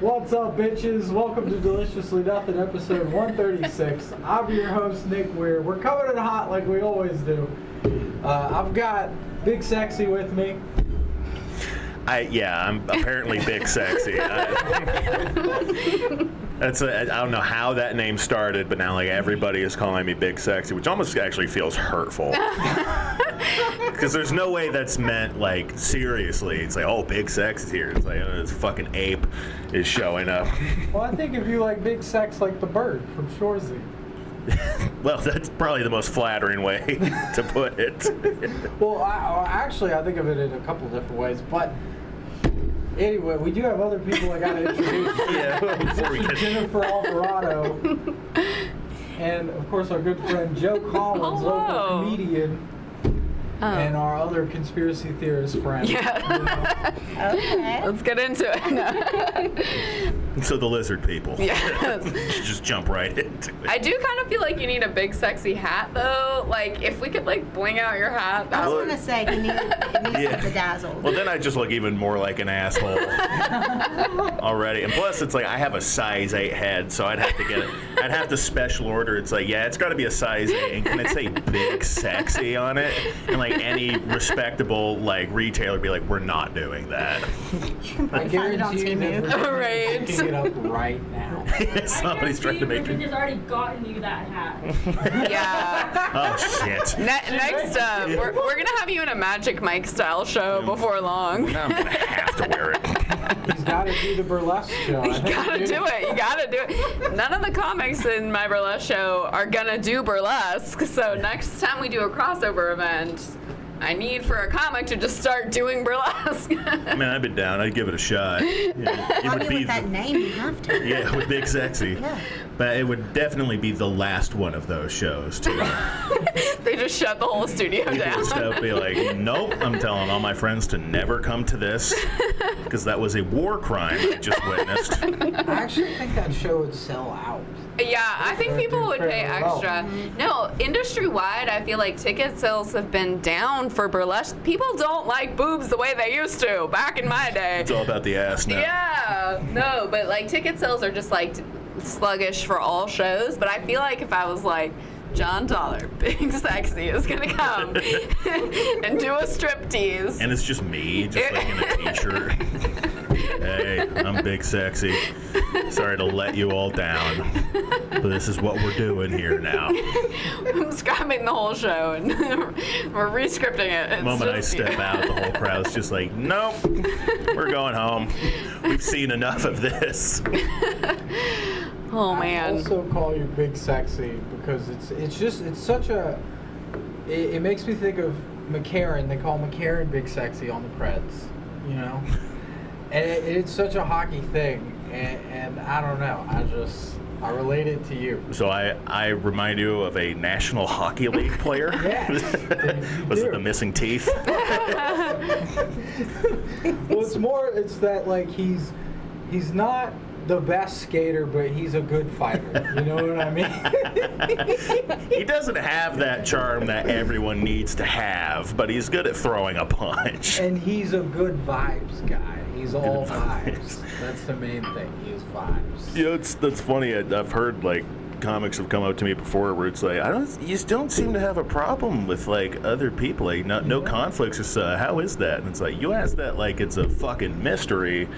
What's up, bitches? Welcome to Deliciously Nothing, episode 136. I'm your host, Nick Weir. We're coming in hot like we always do. I've got Big Sexy with me. I'm apparently Big Sexy. I don't know how that name started, but now like everybody is calling me Big Sexy, which almost actually feels hurtful. Because there's no way that's meant like seriously. It's like, oh, Big Sexy's here. It's like, oh, this fucking ape is showing up. Well, I think if you like Big Sex like the bird from Shorzy. Well, that's probably the most flattering way to put it. Well, actually, I think of it in a couple different ways, but anyway, we do have other people I gotta introduce. Yeah, Jennifer Alvarado, and of course our good friend Joe Collins, local comedian, and our other conspiracy theorist friend. Yeah. Okay. Let's get into it. So the lizard people. Yes. Just jump right into it. I do kind of feel like you need a big sexy hat though. Like if we could like bling out your hat. I was gonna say it needs to be bedazzled. Well, then I just look even more like an asshole already. And plus, it's like I have a size 8 head, so I'd have to get it. I'd have to special order. It's like, yeah, it's got to be a size 8, and can it say Big Sexy on it? And like any respectable like retailer would be like, we're not doing that. I guarantee you that we're Right. picking it up right now. Somebody's trying to make it. has already gotten you that hat. Yeah. Oh shit. Next up, we're gonna have you in a Magic Mike style show before long. Now I'm gonna have to wear it. He's got to do the burlesque show. You gotta do it. You gotta do it. None of the comics in my burlesque show are gonna do burlesque. So next time we do a crossover event, I need for a comic to just start doing burlesque. I mean, I'd be down. I'd give it a shot. Yeah, it would be with that name, you have to. Yeah, with Big Sexy. Yeah. But it would definitely be the last one of those shows too. They just shut the whole studio You down. just be like, nope, I'm telling all my friends to never come to this because that was a war crime I just witnessed. I actually think that show would sell out. Yeah, I think people would pay fairly well. extra. No, industry-wide, I feel like ticket sales have been down for burlesque. People don't like boobs the way they used to back in my day. It's all about the ass now. Yeah, no, but like ticket sales are just like sluggish for all shows. But I feel like if I was like, John Dollar, Big Sexy is gonna come and do a striptease. And it's just me, just like in a t-shirt. Hey, I'm Big Sexy. Sorry to let you all down, but this is what we're doing here now. I'm scrapping the whole show and we're re-scripting it. The moment I step out, the whole crowd's just like, nope, we're going home. We've seen enough of this. Oh I man. also call you Big Sexy because it's such a. It makes me think of McCarran. They call McCarran Big Sexy on the Preds, you know. And it's such a hockey thing, and I don't know. I relate it to you. So I remind you of a National Hockey League player? Yeah. Was it the missing teeth? Well, it's that like he's not the best skater, but he's a good fighter. You know what I mean? He doesn't have that charm that everyone needs to have, but he's good at throwing a punch. And he's a good vibes guy. He's all vibes. That's the main thing. He is vibes. You know, that's funny. I've heard like comics have come up to me before where it's like, you just don't seem to have a problem with like other people, like no conflicts. Just how is that? And it's like, you ask that like it's a fucking mystery.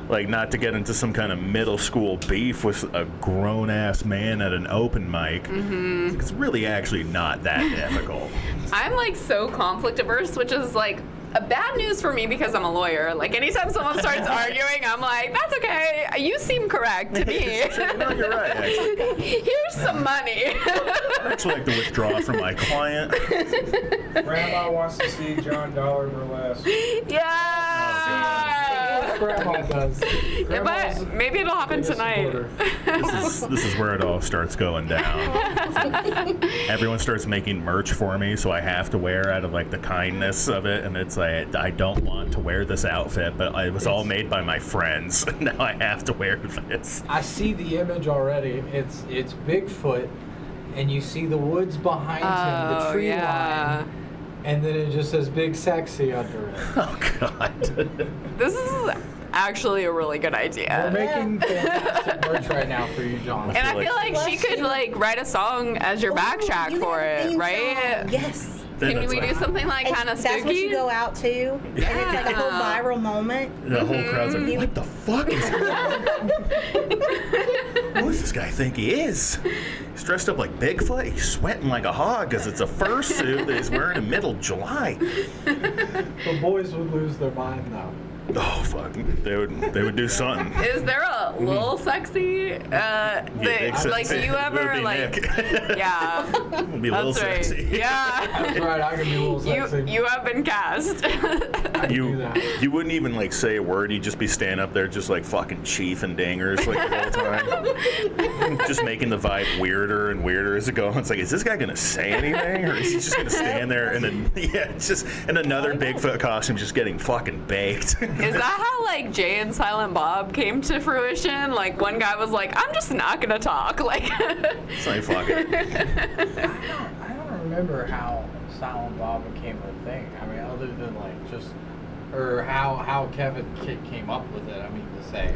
Like, not to get into some kind of middle school beef with a grown-ass man at an open mic. Mm-hmm. It's really actually not that difficult. I'm like so conflict averse, which is like a bad news for me because I'm a lawyer. Like anytime someone starts arguing, I'm like, that's okay. You seem correct to me. No, you're right, actually. Here's some money. I'd actually like to withdraw from my client. Grandma wants to see John Dollar burlesque. Yeah. Grandma does. Yeah, but maybe it'll happen tonight. This is where it all starts going down. Everyone starts making merch for me, so I have to wear out of like the kindness of it, and it's like, I don't want to wear this outfit, but it was all made by my friends. Now I have to wear this. I see the image already. It's Bigfoot, and you see the woods behind him, the tree line, and then it just says Big Sexy under it. Oh God. This is actually a really good We're idea. making fantastic merch right now for you, John. And I feel like she could like write a song as your backtrack You for have a it, theme right? song. Yes. Then Can it's we like- do something like And kind of that's what you spooky? go out to. And it's like a whole viral moment. The whole crowd's like, what the fuck is going on? Who does this guy think he is? He's dressed up like Bigfoot. He's sweating like a hog because it's a fursuit that he's wearing in middle of July. The boys would lose their mind though. Oh fuck! They would do something. Is there a little sexy? big Like, sexy. do you It would ever be like? Nick. Yeah, It'd be a little that's right. sexy. Yeah. That's right, I can be a little sexy. You have been cast. I can do You that. you wouldn't even like say a word. You'd just be standing up there, just like fucking chief and dingers like the whole time, just making the vibe weirder and weirder as it goes. It's like, is this guy gonna say anything, or is he just gonna stand there and then it's just in another Bigfoot costume, just getting fucking baked? Is that how like Jay and Silent Bob came to fruition? Like one guy was like, I'm just not gonna talk. Like, It's like fuck it. I don't remember how Silent Bob became a thing. I mean, other than like just, or how Kevin Kidd came up with it. I mean, to say.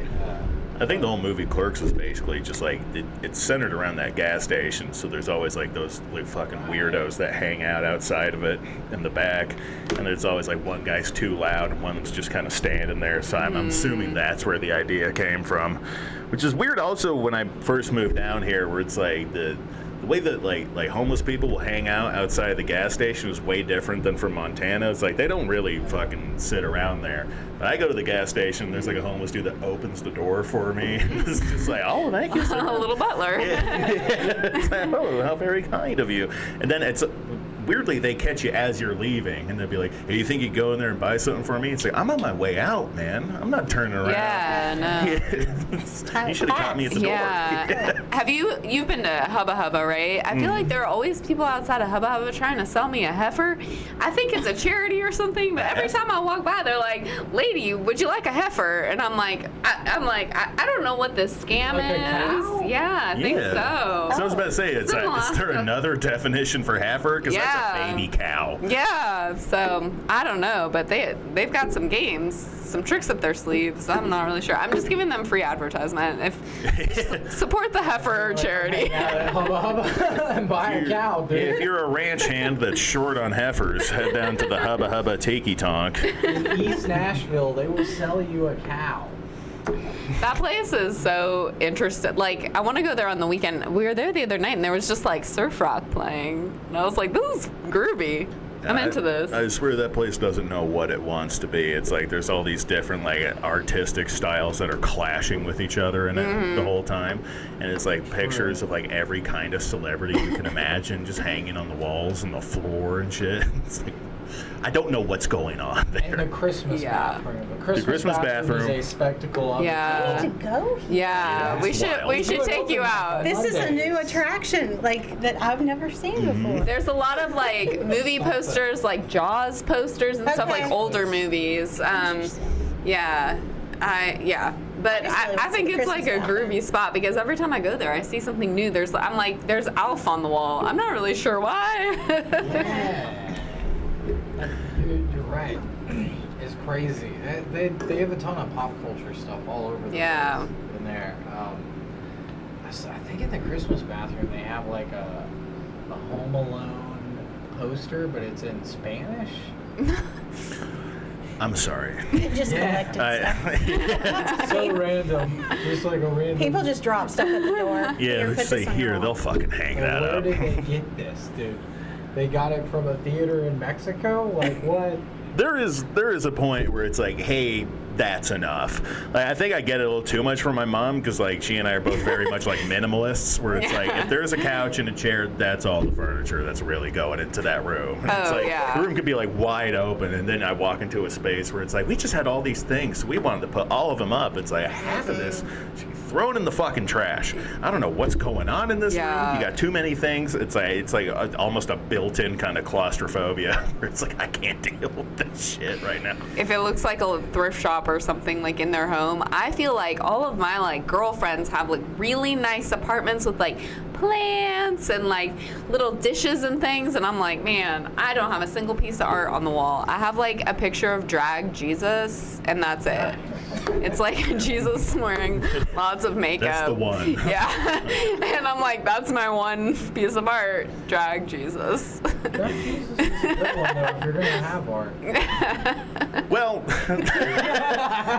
I think the whole movie Clerks is basically just like it's centered around that gas station. So there's always like those like fucking weirdos that hang out outside of it in the back, and there's always like one guy's too loud and one's just kind of standing there. So I'm assuming that's where the idea came from, which is weird. Also, when I first moved down here, where it's like the way that like homeless people will hang out outside the gas station is way different than from Montana. It's like they don't really fucking sit around there. But I go to the gas station, there's like a homeless dude that opens the door for me. It's just like, oh, thank you, sir. a little butler. It's like, oh, how very kind of you. And then it's weirdly they catch you as you're leaving, and they'll be like, hey, you think you'd go in there and buy something for me? It's like, I'm on my way out, man. I'm not turning around. Yeah, no. You should have caught me at the Yeah. door. Have you've been to Hubba Hubba, right? I feel like there are always people outside of Hubba Hubba trying to sell me a heifer. I think it's a charity or something, but every time I walk by, they're like, lady, would you like a heifer? And I'm like, I don't know what this scam Like a is. cow? Yeah, I think so. So I was about to say, is there Alaska. another definition for heifer? Because that's Yeah. a baby cow. Yeah, so I don't know, but they've got some games, some tricks up their sleeves. I'm not really sure. I'm just giving them free advertisement. If support the heifer charity. Yeah, hubba hubba and buy a cow, dude. If you're a ranch hand that's short on heifers, head down to the Hubba Hubba Tiki Tonk. In East Nashville, they will sell you a cow. That place is so interesting. Like, I want to go there on the weekend. We were there the other night, and there was just like surf rock playing, and I was like, "This is groovy. I'm into this." I swear that place doesn't know what it wants to be. It's like there's all these different like artistic styles that are clashing with each other in it the whole time, and it's like pictures of like every kind of celebrity you can imagine just hanging on the walls and the floor and shit. It's like, I don't know what's going on And the there. Christmas Yeah. bathroom. The Christmas, Christmas bathroom bathroom. is a spectacle of Yeah. To go. Yeah, we it's should wild. we should take you out. This is a Mondays. new attraction, like that I've never seen before. There's a lot of like movie posters, like Jaws posters and stuff, Okay. like older movies. Yeah, but I just really I want think some it's like a Christmas groovy spot because every time I go there, I see something new. There's Alf on the wall. I'm not really sure why. Yeah. You're right. It's crazy. They have a ton of pop culture stuff all over the Yeah. place in there. I think in the Christmas bathroom they have like a Home Alone poster, but it's in Spanish. I'm sorry. Just collected stuff. So random. Just like a random. People just drop stuff at the door. Yeah, Here, let's put say this on here, your they'll wall. fucking hang that Where up. did they get this, dude? They got it from a theater in Mexico? Like what? There is a point where it's like, hey, that's enough. Like, I think I get it a little too much from my mom because like she and I are both very much like minimalists. Where it's like if there's a couch and a chair, that's all the furniture that's really going into that room. And it's Oh, like yeah. the room could be like wide open, and then I walk into a space where it's like we just had all these things, so we wanted to put all of them up. It's like half of this should be thrown in the fucking trash. I don't know what's going on in this Yeah. room. You got too many things. It's like almost a built-in kind of claustrophobia. Where it's like I can't deal with this shit right now. If it looks like a thrift shop or something like in their home, I feel like all of my like girlfriends have like really nice apartments with like plants and like little dishes and things, and I'm like, man, I don't have a single piece of art on the wall. I have like a picture of drag Jesus, and that's it. It's like Jesus wearing lots of makeup. That's the one. Yeah. And I'm like, that's my one piece of art. Drag Jesus. Drag Jesus is a good one, though, if you're going to have art. Well,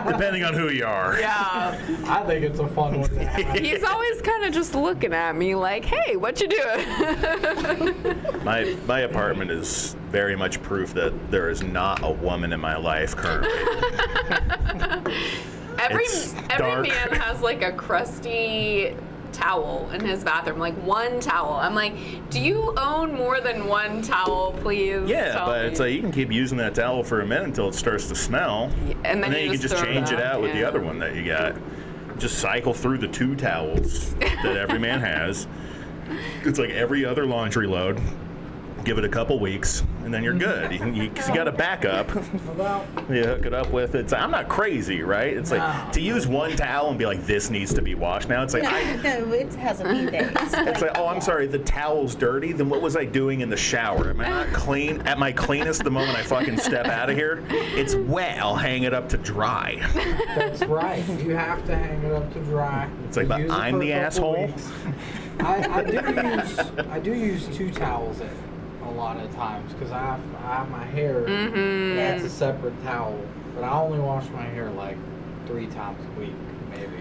depending on who you are. Yeah. I think it's a fun one to have. He's always kind of just looking at me like, hey, what you doing? My apartment is very much proof that there is not a woman in my life currently. Every dark. man has like a crusty towel in his bathroom, like one towel. I'm like, do you own more than one towel, please? Yeah, tell but me. it's like you can keep using that towel for a minute until it starts to smell, and then you can just throw change it out with the yeah. other one that you got. Just cycle through the 2 towels that every man has. It's like every other laundry load. Give it a couple weeks, and then you're good. You got a backup. About You hook it up with it. I'm not crazy, right? It's like to use one towel and be like, this needs to be washed now. It's like, No, it has a few days. it's like, oh, I'm sorry, the towel's dirty. Then what was I doing in the shower? Am I not clean at my cleanest the moment I fucking step out of here? It's wet. I'll hang it up to dry. That's right. You have to hang it up to dry. It's like, but Use it I'm for a the couple asshole? weeks. I do use 2 towels in a lot of times because I have my hair. Mm-hmm. That's a separate towel, but I only wash my hair like 3 times a week, maybe.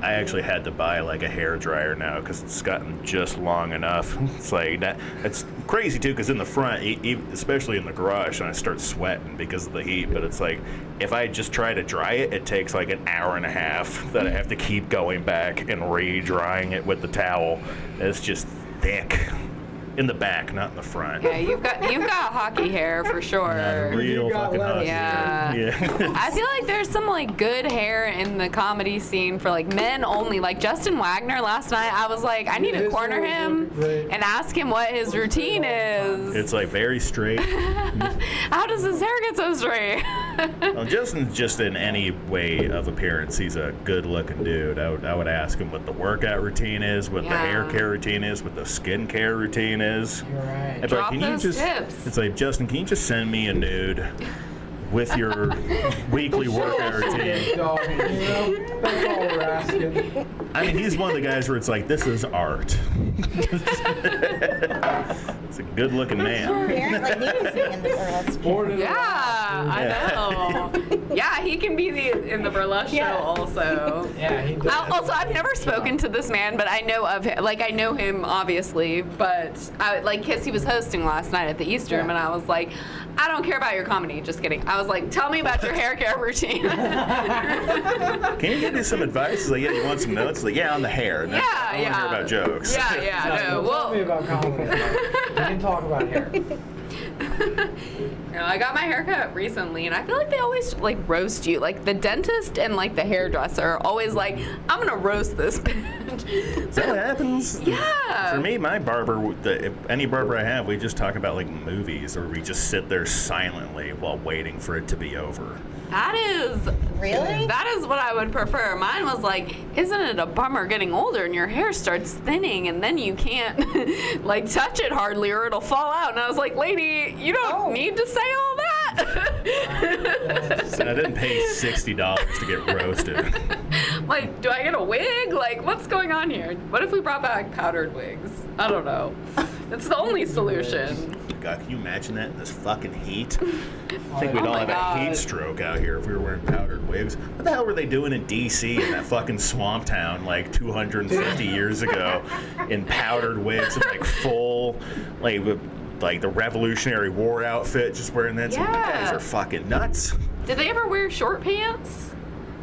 I actually had to buy like a hair dryer now because it's gotten just long enough. It's like that. It's crazy too because in the front, especially in the garage, and I start sweating because of the heat. But it's like if I just try to dry it, it takes like an hour and a half that I have to keep going back and re-drying it with the towel. It's just thick. In the back, not in the front. Yeah, you've got hockey hair for sure. Yeah, real You got fucking lettuce. hot. Yeah. Yeah. I feel like there's some like good hair in the comedy scene for like men only. Like Justin Wagner last night, I was like, I need to His corner hair is him looking great. and ask him what his routine is. It's like very straight. How does his hair get so straight? Well, Justin's just in any way of appearance, he's a good-looking dude. I would ask him what the workout routine is, what the Yeah. hair care routine is, what the skin care routine is. You're right. I'd be Drop can you those just? tips. It's like Justin, can you just send me a nude with your weekly workout routine? Dog, you know, that's all we're asking. I mean, he's one of the guys where it's like, this is art. It's a good-looking man. Apparently he was in the burlesque. Born in the Yeah, I know. Yeah, he can be in the burlesque Yeah. show also. Yeah, he does. Also, I've never spoken to this man, but I know of him. Like, I know him, obviously, but because he was hosting last night at the East Room, and I was like, I don't care about your comedy. Just kidding. I was like, tell me about your hair care routine. Can you give me some advice? He's like, yeah, you want some notes? He's like, yeah, on the hair. Yeah, I want to hear about jokes. Yeah, no. Tell me Well, about comedy. We can talk about hair. I got my haircut recently, and I feel like they always like roast you. Like the dentist and like the hairdresser are always like, I'm gonna roast this bitch. Is that what happens? Yeah. For me, my barber, any barber I have, we just talk about like movies, or we just sit there silently while waiting for it to be over. That is Really? That is what I would prefer. Mine was like, isn't it a bummer getting older and your hair starts thinning and then you can't like touch it hardly or it'll fall out? And I was like, lady, you don't need to say all that. So I didn't pay $60 to get roasted. Like, do I get a wig? Like, what's going on here? What if we brought back powdered wigs? I don't know. It's the only solution. God, can you imagine that in this fucking heat? I think we'd Oh all my have God. a heat stroke out here if we were wearing powdered wigs. What the hell were they doing in D.C. in that fucking swamp town like 250 years ago in powdered wigs and like full, with like the Revolutionary War outfit, just wearing that? Yeah. You guys are fucking nuts. Did they ever wear short pants?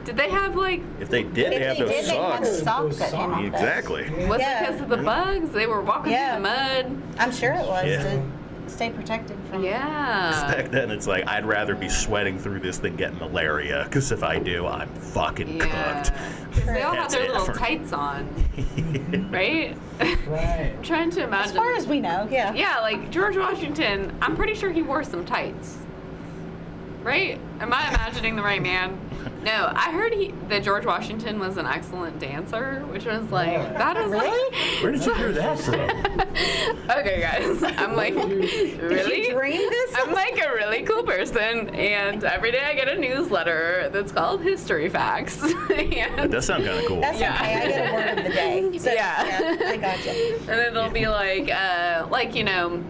Did they have like, If they did, they have those They had socks. socks Those that came off those. Exactly. was it Yeah. because of the bugs? They were walking Yeah. through the mud. I'm sure it was Yeah. to stay protected from. Yeah. Back then, it's like, I'd rather be sweating through this than get malaria, because if I do, I'm fucking Yeah. cooked. 'Cause they all have That's their it. little tights on, right? Right. I'm trying to As imagine. far as we know, yeah. Yeah, like George Washington, I'm pretty sure he wore some tights. Right? Am I imagining the right man? No, I heard that George Washington was an excellent dancer, which was like, Really? that is Really? Where did you hear that from? Okay, guys, I'm like, Did really? you dream this? I'm like a really cool person, and every day I get a newsletter that's called History Facts. That and, does sound kind of cool. That's Yeah. okay. I get a word of the day. So, Yeah. I gotcha. and it'll be like you know,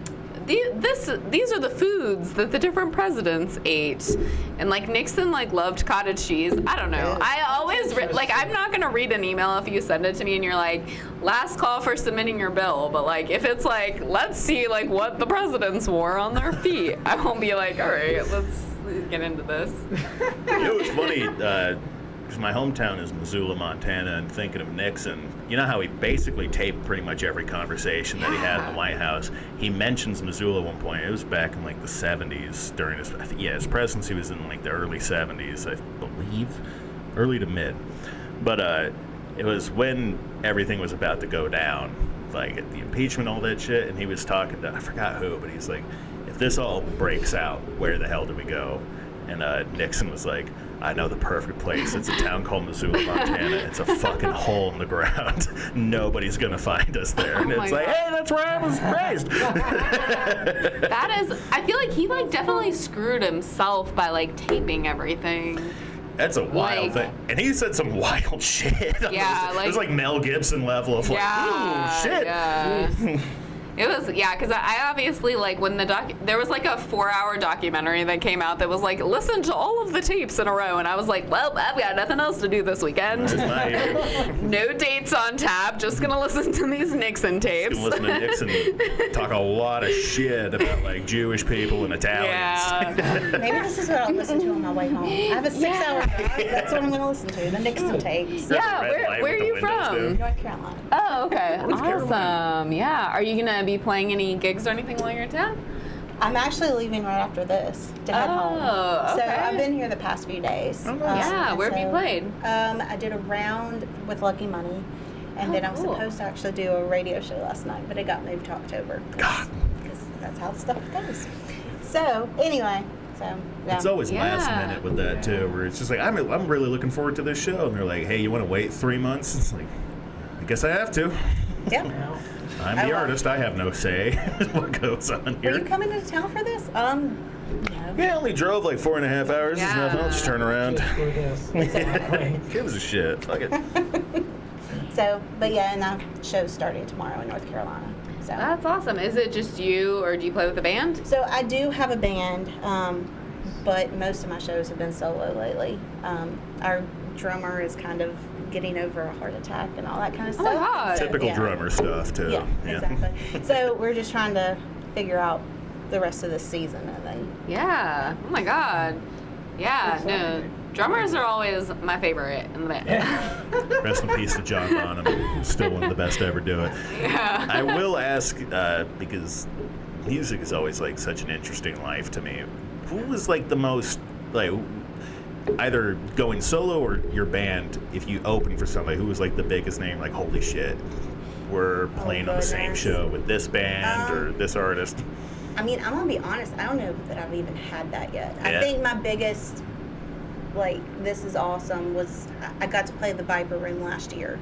these are the foods that the different presidents ate, and like Nixon like loved cottage cheese. I don't know. I always like, I'm not gonna read an email if you send it to me and you're like, last call for submitting your bill. But like, if it's like, let's see like what the presidents wore on their feet, I won't be like, all right, let's get into this. You know, it's funny, because my hometown is Missoula, Montana, and thinking of Nixon, you know how he basically taped pretty much every conversation that he had in the White House. He mentions Missoula at one point. It was back in like the 70s during his, his presidency was in like the early 70s, I believe, early to mid. But it was when everything was about to go down, like the impeachment, all that shit, and he was talking to, I forgot who, but he's like, if this all breaks out, where the hell do we go? And Nixon was like, I know the perfect place. It's a town called Missoula, Montana. It's a fucking hole in the ground. Nobody's going to find us there. And Oh it's my like, God. hey, that's where I was raised. That is, I feel like he like definitely screwed himself by like taping everything. That's a wild Like- thing. And he said some wild shit. Yeah, it was like- like Mel Gibson level of like, Yeah, ooh, shit. yeah. It was, yeah, because I obviously, like, when there was, like, a 4-hour documentary that came out that was, like, listen to all of the tapes in a row, and I was like, well, I've got nothing else to do this weekend. There's my No dates on tap, just gonna listen to these Nixon tapes. Gonna listen to Nixon talk a lot of shit about like Jewish people and Italians. Yeah. Maybe this is what I'll listen to on my way home. I have a 6-hour drive. That's what I'm going to listen to. The Nixon tapes. Yeah, Red light where with are the you windows from? down. North Carolina. Oh, okay. North Carolina. Awesome. Yeah. Are you gonna be playing any gigs or anything while you're in town? I'm actually leaving right after this to head home. Oh, So okay. I've been here the past few days. Oh, nice. Yeah, and where have you so, played? I did a round with Lucky Money, and Oh, then I was cool. supposed to actually do a radio show last night, but it got moved to October. God. Because that's how the stuff goes. So, anyway, yeah. It's always last Yeah. minute with that too, where it's just like I'm really looking forward to this show, and they're like, hey, you want to wait 3 months? It's like, I guess I have to. Yeah. I'm I the will. artist. I have no say in what goes on Were here. you coming into town for this? No. Yeah, I only drove like 4.5 hours. Yeah. There's nothing else to turn around. Just for this. Exactly. Gives a shit. Fuck it. So, but yeah, and that show's starting tomorrow in North Carolina. So. That's awesome. Is it just you, or do you play with a band? So I do have a band, but most of my shows have been solo lately. Our drummer is kind of getting over a heart attack and all that kind of Oh my stuff. God. So, Typical yeah. drummer stuff too. Yeah, exactly. So we're just trying to figure out the rest of the season, and then Yeah. Oh my God. Yeah. No. Drummers are always my favorite in the band. Rest in peace to John Bonham. Still one of the best to ever do it. Yeah. I will ask, because music is always like such an interesting life to me. Who was like the most, like, either going solo or your band, if you open for somebody, who was like the biggest name, like, holy shit, we're playing on the same goodness. show with this band or this artist? I mean, I'm gonna be honest. I don't know that I've even had that yet. Yeah. I think my biggest, like, this is awesome, was I got to play the Viper Room last year,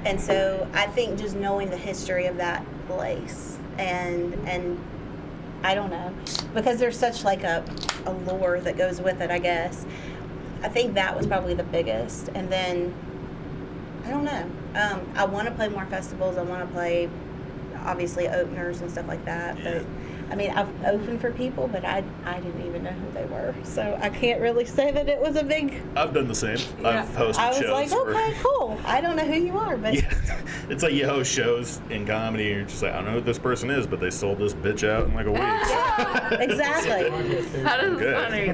and so I think just knowing the history of that place and I don't know, because there's such like a lore that goes with it, I guess. I think that was probably the biggest, and then I don't know. I want to play more festivals. I want to play, obviously, openers and stuff like that. Yeah. But I mean, I've opened for people, but I didn't even know who they were, so I can't really say that it was a big. I've done the same. I've hosted I was shows. like, where- okay, cool. I don't know who you are, but Yeah. It's like you host shows in comedy, and you're just like, I don't know who this person is, but they sold this bitch out in like a week. yeah, exactly. That is Okay. funny.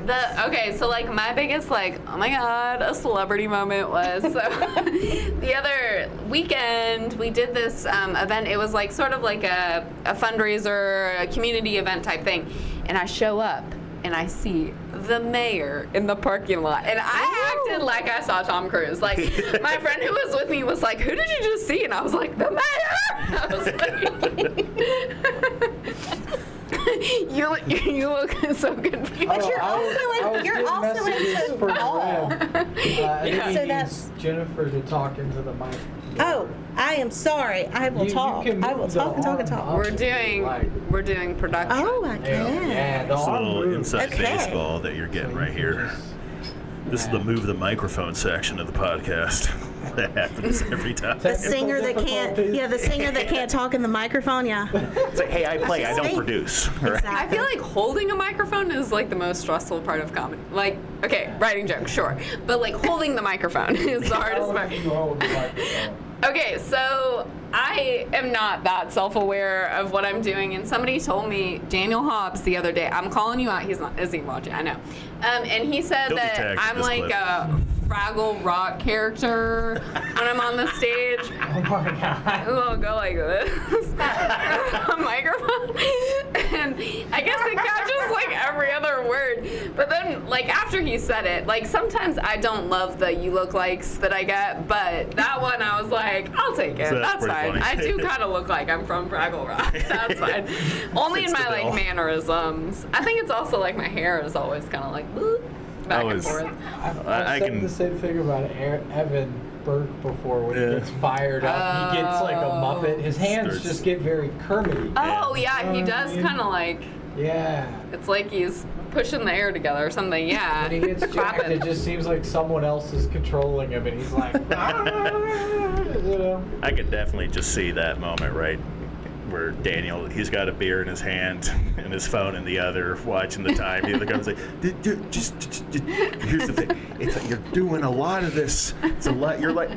Okay, so like my biggest like, oh my God, a celebrity moment was so the other weekend we did this event. It was like sort of like a fundraiser, a community event type thing. And I show up and I see the mayor in the parking lot. And I acted like I saw Tom Cruise. Like my friend who was with me was like, who did you just see? And I was like, the mayor! I was like, You look so confused. But you're I was you're getting also messages into from ball. Reb. I think he So needs that's- Jennifer to talk into the mic. Oh, I am sorry. I will talk. can I will move the talk and talk and arm talk. up We're if doing you like. we're doing production. Oh, I can. Yeah, the It's a arm little moves. inside Okay. baseball that you're getting right here. This is the Yeah. move the microphone section of the podcast. That happens every time. The singer that can't, the singer that can't talk in the microphone, yeah. It's like, hey, I play, I don't See? produce. Right? I feel like holding a microphone is like the most stressful part of comedy. Like, okay, writing jokes, sure, but like holding the microphone is the hardest part. You hold the microphone. Okay, so I am not that self-aware of what I'm doing, and somebody told me, Daniel Hobbs, the other day, I'm calling you out, he's not, is he watching? I know. And he said He'll be that tagged in I'm this like clip. a Fraggle Rock character when I'm on the stage. Oh my god. I'll go like this, a microphone, and I guess it catches like every other word. But then, like after he said it, like sometimes I don't love the "you look likes" that I get, but that one I was like, I'll take it. So That's that's pretty fine. funny. I do kind of look like I'm from Fraggle Rock. That's fine. Only in Fits my the bill. like mannerisms. I think it's also like my hair is always kind of like boop, back and forth. I've I said can- the same thing about Evan Burke before when Yeah. he gets fired up. He gets like a Muppet. His hands Starts- just get very Kermity. Oh yeah, he does Yeah. kind of like. Yeah. It's like he's pushing the air together or something. Yeah. When he gets jacked, Clapping. it just seems like someone else is controlling him, and he's like, you know. I could definitely just see that moment, right? Where Daniel, he's got a beer in his hand and his phone in the other, watching the time. The other guy's like, just, here's the thing. It's like you're doing a lot of this. It's a lot. You're like,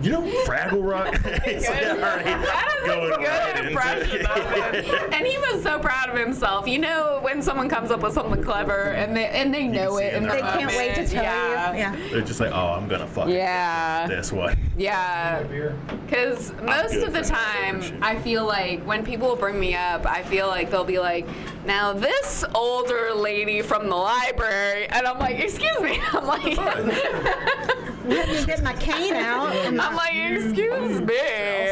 you know, Fraggle Rock. It's like already That is going a good right into impression it. of him. And he was so proud of himself. You know, when someone comes up with something clever and they know see it it in in the their They can't wait to moment. tell Yeah. you. Yeah. They're just like, oh, I'm gonna fucking Yeah. this one. Yeah. Beer. Because most good of the for that time, version. I feel like when people bring me up, I feel like they'll be like, now this older lady from the library, and I'm like, excuse me. I'm like, Let me get my cane out. And I'm like, excuse me.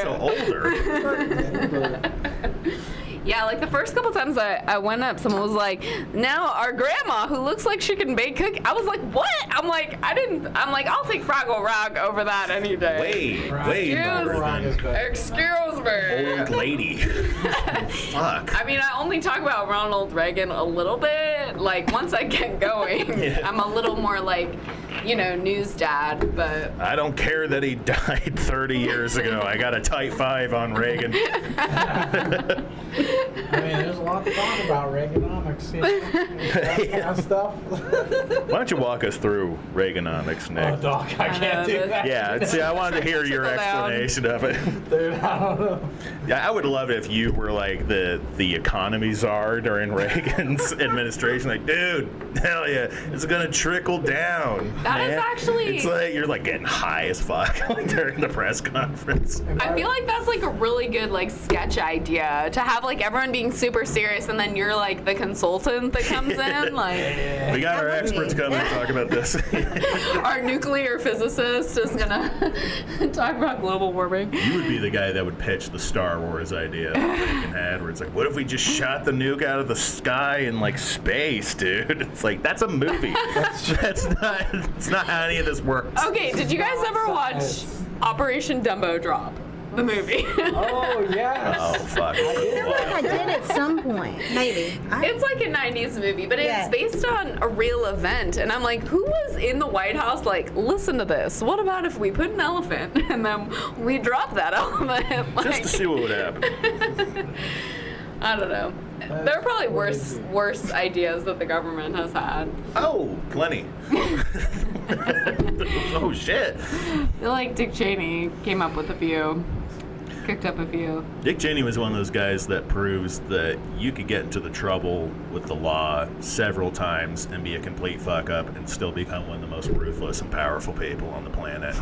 Also older. Yeah, like the first couple times I went up, someone was like, now our grandma who looks like she can bake cookies. I was like, what? I'm like, I'll take Fraggle Rock over that any day. Way Excuse- more Rock is than better. Excuse me. old lady. Fuck. I mean, I only talk about Ronald Reagan a little bit. Like, once I get going, Yeah. I'm a little more like, you know, news dad, but I don't care that he died 30 years ago. I got a tight 5 on Reagan. I mean, there's a lot to talk about Reaganomics, you know, that kind of stuff. Why don't you walk us through Reaganomics, Oh, Nick? dog, I can't do that. Yeah, see, I wanted to hear your Trickle down. explanation of it. Dude, I don't know. Yeah, I would love it if you were like the economy czar during Reagan's administration. Like, dude, hell yeah, it's gonna trickle down. That is man. actually- It's like you're like getting high as fuck like during the press conference. I feel like that's like a really good like sketch idea to have like everyone being super serious and then you're like the consultant that comes in. Like We got our That would be- experts coming to talk about this. our nuclear physicist is gonna talk about global warming. You would be the guy that would pitch the Star Wars idea that Reagan had, where it's like, what if we just shot the nuke out of the sky in like space, dude? It's like that's a movie. That's not. It's not how any of this works. Okay, did you guys ever watch Science. Operation Dumbo Drop, the movie? Oh, yes. Oh fuck. I feel like I did at some point. Maybe. It's like a 90s movie, but Yeah. it's based on a real event. And I'm like, who was in the White House like, listen to this. What about if we put an elephant and then we drop that elephant? Like, Just to see what would happen. I don't know. That's There are probably crazy. worse ideas that the government has had. Oh, plenty. Oh shit. I feel like Dick Cheney came up with a few, cooked up a few. Dick Cheney was one of those guys that proves that you could get into the trouble with the law several times and be a complete fuck up and still become one of the most ruthless and powerful people on the planet.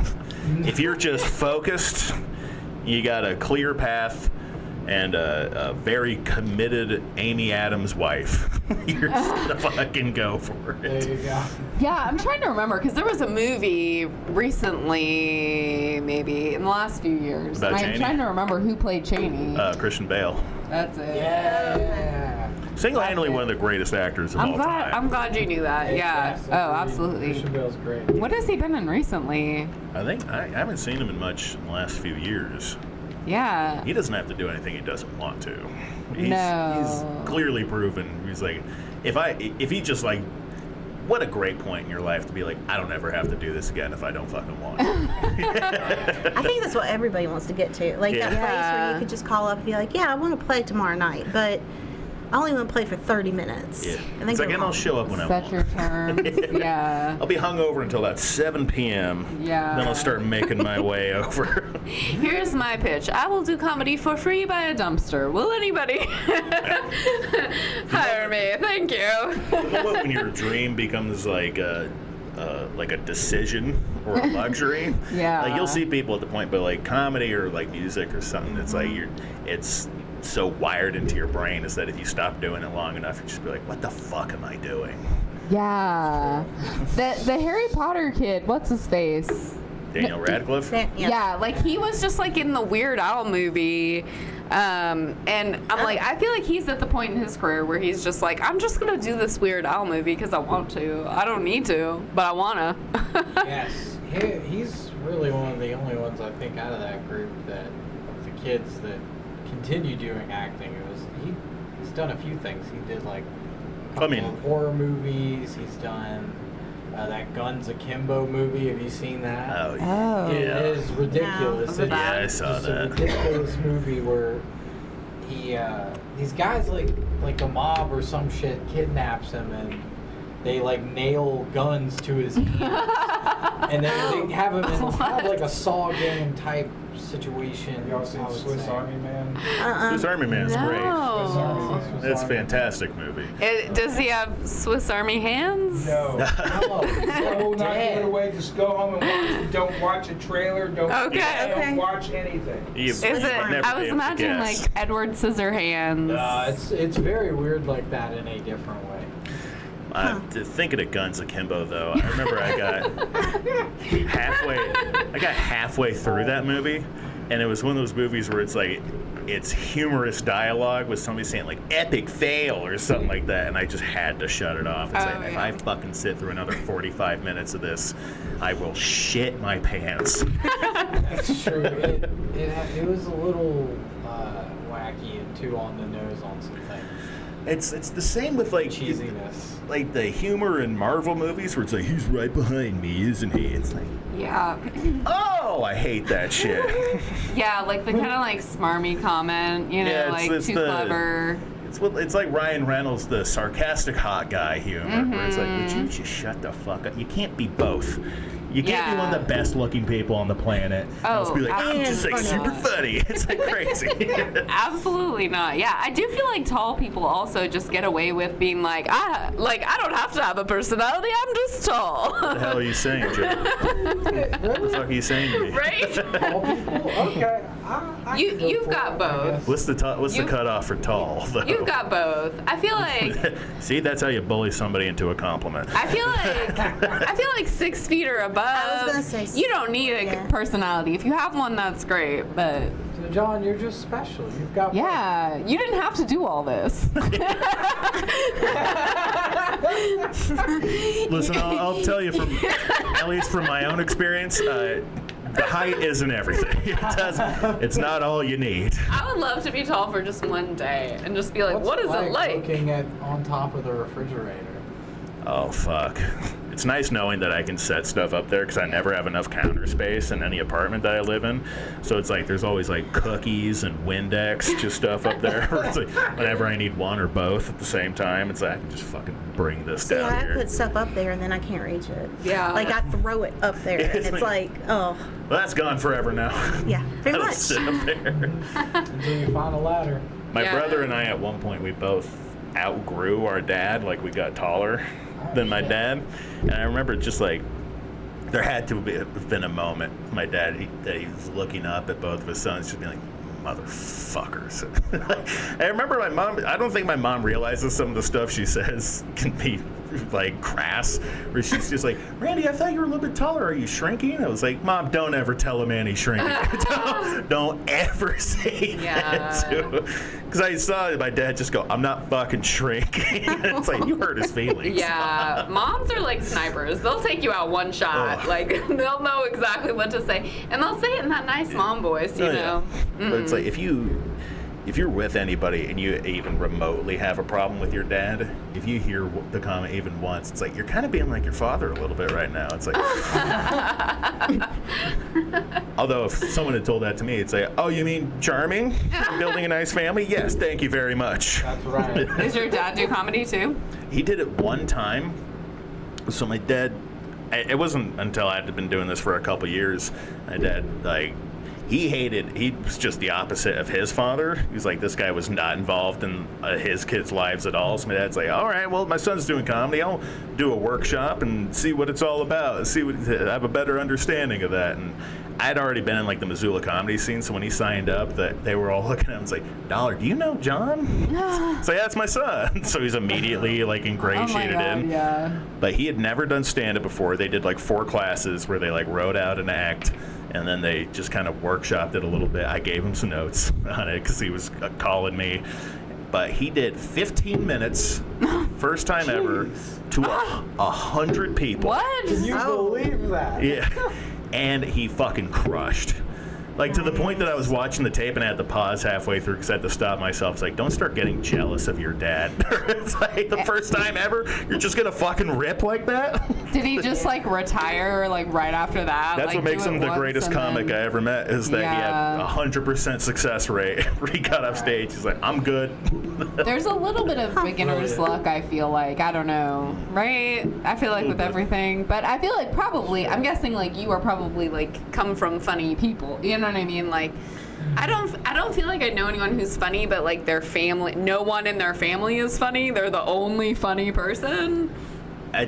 If you're just focused, you got a clear path and a very committed Amy Adams wife. You're just gonna fucking go for There it. you go. Yeah, I'm trying to remember because there was a movie recently, maybe in the last few years. About I'm Cheney? trying to remember who played Cheney. Christian Bale. That's it. Yeah. Single-handedly one of the greatest actors of all time. I'm glad you knew that. Yeah. Yes, Oh, agreed. absolutely. Christian Bale's great. What has he been in recently? I think I haven't seen him in much in the last few years. Yeah. He doesn't have to do anything he doesn't want to. No. He's clearly proven. He's like, if he just like, what a great point in your life to be like, I don't ever have to do this again if I don't fucking want. I think that's what everybody wants to get to. Like that place where you could just call up and be like, yeah, I want to play tomorrow night, but I only want to play for 30 minutes. Yeah. And then It's go like, and home. I'll show up when I Set want. your terms. Yeah. I'll be hungover until about 7 p.m. Yeah. Then I'll start making my way over. Here's my pitch. I will do comedy for free by a dumpster. Will anybody hire me? Thank you. You know what, when your dream becomes like a decision or a luxury? Yeah. Like you'll see people at the point, but like comedy or like music or something, it's like it's so wired into your brain is that if you stop doing it long enough, you just be like, what the fuck am I doing? Yeah. The Harry Potter kid, what's his face? Daniel Radcliffe? Yeah, like he was just like in the Weird Al movie. And I'm like, I feel like he's at the point in his career where he's just like, I'm just going to do this Weird Al movie because I want to. I don't need to, but I want to. Yes, he's really one of the only ones I think out of that group that of the kids that continue doing acting. He's done a few things. He did like a couple of horror movies. He's done that Guns Akimbo movie. Have you seen that? Oh, Oh. It yeah. is ridiculous. No. It's Yeah, I saw just that. a ridiculous movie where he these guys like the mob or some shit kidnaps him and they like nail guns to his hands and they have him in kind of like a Saw game type situation. Y'all seen I would Swiss say. Army Man? Swiss Army Man is great. No. It's a fantastic movie. Does he have Swiss Army hands? No. No, I will not give dead. it away. Just go home and watch it. Don't watch a trailer. Don't, Okay. don't Okay. watch anything. Is it? I was imagining like Edward Scissorhands. It's very weird like that in a different way. Thinking of Guns Akimbo, though, I remember I got halfway through that movie, and it was one of those movies where it's like, it's humorous dialogue with somebody saying like "epic fail" or something like that, and I just had to shut it off. It's Oh, like, if yeah. I fucking sit through another 45 minutes of this, I will shit my pants. That's true. It was a little wacky and too on the nose on some things. It's the same with like Cheesiness. like the humor in Marvel movies where it's like, he's right behind me, isn't he? It's like, Yeah. oh, I hate that shit. Yeah, like the kind of like smarmy comment, you know, Yeah, like it's too the- clever. It's like Ryan Reynolds, the sarcastic hot guy humor, where it's like, would you just shut the fuck up? You can't be both. You can't be one of the best looking people on the planet. And Oh, just be like, I'm just like absolutely super funny. It's like crazy. Absolutely not. Yeah, I do feel like tall people also just get away with being like, I don't have to have a personality. I'm just tall. What the hell are you saying, Joe? What the fuck are you saying to me? Right? Tall people? Okay. I can go You've for got it, I both. guess. What's the You- cutoff for tall, though? You've got both. I feel like See, that's how you bully somebody into a compliment. I feel like 6 feet or above. I was gonna say you don't need a yeah. personality. If you have one, that's great. But So John, you're just special. You've got yeah, you didn't have to do all this. Listen, I'll tell you at least from my own experience, the height isn't everything. It's not all you need. I would love to be tall for just one day and just be like, What's what is it like? Looking at on top of the refrigerator. Oh, fuck. It's nice knowing that I can set stuff up there because I never have enough counter space in any apartment that I live in. So it's like there's always like cookies and Windex, just stuff up there. It's like whenever I need one or both at the same time, it's like I can just fucking bring this See, down I here. put stuff up there and then I can't reach it. Yeah. Like I throw it up there and It's it's like- like, oh, Well, that's gone forever now. yeah, I pretty don't much. sit up there. Until you find a ladder. My Yeah. brother and I, at one point, we both outgrew our dad. Like, we got taller than my dad. And I remember just like, there had to have been a moment, my dad, that he was looking up at both of his sons, just being like, motherfuckers. I remember my mom, I don't think my mom realizes some of the stuff she says can be like crass, where she's just like, Randy, I thought you were a little bit taller. Are you shrinking? I was like, Mom, don't ever tell a man he's shrinking. don't ever say that to him. Because I saw my dad just go, I'm not fucking shrinking. It's like, you hurt his feelings. Yeah, moms are like snipers. They'll take you out one shot. Ugh. Like, they'll know exactly what to say. And they'll say it in that nice mom voice, you know. But it's like, if you're with anybody and you even remotely have a problem with your dad, if you hear the comment even once, it's like, you're kind of being like your father a little bit right now. It's like, although if someone had told that to me, it's like, oh, you mean charming? Building a nice family? Yes, thank you very much. That's right. Does your dad do comedy too? He did it one time. So my dad, it wasn't until I had been doing this for a couple years, my dad, like, he was just the opposite of his father. He was like, this guy was not involved in his kids' lives at all. So my dad's like, all right, well, my son's doing comedy. I'll do a workshop and see what it's all about. Have a better understanding of that. And I'd already been in like the Missoula comedy scene, so when he signed up, that they were all looking at him and like, Dollar, do you know John? It's like, that's my son. So he's immediately like ingratiated in. Yeah. But he had never done stand-up before. They did like 4 classes where they like wrote out an act, and then they just kind of workshopped it a little bit. I gave him some notes on it because he was calling me. But he did 15 minutes, first time ever, to 100 people. What? Can you believe that? Yeah. And he fucking crushed. Like, to the point that I was watching the tape and I had to pause halfway through because I had to stop myself. It's like, don't start getting jealous of your dad. It's like, the first time ever, you're just going to fucking rip like that? Did he just like retire like right after that? That's like, what makes do it him the once greatest and comic then- I ever met, is that he had 100% success rate. When he got off stage, he's like, I'm good. There's a little bit of beginner's luck, I feel like. I don't know, right? I feel like with everything. But I feel like probably, I'm guessing like you are probably like come from funny people. You know what I mean? Like, I don't feel like I know anyone who's funny, but like their family, no one in their family is funny. They're the only funny person. Yeah,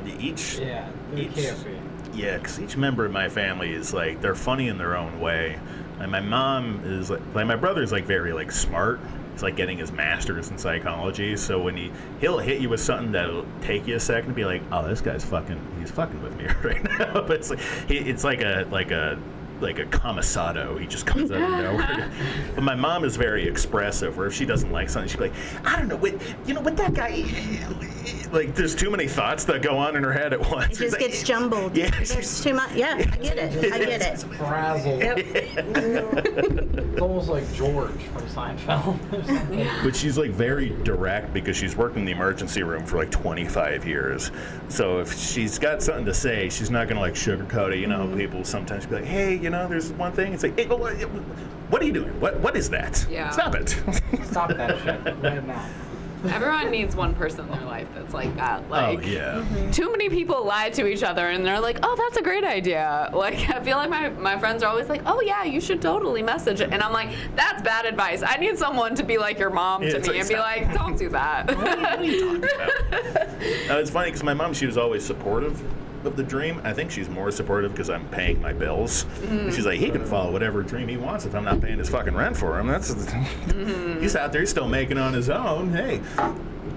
they can't be. Yeah, because each member of my family is like, they're funny in their own way. Like my mom is like my brother's like very like smart. He's like getting his master's in psychology. So when he'll hit you with something that'll take you a second to be like, oh, this guy's he's fucking with me right now. But it's like it's like a commissado. He just comes out of nowhere. But my mom is very expressive, where if she doesn't like something, she'll be like, I don't know, what that guy, like, there's too many thoughts that go on in her head at once. It just gets jumbled. Yeah. There's too much. Yeah, I get it. Frazzled. It's almost like George from Seinfeld or something. But she's like very direct because she's worked in the emergency room for like 25 years. So if she's got something to say, she's not gonna like sugarcoat it. You know, people sometimes be like, hey, there's one thing. It's like, hey, what are you doing? What is that? Yeah. Stop it. Stop that shit right now. Everyone needs one person in their life that's like that. Like, oh yeah. too many people lie to each other and they're like, oh, that's a great idea. Like, I feel like my friends are always like, oh yeah, you should totally message it. And I'm like, that's bad advice. I need someone to be like your mom to me and be like, don't do that. What are you talking about? It's funny because my mom, she was always supportive of the dream. I think she's more supportive because I'm paying my bills. She's like, he can follow whatever dream he wants if I'm not paying his fucking rent for him. He's out there, he's still making on his own. Hey.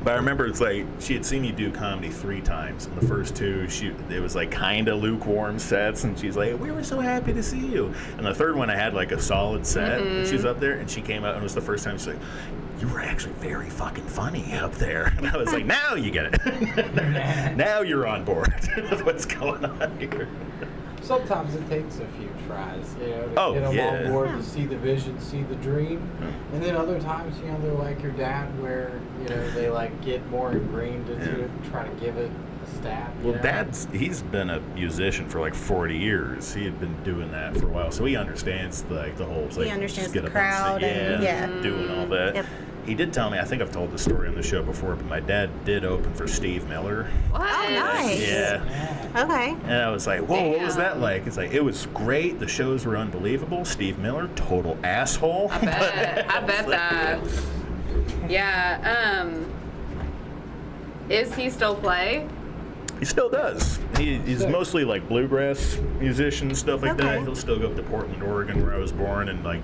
But I remember it's like she had seen me do comedy 3 times. And the first 2, it was like kind of lukewarm sets, and she's like, we were so happy to see you. And the third one, I had like a solid set. And she's up there, and she came out, and it was the first time she's like, you were actually very fucking funny up there. And I was like, now you get it. Now you're on board with what's going on here. Sometimes it takes a few tries, to Oh, get them yeah. on board, to see the vision, see the dream. And then other times, they're like your dad, where, they like get more ingrained into it and try to give it a stab. Well, he's been a musician for like 40 years. He had been doing that for a while, so he understands like the whole. Like, He understands just get the up on crowd stage, and doing all that. Yep. He did tell me, I think I've told this story on the show before, but my dad did open for Steve Miller. What? Oh, nice. Yeah. Okay. And I was like, whoa, what was that like? It's like, it was great. The shows were unbelievable. Steve Miller, total asshole. I bet that. Yeah. Is he still play? He still does. He's mostly like bluegrass musician, stuff like that. Okay. He'll still go up to Portland, Oregon, where I was born, and like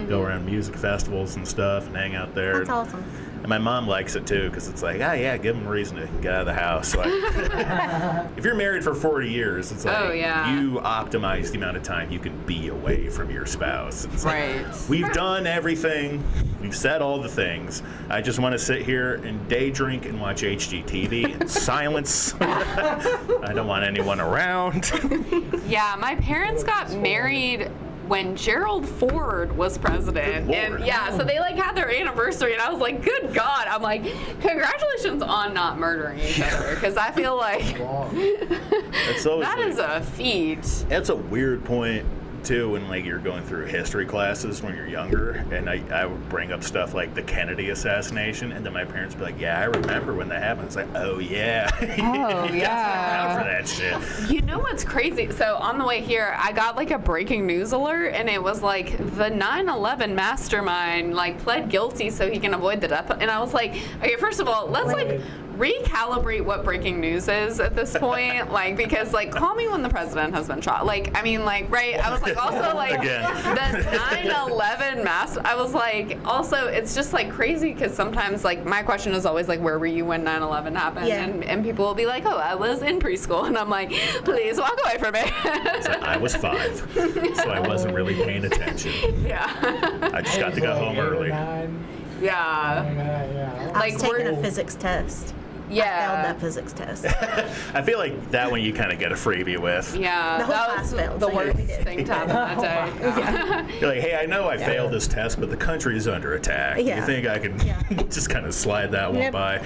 go around music festivals and stuff and hang out there. That's awesome. And my mom likes it too, because it's like, oh yeah, give them a reason to get out of the house. Like, if you're married for 40 years, it's like you optimize the amount of time you can be away from your spouse. It's like, we've done everything. We've said all the things. I just want to sit here and day drink and watch HGTV in silence. I don't want anyone around. Yeah, my parents got married when Gerald Ford was president. And yeah, so they like had their anniversary and I was like, good God. I'm like, congratulations on not murdering each other. Because I feel like that is a feat. That's a weird point too when like you're going through history classes when you're younger, and I would bring up stuff like the Kennedy assassination, and then my parents would be like, yeah, I remember when that happened. It's like, oh yeah. Oh yeah. For that shit. You know what's crazy? So on the way here, I got like a breaking news alert, and it was like the 9/11 mastermind like pled guilty so he can avoid the death. And I was like, okay, first of all, let's like recalibrate what breaking news is at this point, like, because like call me when the president has been shot, like, I mean, like, right? I was like, also like the 9/11 mass, I was like, also it's just like crazy because sometimes like my question is always like, where were you when 9/11 happened? And people will be like, oh, I was in preschool, and I'm like, please walk away from me. So I was 5, so I wasn't really paying attention. I just got to go home early. I was taking a physics test. I failed that physics test. I feel like that one you kind of get a freebie with. Yeah, the whole that class was failed, the so worst thing to happen that day. You're like, hey, I know I failed this test, but the country is under attack. You think I can just kind of slide that one by?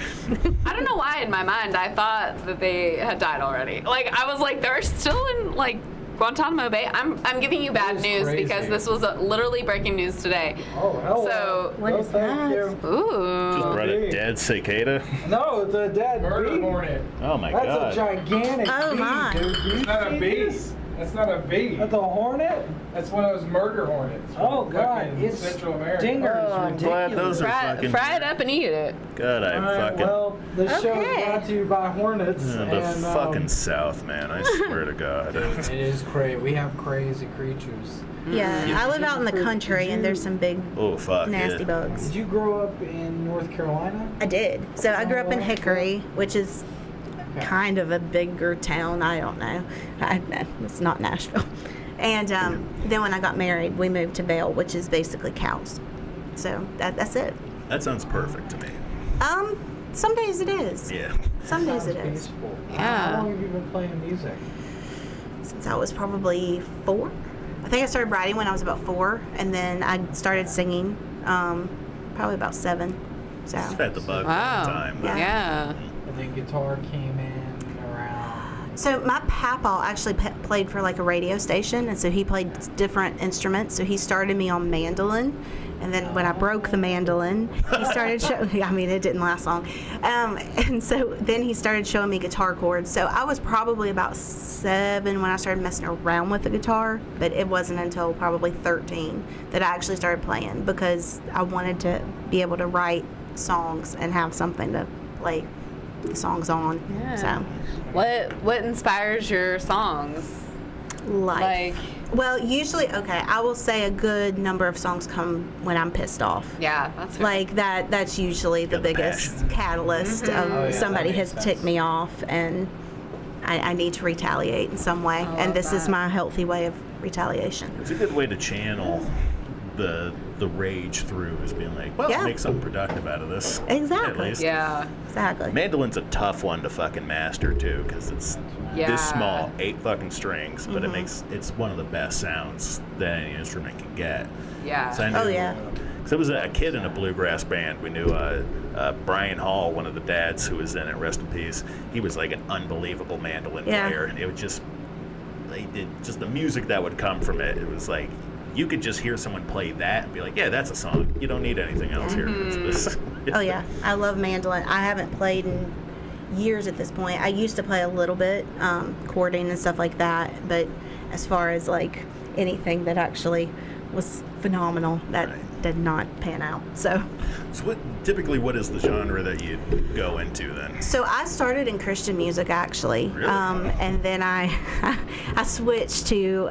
I don't know why in my mind I thought that they had died already. Like, I was like, they're still in like Guantanamo Bay. I'm giving you bad news because this was literally breaking news today. Oh, hell. So what is that? Ooh. Just brought a dead cicada. No, it's a dead Murder bee. hornet. Oh my That's god. a gigantic bee, my. dude. It's not a bee. That's not a bee. That's a hornet? That's one of those murder hornets. Oh, God. Fucking It's Central America. stingers. I'm glad those are fucking. Fry it up and eat it. God, I'm All right, fucking. well, the show is brought to you by hornets. The and, fucking South, man. I swear to God. It is crazy. We have crazy creatures. Yeah, I live out in the country, and there's some big Oh fuck. nasty bugs. Did you grow up in North Carolina? I did. So I grew up in Oh, Hickory, which is Okay. kind of a bigger town. I don't know. It's not Nashville. And then when I got married, we moved to Vail, which is basically cows. So that's it. That sounds perfect to me. Some days it is. Yeah. Some days it Sounds is. peaceful. Yeah. How long have you been playing music? Since I was probably 4. I think I started writing when I was about 4, and then I started singing probably about 7. So. I've had the bug Wow. all the time. but- Yeah. And then guitar came in around. So my papa actually played for like a radio station, and so he played different instruments. So he started me on mandolin, and then when I broke the mandolin, he started showing. I mean, it didn't last long, and so then he started showing me guitar chords. So I was probably about 7 when I started messing around with the guitar, but it wasn't until probably 13 that I actually started playing because I wanted to be able to write songs and have something to play the songs on. Yeah. So. What inspires your songs? Like, well, usually, okay, I will say a good number of songs come when I'm pissed off. Yeah, that's Like that's usually the Got the biggest passion. catalyst of Oh, yeah, somebody that has makes ticked sense. me off, and I need to retaliate in some way. love And this is that. my healthy way of retaliation. It's a good way to channel the rage through, is being like, well, Yeah. make something productive out of this. Exactly. At least. Yeah. Exactly. Mandolin's a tough one to fucking master too, because it's Yeah. this small, 8 fucking strings, but it's one of the best sounds that any instrument can get. Yeah. So I knew, Oh, yeah. Because I was a kid in a bluegrass band. We knew Brian Hall, one of the dads who was in it, rest in peace. He was like an unbelievable mandolin Yeah. player, and it would just, just the music that would come from it. It was like you could just hear someone play that and be like, yeah, that's a song. You don't need anything else here. It's this. Oh yeah, I love mandolin. I haven't played in years at this point. I used to play a little bit, chording and stuff like that, but as far as like anything that actually was phenomenal, that did not pan out. So What is the genre that you go into then? So I started in Christian music actually, Really? and then I switched to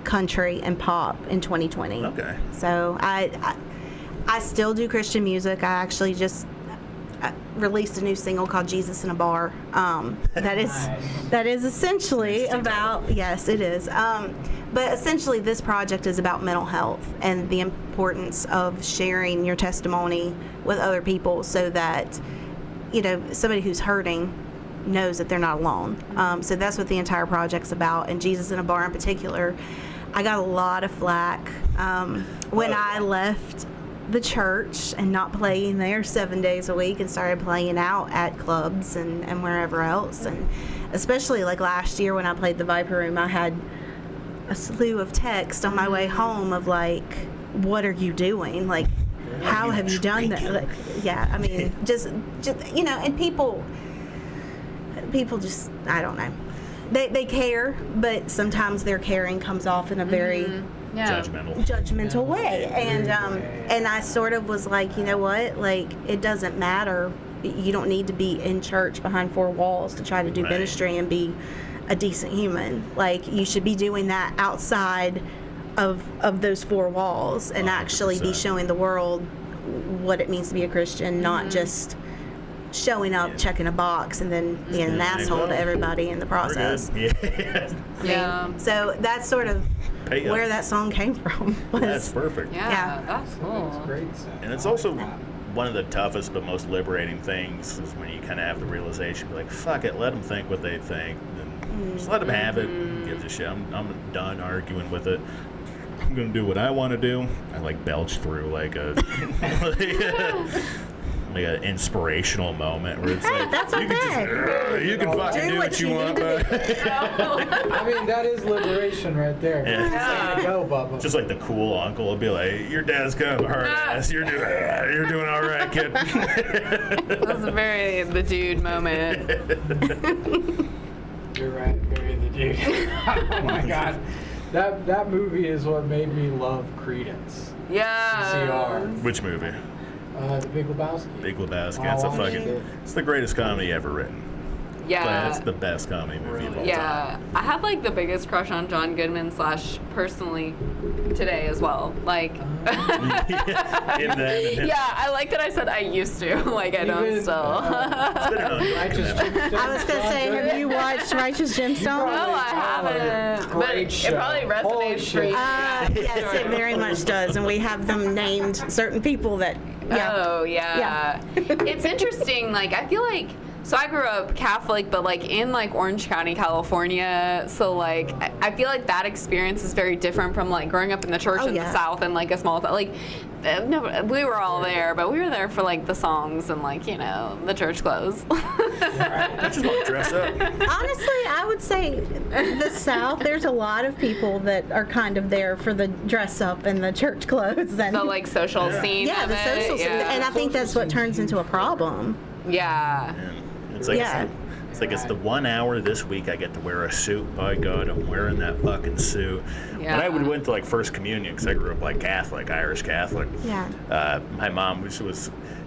country and pop in 2020. Okay. So I still do Christian music. I actually just released a new single called Jesus in a Bar. That is essentially about, yes, it is. But essentially this project is about mental health and the importance of sharing your testimony with other people so that, somebody who's hurting knows that they're not alone. So that's what the entire project's about. And Jesus in a Bar in particular, I got a lot of flack when I left the church and not playing there 7 days a week and started playing out at clubs and wherever else. And especially like last year when I played the Viper Room, I had a slew of texts on my way home of like, what are you doing? Like, how have you done that? Like, yeah, I mean, just and people just, I don't know. They care, but sometimes their caring comes off in a very judgmental way. And I sort of was like, you know what? Like, it doesn't matter. You don't need to be in church behind four walls to try to do ministry and be a decent human. Like, you should be doing that outside of those four walls and actually be showing the world what it means to be a Christian, not just showing up, checking a box, and then being an asshole to everybody in the process. Yeah. So that's sort of where that song came from. That's perfect. Yeah, that's cool. It's great. And it's also one of the toughest but most liberating things is when you kind of have the realization, be like, fuck it, let them think what they think. And just let them have it. Give a shit. I'm done arguing with it. I'm going to do what I want to do. I like belch through like a... like an inspirational moment where it's like that's you can fucking do what you want, but I mean, that is liberation right there. Yeah. Way to go, Bubba. just like the cool uncle will be like, your dad's kind of a hard ass. You're doing all right, kid. That's very the dude moment. You're right, very the dude. Oh my God, that movie is what made me love Credence. Yeah. CR. Which movie? The Big Lebowski. Big Lebowski. Oh, That's a I fucking. did. It's the greatest comedy ever written. Yeah. It's the best comedy movie of all time. Yeah, I have like the biggest crush on John Goodman / personally today as well. Like, yeah, I like that I said I used to. Like, I don't Even, still. Righteous Gemstones. I was gonna say, have you watched Righteous Gemstones? No, I haven't. But Great it probably show. Holy resonates for you. shit. Yes, it very much does, and we have them named certain people that. Yeah. Oh, yeah. It's interesting. Like, I feel like, so I grew up Catholic, but like in like Orange County, California. So like, I feel like that experience is very different from like growing up in the church in the South and like a small town. Like, no, we were all there, but we were there for like the songs and like, the church clothes. I just want to dress up. Honestly, I would say the South, there's a lot of people that are kind of there for the dress up and the church clothes. And The like social scene. yeah, of the it, social scene. yeah. And I think that's what turns into a problem. Yeah. It's like Yeah. it's the 1 hour this week I get to wear a suit. By God, I'm wearing that fucking suit. Yeah. When I went to like First Communion, because I grew up like Catholic, Irish Catholic. Yeah. My mom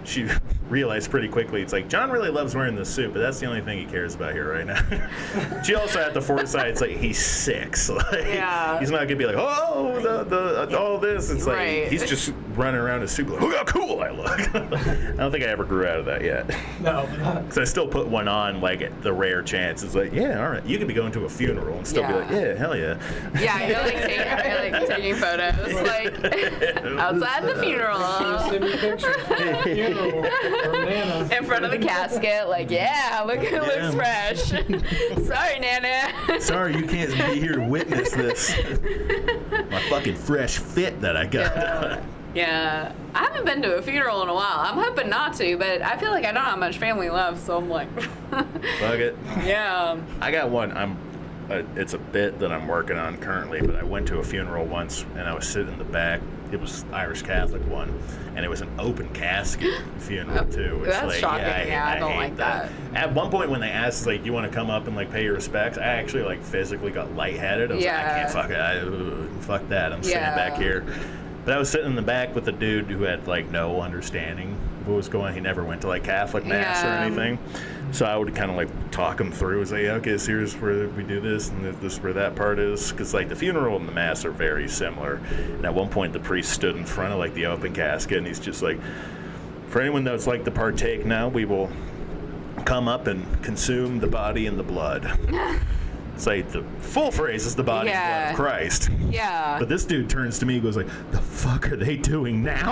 she realized pretty quickly, it's like, John really loves wearing this suit, but that's the only thing he cares about here right now. She also had the foresight, it's like, he's 6. Like, he's not gonna be like, all this. It's like, Right. he's just running around his suit like, look how cool I look. I don't think I ever grew out of that yet. No. Because I still put one on, like, at the rare chance. It's like, yeah, all right. You could be going to a funeral and still be like, yeah, hell yeah. Yeah, you're like taking photos, like outside the funeral, Send me pictures from the funeral from Nana. in front of the casket, like, yeah, look, it looks fresh. Sorry, Nana. Sorry, you can't be here to witness this. My fucking fresh fit that I got. Yeah, I haven't been to a funeral in a while. I'm hoping not to, but I feel like I don't have much family left, so I'm like, Fuck it. yeah. I got one. It's a bit that I'm working on currently, but I went to a funeral once and I was sitting in the back. It was Irish Catholic one, and it was an open casket funeral too. It's That's like, shocking. Yeah, I don't hate like that. At one point when they asked, like, you want to come up and like pay your respects, I actually like physically got lightheaded. I was like, I can't fuck that. I'm sitting back here. But I was sitting in the back with a dude who had like no understanding of what was going on. He never went to like Catholic mass or anything. So I would kind of like talk them through, say, okay, so here's where we do this, and this is where that part is, because like the funeral and the mass are very similar. And at one point, the priest stood in front of like the open casket, and he's just like, for anyone that's like to partake now, we will come up and consume the body and the blood. It's like the full phrase is the body and blood of Christ. Yeah. But this dude turns to me and goes like, the fuck are they doing now?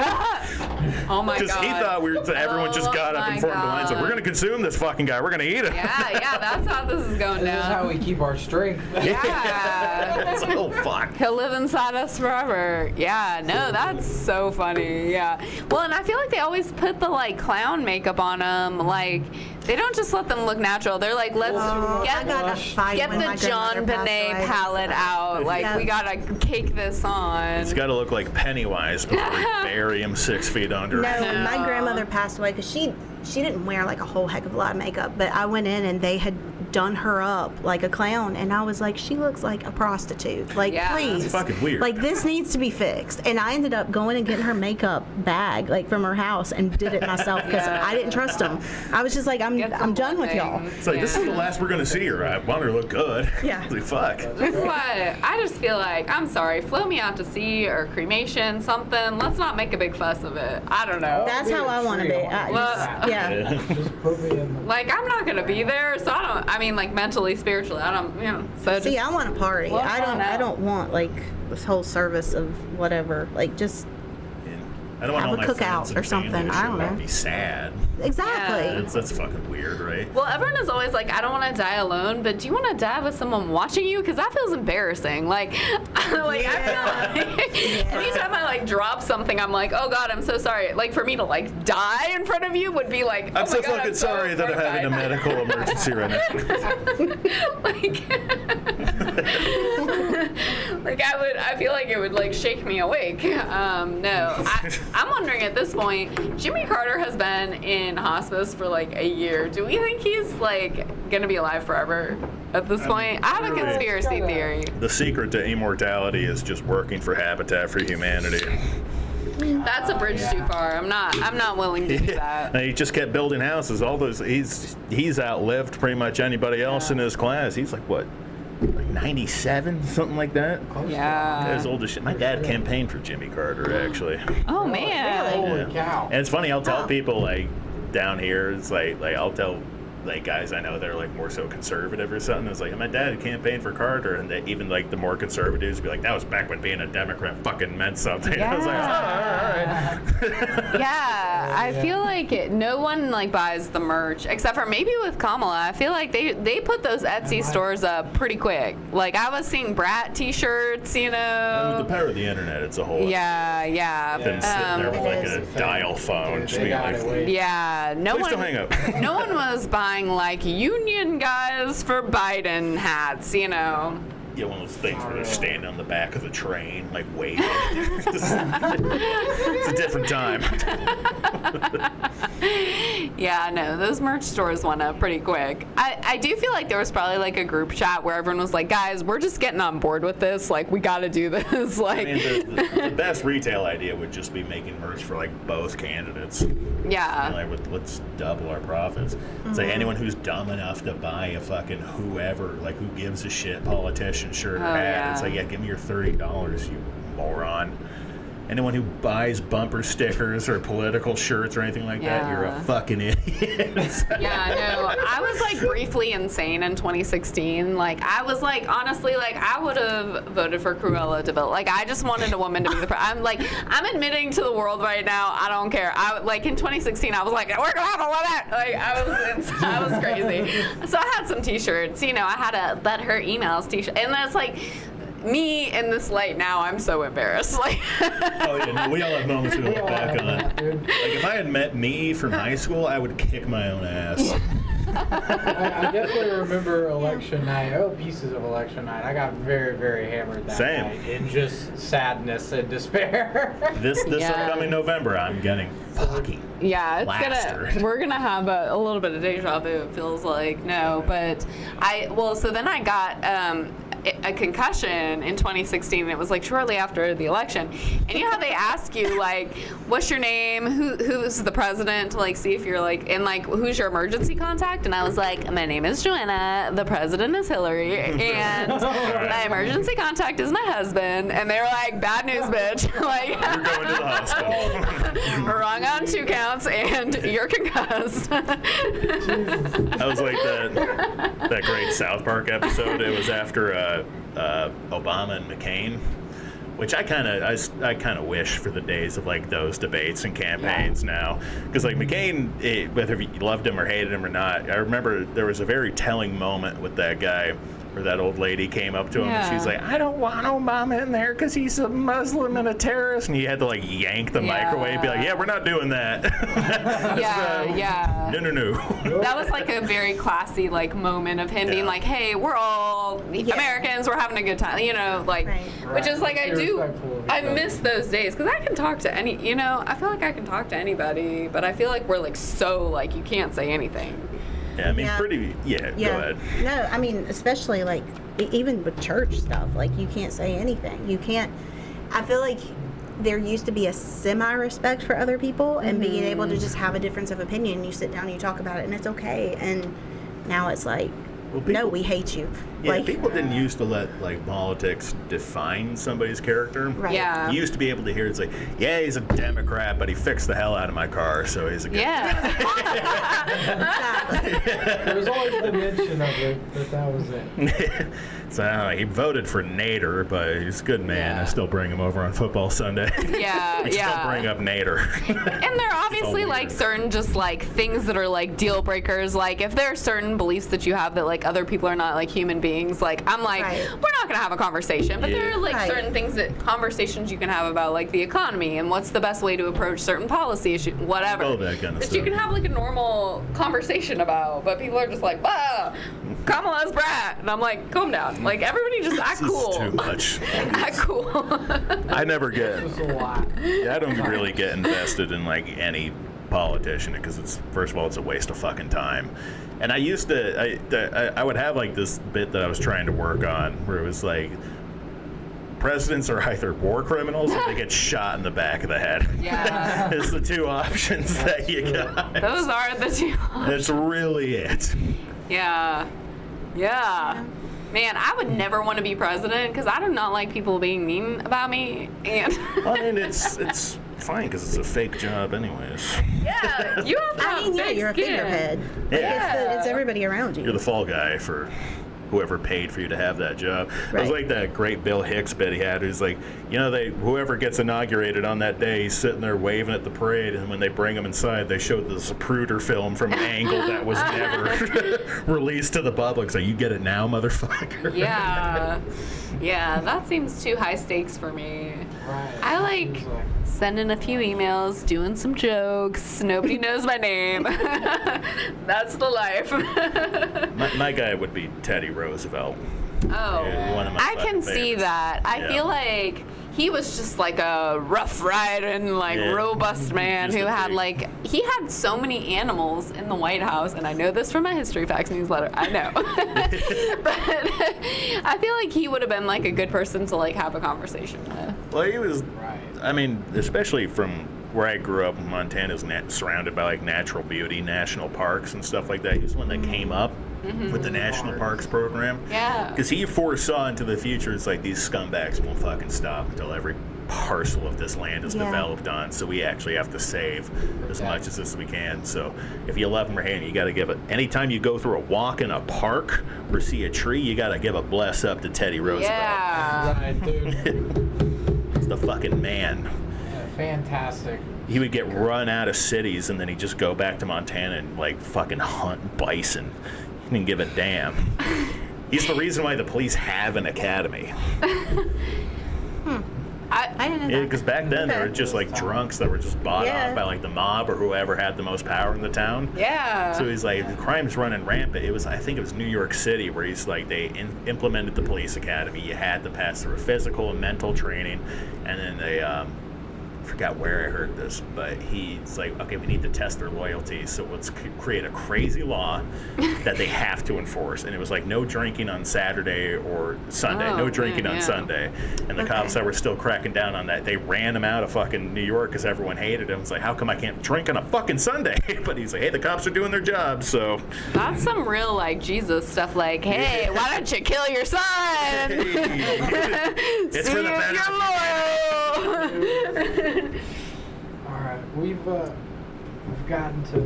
Oh my god. Because he thought everyone just got up and formed a line. So we're going to consume this fucking guy. We're going to eat him. Yeah, that's how this is going This is how down. we keep our strength. Yeah. Oh, fuck. He'll live inside us forever. Yeah, no, that's so funny. Yeah. Well, and I feel like they always put the like clown makeup on them. Like, they don't just let them look natural. They're like, let's I got a fight get when the my John grandmother passed Benet away. palette out. Like, Yeah. we gotta cake this on. It's got to look like Pennywise before we bury him 6 feet under. No, No. my grandmother passed away because she didn't wear like a whole heck of a lot of makeup, but I went in and they had done her up like a clown, and I was like, she looks like a prostitute. Like, Yeah. please. It's fucking weird. Like, this needs to be fixed. And I ended up going and getting her makeup bag like from her house and did it myself because Yeah. I didn't trust them. I was just like, I'm done with y'all. It's like, this is the last we're going to see her. I want her to look good. Yeah. Like, fuck. That's why I just feel like, I'm sorry, float me out to sea or cremation, something. Let's not make a big fuss of it. I don't know. That's how I want to be. Yeah. Just put me in the... Like, I'm not gonna be there, so I mean, like, mentally, spiritually, I don't, so just, See, I want a party. Well, I don't want like this whole service of whatever. Like, just I don't want Have all a my cookout friends and or something. family to I show don't up and know. be sad. exactly. That's fucking weird, right? well, everyone is always like, I don't want to die alone, but do you want to die with someone watching you? Because that feels embarrassing. Like, I feel like anytime I like drop something, I'm like, oh god, I'm so sorry. Like, for me to like die in front of you would be like, oh I'm my so god, fucking sorry that I'm having a medical emergency right now. Like I feel like it would like shake me awake. No, I'm wondering at this point, Jimmy Carter has been in hospice for like a year. Do we think he's like gonna be alive forever at this point? I have a conspiracy theory. The secret to immortality is just working for Habitat for Humanity. That's a bridge too far. I'm not willing to do that. And he just kept building houses. All those he's outlived pretty much anybody else in his class. He's like what, like 97, something like that. Yeah. As old as shit. My dad campaigned for Jimmy Carter actually. Oh man. Holy cow. And it's funny, I'll tell people like down here, it's like I'll tell like guys I know that are like more so conservative or something. It's like my dad campaigned for Carter, and they, even like the more conservatives be like, that was back when being a Democrat fucking meant something. I was like, oh, all right. Yeah, I feel like no one like buys the merch except for maybe with Kamala. I feel like they put those Etsy stores up pretty quick. Like I was seeing Brat T-shirts, you And know. with the power of the internet, it's a whole Yeah. been sitting there with like It a is. dial phone, just They being got like, it way- Yeah, no please one. don't hang up. No one was buying like union guys for Biden hats, you know. Yeah, one of those things where they're standing on the back of the train, like waiting. It's a different time. Yeah, no, those merch stores went up pretty quick. I do feel like there was probably like a group chat where everyone was like, guys, we're just getting on board with this. Like, we got to do this. I Like, mean, the best retail idea would just be making merch for like both candidates. yeah. Like, let's double our profits. It's like anyone who's dumb enough to buy a fucking whoever, like who gives a shit politician shirt or Oh, hat. yeah. It's like, yeah, give me your $30, you moron. Anyone who buys bumper stickers or political shirts or anything like that, you're a Yeah. fucking idiot. Yeah, no, I was like briefly insane in 2016. Like, I was like, honestly, like, I would have voted for Cruella de Vil. Like, I just wanted a woman to be the president. I'm admitting to the world right now, I don't care. Like, in 2016, I was like, we're gonna have a woman. Like, I was crazy. So I had some t-shirts, you know, I had a Let Her Emails t-shirt. And that's like, me in this light now, I'm so embarrassed. Like, Oh yeah, no, we all have moments we look back on. Like Dude. if I had met me from high school, I would kick my own ass. I definitely remember election night. Pieces of election night. I got very, very hammered that Same. night in just sadness and despair. This Yeah. upcoming November, I'm getting fucking. yeah, Plastered. we're gonna have a little bit of deja vu, it feels like. No, but so then I got, a concussion in 2016. And it was like shortly after the election. And you know how they ask you like, what's your name? Who's the president? To like see if you're like, and like, who's your emergency contact? And I was like, my name is Joanna. The president is Hillary. And my emergency contact is my husband. And they were like, bad news, bitch. Like, You're going to the hospital. wrong on 2 counts and you're concussed. That was like that great South Park episode. It was after Obama and McCain, which I kind of wish for the days of like those debates and campaigns now, because like McCain, whether you loved him or hated him or not, I remember there was a very telling moment with that guy where that old lady came up to him and she's like, I don't want Obama in there because he's a Muslim and a terrorist, and he had to like yank the microwave, be like, yeah, we're not doing that. Yeah. No. That was like a very classy like moment of him being like, hey, we're all Americans, we're having a good time, you know, like, which is like, I miss those days, because I can talk to I feel like I can talk to anybody, but I feel like we're like so like you can't say anything. Yeah, I mean, go ahead. No, I mean, especially like even with church stuff, like you can't say anything. You can't. I feel like there used to be a semi-respect for other people and being able to just have a difference of opinion. You sit down and you talk about it, and it's okay. And now it's like, no, we hate you. Yeah, like, people didn't used to let like politics define somebody's character. Right. Yeah. You used to be able to hear it's like, yeah, he's a Democrat, but he fixed the hell out of my car, so he's a good There was always the mention of it that was it. So he voted for Nader, but he's a good man. I still bring him over on football Sunday. Yeah, Still bring up Nader. And there are obviously like weird. certain just like things that are like deal breakers. Like if there are certain beliefs that you have that like other people are not like human beings, like I'm like, we're not gonna have a conversation. But there are like certain things that conversations you can have about like the economy and what's the best way to approach certain policy issues, whatever. All that kind of that stuff. you can have like a normal conversation about. But people are just like, ah, Kamala's brat. And I'm like, calm down. Like everybody just act This cool. is too much. Act cool. I never get. It's a lot. Yeah, I don't really get invested in like any politician because it's, first of all, it's a waste of fucking time. And I used to, I would have like this bit that I was trying to work on where it was like, presidents are either war criminals or they get shot in the back of the head. Yeah. It's the two options that you got. Those are the two. That's really it. Yeah. Man, I would never want to be president because I do not like people being mean about me. And I mean, it's fine because it's a fake job anyways. yeah, you have to have thick you're a skin. figurehead. Like, it's everybody around you. You're the fall guy for whoever paid for you to have that job. It was like that great Bill Hicks bit he had. Who's like, whoever gets inaugurated on that day, he's sitting there waving at the parade, and when they bring him inside, they showed the Zapruder film from an angle that was never released to the public. So you get it now, motherfucker. Yeah, that seems too high stakes for me. Right. I like sending a few emails, doing some jokes. Nobody knows my name. That's the life. My guy would be Teddy Roosevelt. Oh, One of my I can fucking see favorites. that. I feel like he was just like a rough riding, like robust man Just who a had big- he had so many animals in the White House, and I know this from my History Facts newsletter. I know, but I feel like he would have been like a good person to like have a conversation with. Well, he was. Right. I mean, especially from where I grew up, Montana's surrounded by like natural beauty, national parks and stuff like that. He was the one that came up with the national parks program. Yeah. Because he foresaw into the future, it's like these scumbags won't fucking stop until every parcel of this land is developed on. So we actually have to save as much as we can. So if you love them or hate them, you got to give it. Anytime you go through a walk in a park or see a tree, you got to give a bless up to Teddy Roosevelt. Yeah. Right, dude. He's the fucking man. Yeah, fantastic. He would get run out of cities and then he'd just go back to Montana and like fucking hunt bison. He didn't give a damn. He's the reason why the police have an academy. I didn't know that. Because back then they were just like drunks that were just bought off by like the mob or whoever had the most power in the town. Yeah. So he's like, the crime's running rampant. I think it was New York City where he's like, they implemented the police academy. You had to pass through a physical and mental training, and then they forgot where I heard this, but he's like, okay, we need to test their loyalty, so let's create a crazy law that they have to enforce. And it was like no drinking on Saturday or Sunday, no drinking on Sunday. And the cops that were still cracking down on that, they ran him out of fucking New York because everyone hated him. It's like, how come I can't drink on a fucking Sunday? But he's like, hey, the cops are doing their job, so. That's some real like Jesus stuff. Like, hey, why don't you kill your son? It's for the better. You're loyal. All right, we've gotten to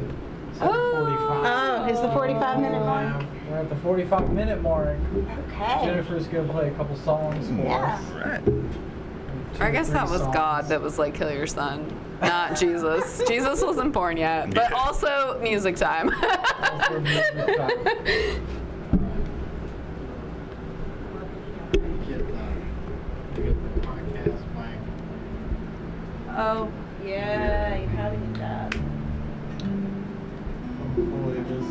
7:45. Oh, it's the 45-minute mark. We're at the 45-minute mark. Okay. Jennifer's gonna play a couple songs for us. Right. I guess that was songs. God that was like, kill your son, not Jesus. Jesus wasn't born yet, but also music time. Also music time. Get the podcast mic. Oh, yeah, you probably need that. Hopefully this.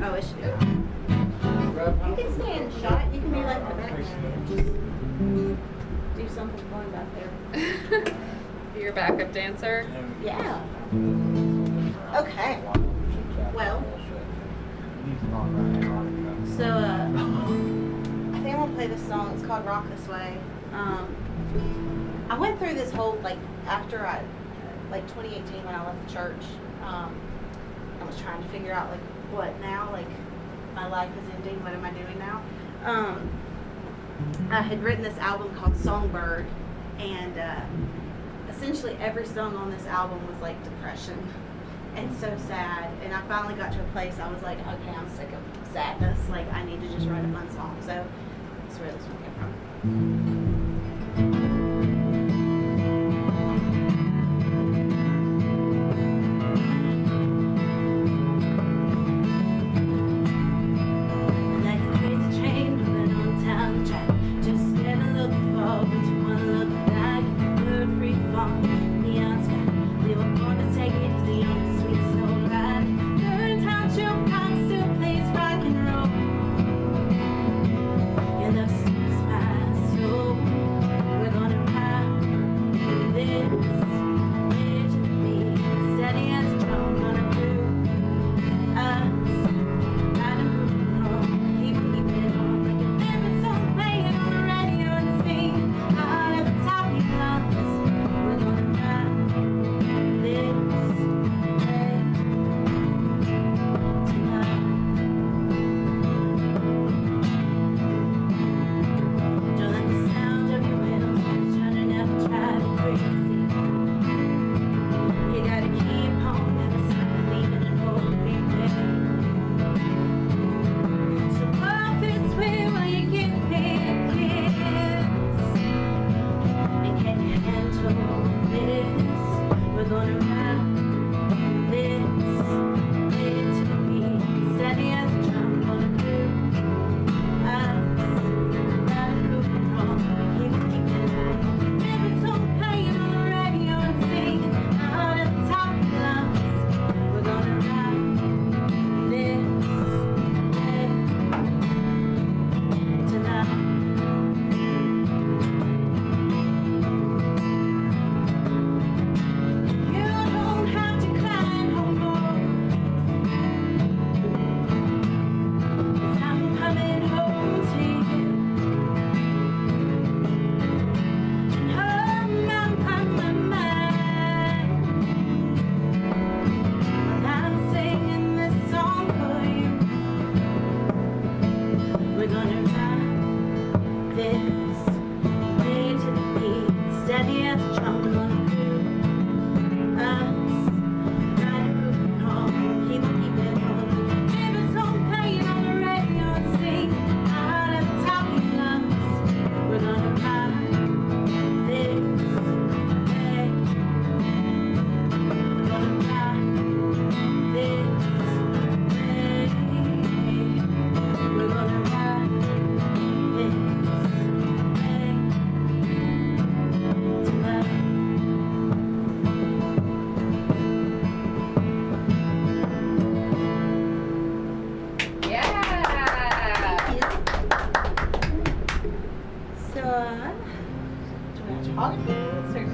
Oh, it should be. You can stay in the shot. You can be like the background. Just do something fun back there. Be your backup dancer. Yeah. Okay. Well. So, I think I'm gonna play this song. It's called Rock This Way. I went through this whole, like, after 2018 when I left the church, I was trying to figure out, like, what now, like, my life is ending, what am I doing now? I had written this album called Songbird, and essentially every song on this album was, like, depression and so sad, and I finally got to a place I was like, okay, I'm sick of sadness, like, I need to just write a fun song, so that's where this one came from. Tonight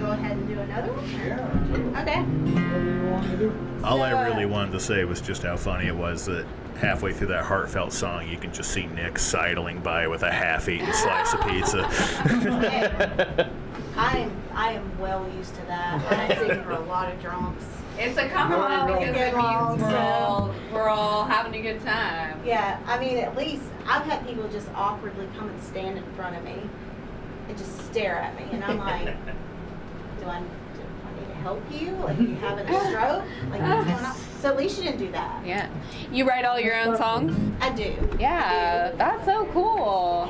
go ahead and do another one? Yeah, totally. Okay. Whatever you want to do. All I So, really wanted to say was just how funny it was that halfway through that heartfelt song, you can just see Nick sidling by with a half-eaten slice of pizza. I am well used to that. I sing for a lot of drunks. It's a compromise No, because get it along, means so- we're all having a good time. Yeah, I mean, at least I've had people just awkwardly come and stand in front of me and just stare at me, and I'm like, do I need to help you? Like, are you having a stroke? Like, what's going on? So at least you didn't do that. Yeah. You write all your own songs? I do. Yeah, that's so cool.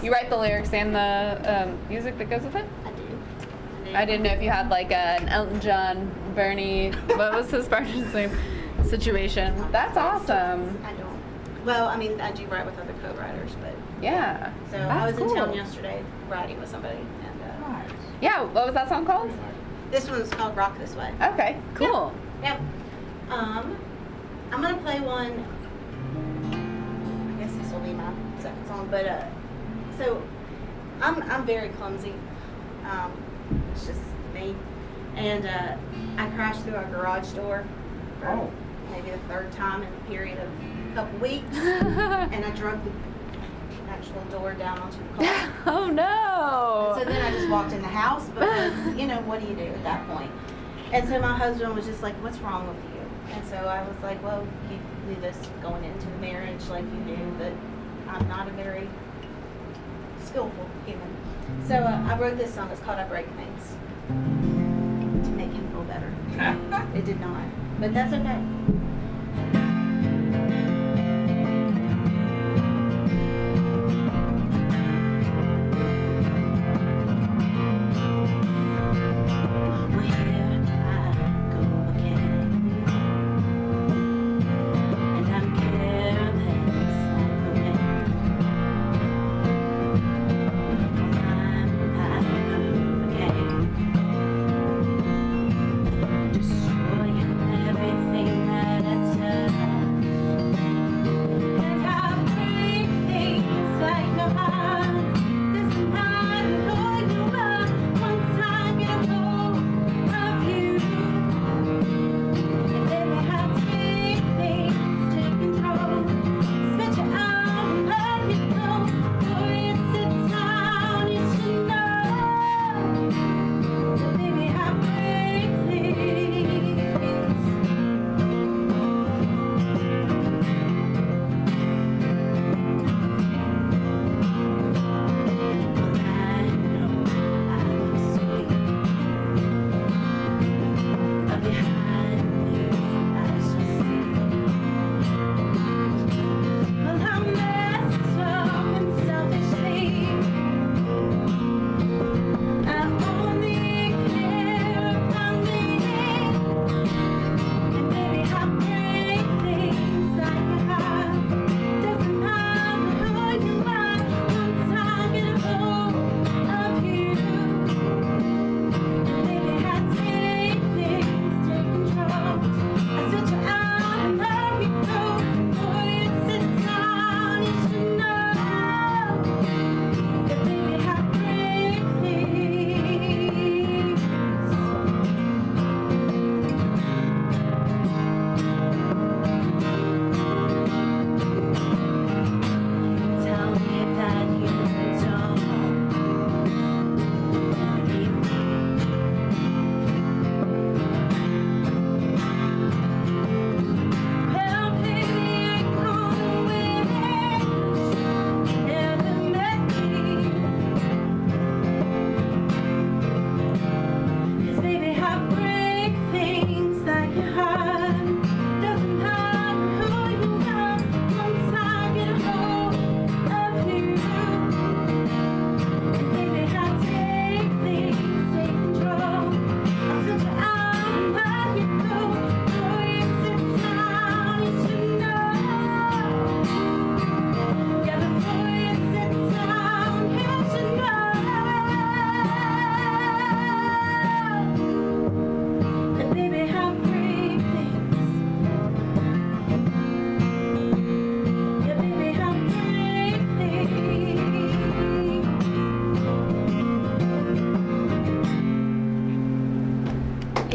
You write the lyrics and the music that goes with it? I do. I didn't know if you had like an Elton John, Bernie, what was his partner's name? Situation. That's awesome. I don't. Well, I mean, I do write with other co-writers, but Yeah. so that's I was cool. in town yesterday writing with somebody, and Nice. Yeah, what was that song called? this one's called Rock This Way. Okay, cool. Yep. I'm gonna play one. I guess this will be my second song, but so I'm very clumsy. It's just me, and I crashed through our garage door for Oh. maybe the third time in a period of a couple weeks, and I drug the actual door down onto the car. Oh no. So then I just walked in the house because, you know, what do you do at that point? And so my husband was just like, what's wrong with you? And so I was like, well, you knew this going into the marriage like you knew that I'm not a very skillful human. So I wrote this song. It's called I Break Things to make him feel better. It did not, but that's okay. Well, here I go again, and I'm careless like the wind. I'm back again, destroying everything that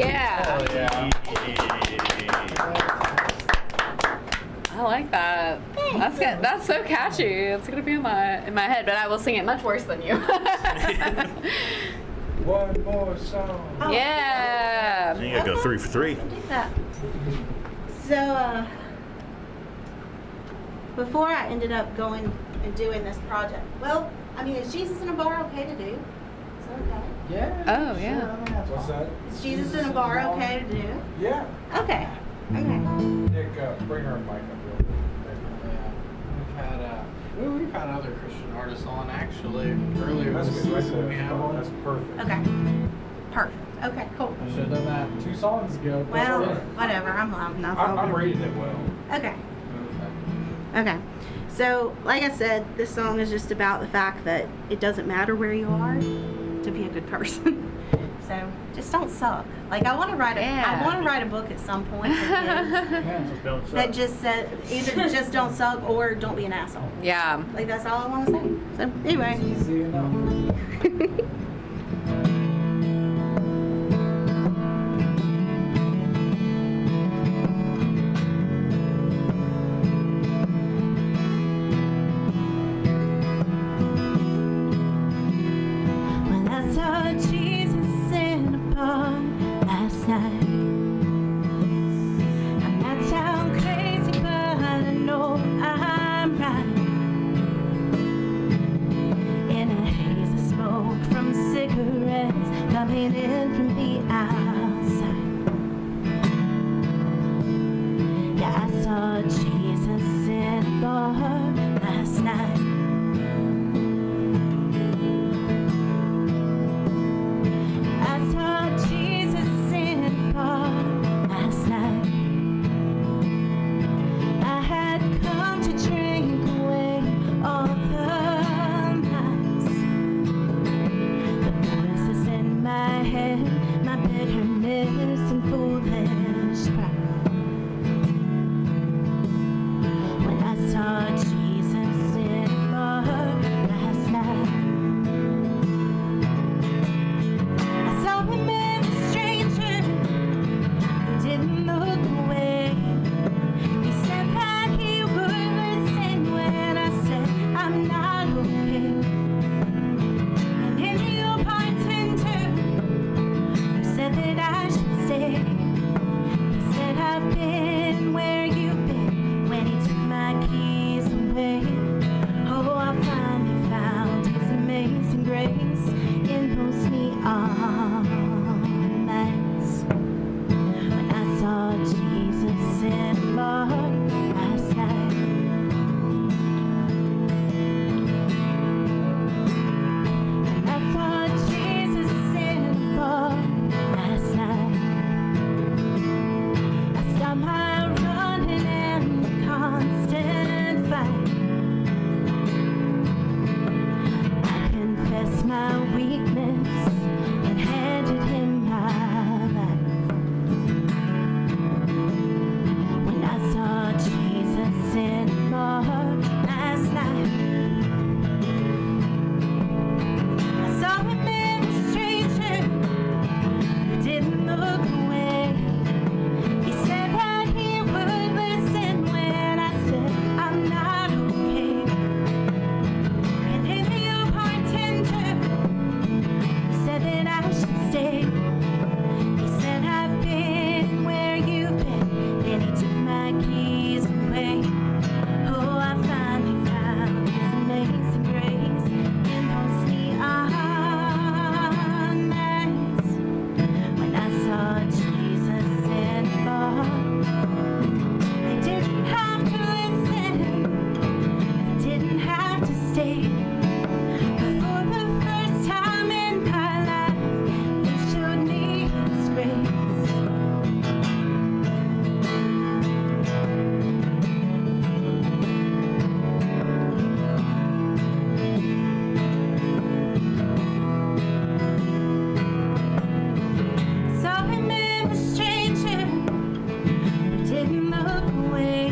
Yeah. Hell yeah. I like that. That's good. That's so catchy. It's gonna be in my head, but I will sing it much worse than you. One more song. Yeah. You gotta go 3 for 3. Do that. So, before I ended up going and doing this project, well, I mean, is Jesus in a bar okay to do? Is that okay? Yeah. Oh, sure, yeah. I mean, that's What's fine. that? Is Jesus in a bar okay to do? Yeah. Okay. Okay. Nick, bring her a mic up real quick. Yeah. We've had other Christian artists on actually earlier That's this good. season. We had one. That's perfect. Okay. Perfect. Okay, cool. I should have done that 2 songs ago. but Well, yeah. whatever. I'm loud enough. I'm reading it well. Okay. Okay. So, like I said, this song is just about the fact that it doesn't matter where you are to be a good person. So, just don't suck. Like I want to write Yeah. I want to write a book at some point for kids that just said either just don't suck or don't be an asshole. Yeah. Like that's all I want to say. So, anyway. Easy enough. When I saw Jesus in a bar last night, I might sound crazy, but I know I'm right. In a haze of smoke from cigarettes coming in from the outside. Yeah, I saw Jesus in a bar last night. I saw Jesus in a bar last night. I had come to drink away all the nights. The voices in my head, my bitterness and foolish pride. When I saw Jesus in a bar last night, I saw him as a stranger who didn't look away. He said that he would listen when I said I'm not okay. And then the old bartender who said that I should stay, he said I've been where you've been when he took my keys away. Oh, I finally found his amazing grace in those neon lights. When I saw Jesus in a bar last night, when I saw Jesus in a bar last night, I saw my running and the constant fight. I confessed my weakness and handed him my life. When I saw Jesus in a bar last night, I saw him as a stranger who didn't look away. He said that he would listen when I said I'm not okay. And then the old bartender said that I should stay. He said I've been where you've been. Then he took my keys away. Oh, I finally found his amazing grace in those neon lights. When I saw Jesus in a bar, I didn't have to listen, I didn't have to stay. But for the first time in my life, he showed me his grace. Saw him as a stranger who didn't look away.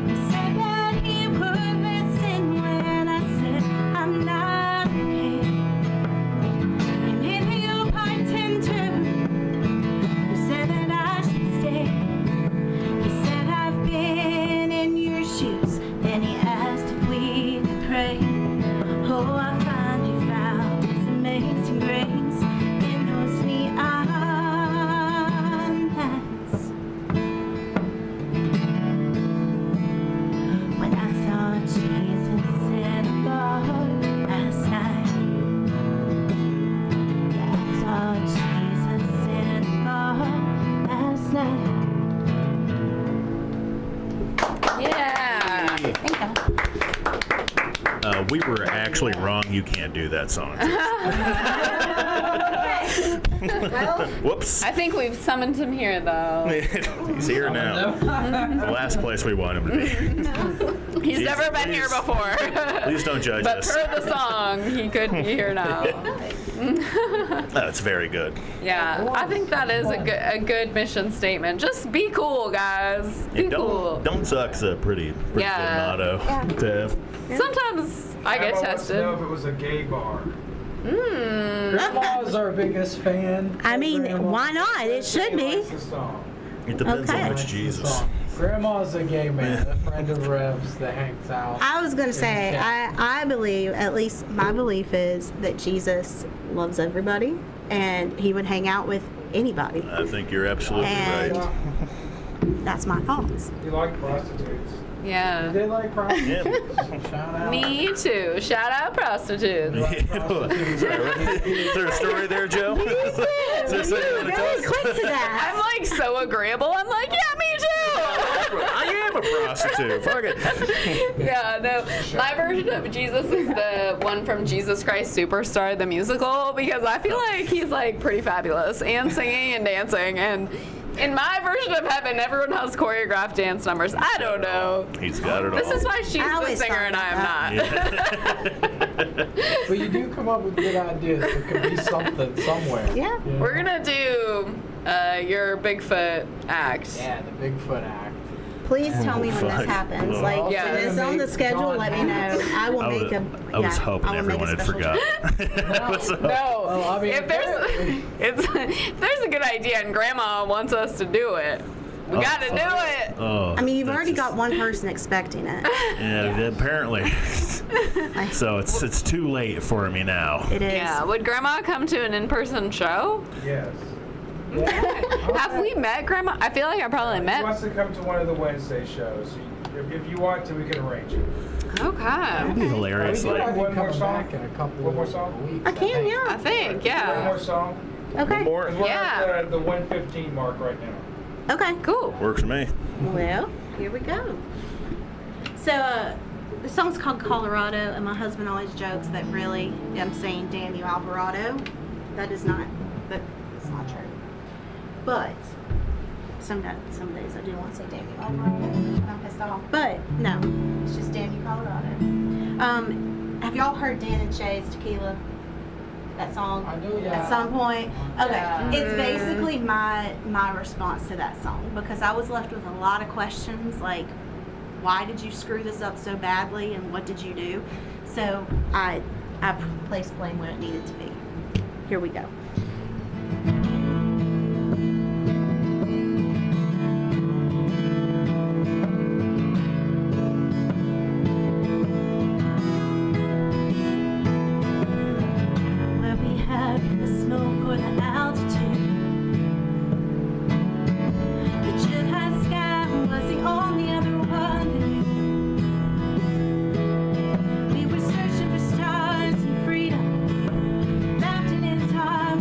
He said that he would listen when I said I'm not okay. And then the old bartender we were actually wrong. You can't do that song. Whoops. I think we've summoned him here, though. He's here now. The last place we want him to be. He's Jesus, never been here before. Please don't judge But us. per the song, he could be here now. That's very good. Yeah, I think that is a good mission statement. Just be cool, guys. Be cool. Don't suck's a pretty Yeah. good motto to have. Sometimes I get Grandma wants to know if tested. it was a gay bar. Grandma's our biggest fan. I mean, Grandma. why not? It should He be. likes the song. It depends Okay. on which That's the Jesus. song. Grandma's a gay man, a friend of Rev's that hangs out. I was gonna say, Yeah. I believe, at least my belief is that Jesus loves everybody, and he would hang out with anybody. I think you're absolutely And- right. That's my thoughts. He liked prostitutes. Yeah. They like prostitutes. Yeah. Shout out. Me too. Shout out prostitutes. Is there a story there, Joe? Is there something you want to tell Really us? quick to that. I'm like so agreeable. I'm like, yeah, me too. I am a prostitute. Fuck it. Yeah, no. My version of Jesus is the one from Jesus Christ Superstar, the musical, because I feel like he's like pretty fabulous and singing and dancing. And in my version of heaven, everyone has choreographed dance numbers. I don't know. He's got it all. This is why she's I the always singer thought and I am not. But you do come up with good ideas. There could be something somewhere. Yeah. You know? We're gonna do your Bigfoot act. Yeah, the Bigfoot act. Please tell me when fuck. this happens. Oh. Like, Yeah. when it's on the schedule, let me know. I will make a. I was yeah, hoping I will make a everyone had special forgot. So- No, Well, I mean, if there's a good idea and Grandma wants us to do it, we Oh. gotta do it. Oh, I mean, you've that's already just- got one person expecting it. Yeah, apparently. So it's too late for me now. It is. Yeah, would Grandma come to an in-person show? Yes. Have we met Grandma? I feel like I probably He met. wants to come to one of the Wednesday shows. If you want to, we can arrange it. Okay. It'd be hilarious. We could Like, have you One more coming song? back in a couple One more of song? weeks. I can, I yeah. think, One yeah. more song. Okay. more 'Cause we're Yeah. at the 1:15 mark right now. Okay. Cool. works for me. Well, here we go. So, the song's called Colorado, and my husband always jokes that really I'm saying Daniel Alvarado. That is not, that's not true. But some days I do want to say Daniel Alvarado when I'm pissed off. But no, it's just Daniel Colorado. Have y'all heard Dan and Shay's Tequila? That song? I do, yeah. At some point. Okay. Yeah. It's basically my response to that song, because I was left with a lot of questions like, why did you screw this up so badly and what did you do? So I placed blame where it needed to be. Here we go. Where we had the smoke or the altitude, the chill high sky was the only other one we knew. We were searching for stars and freedom, wrapped in his arms.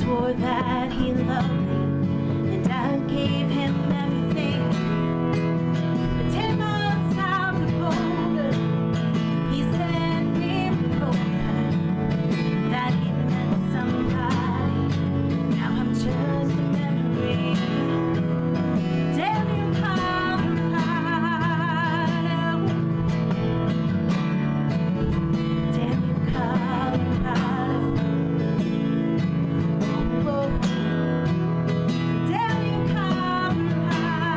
swore that he loved me, and I gave him everything. But 10 months out the border, he sent me a report that he met somebody. Now I'm just a memory. Damn you, Colorado. Damn you, Colorado. Oh, damn you, Colorado.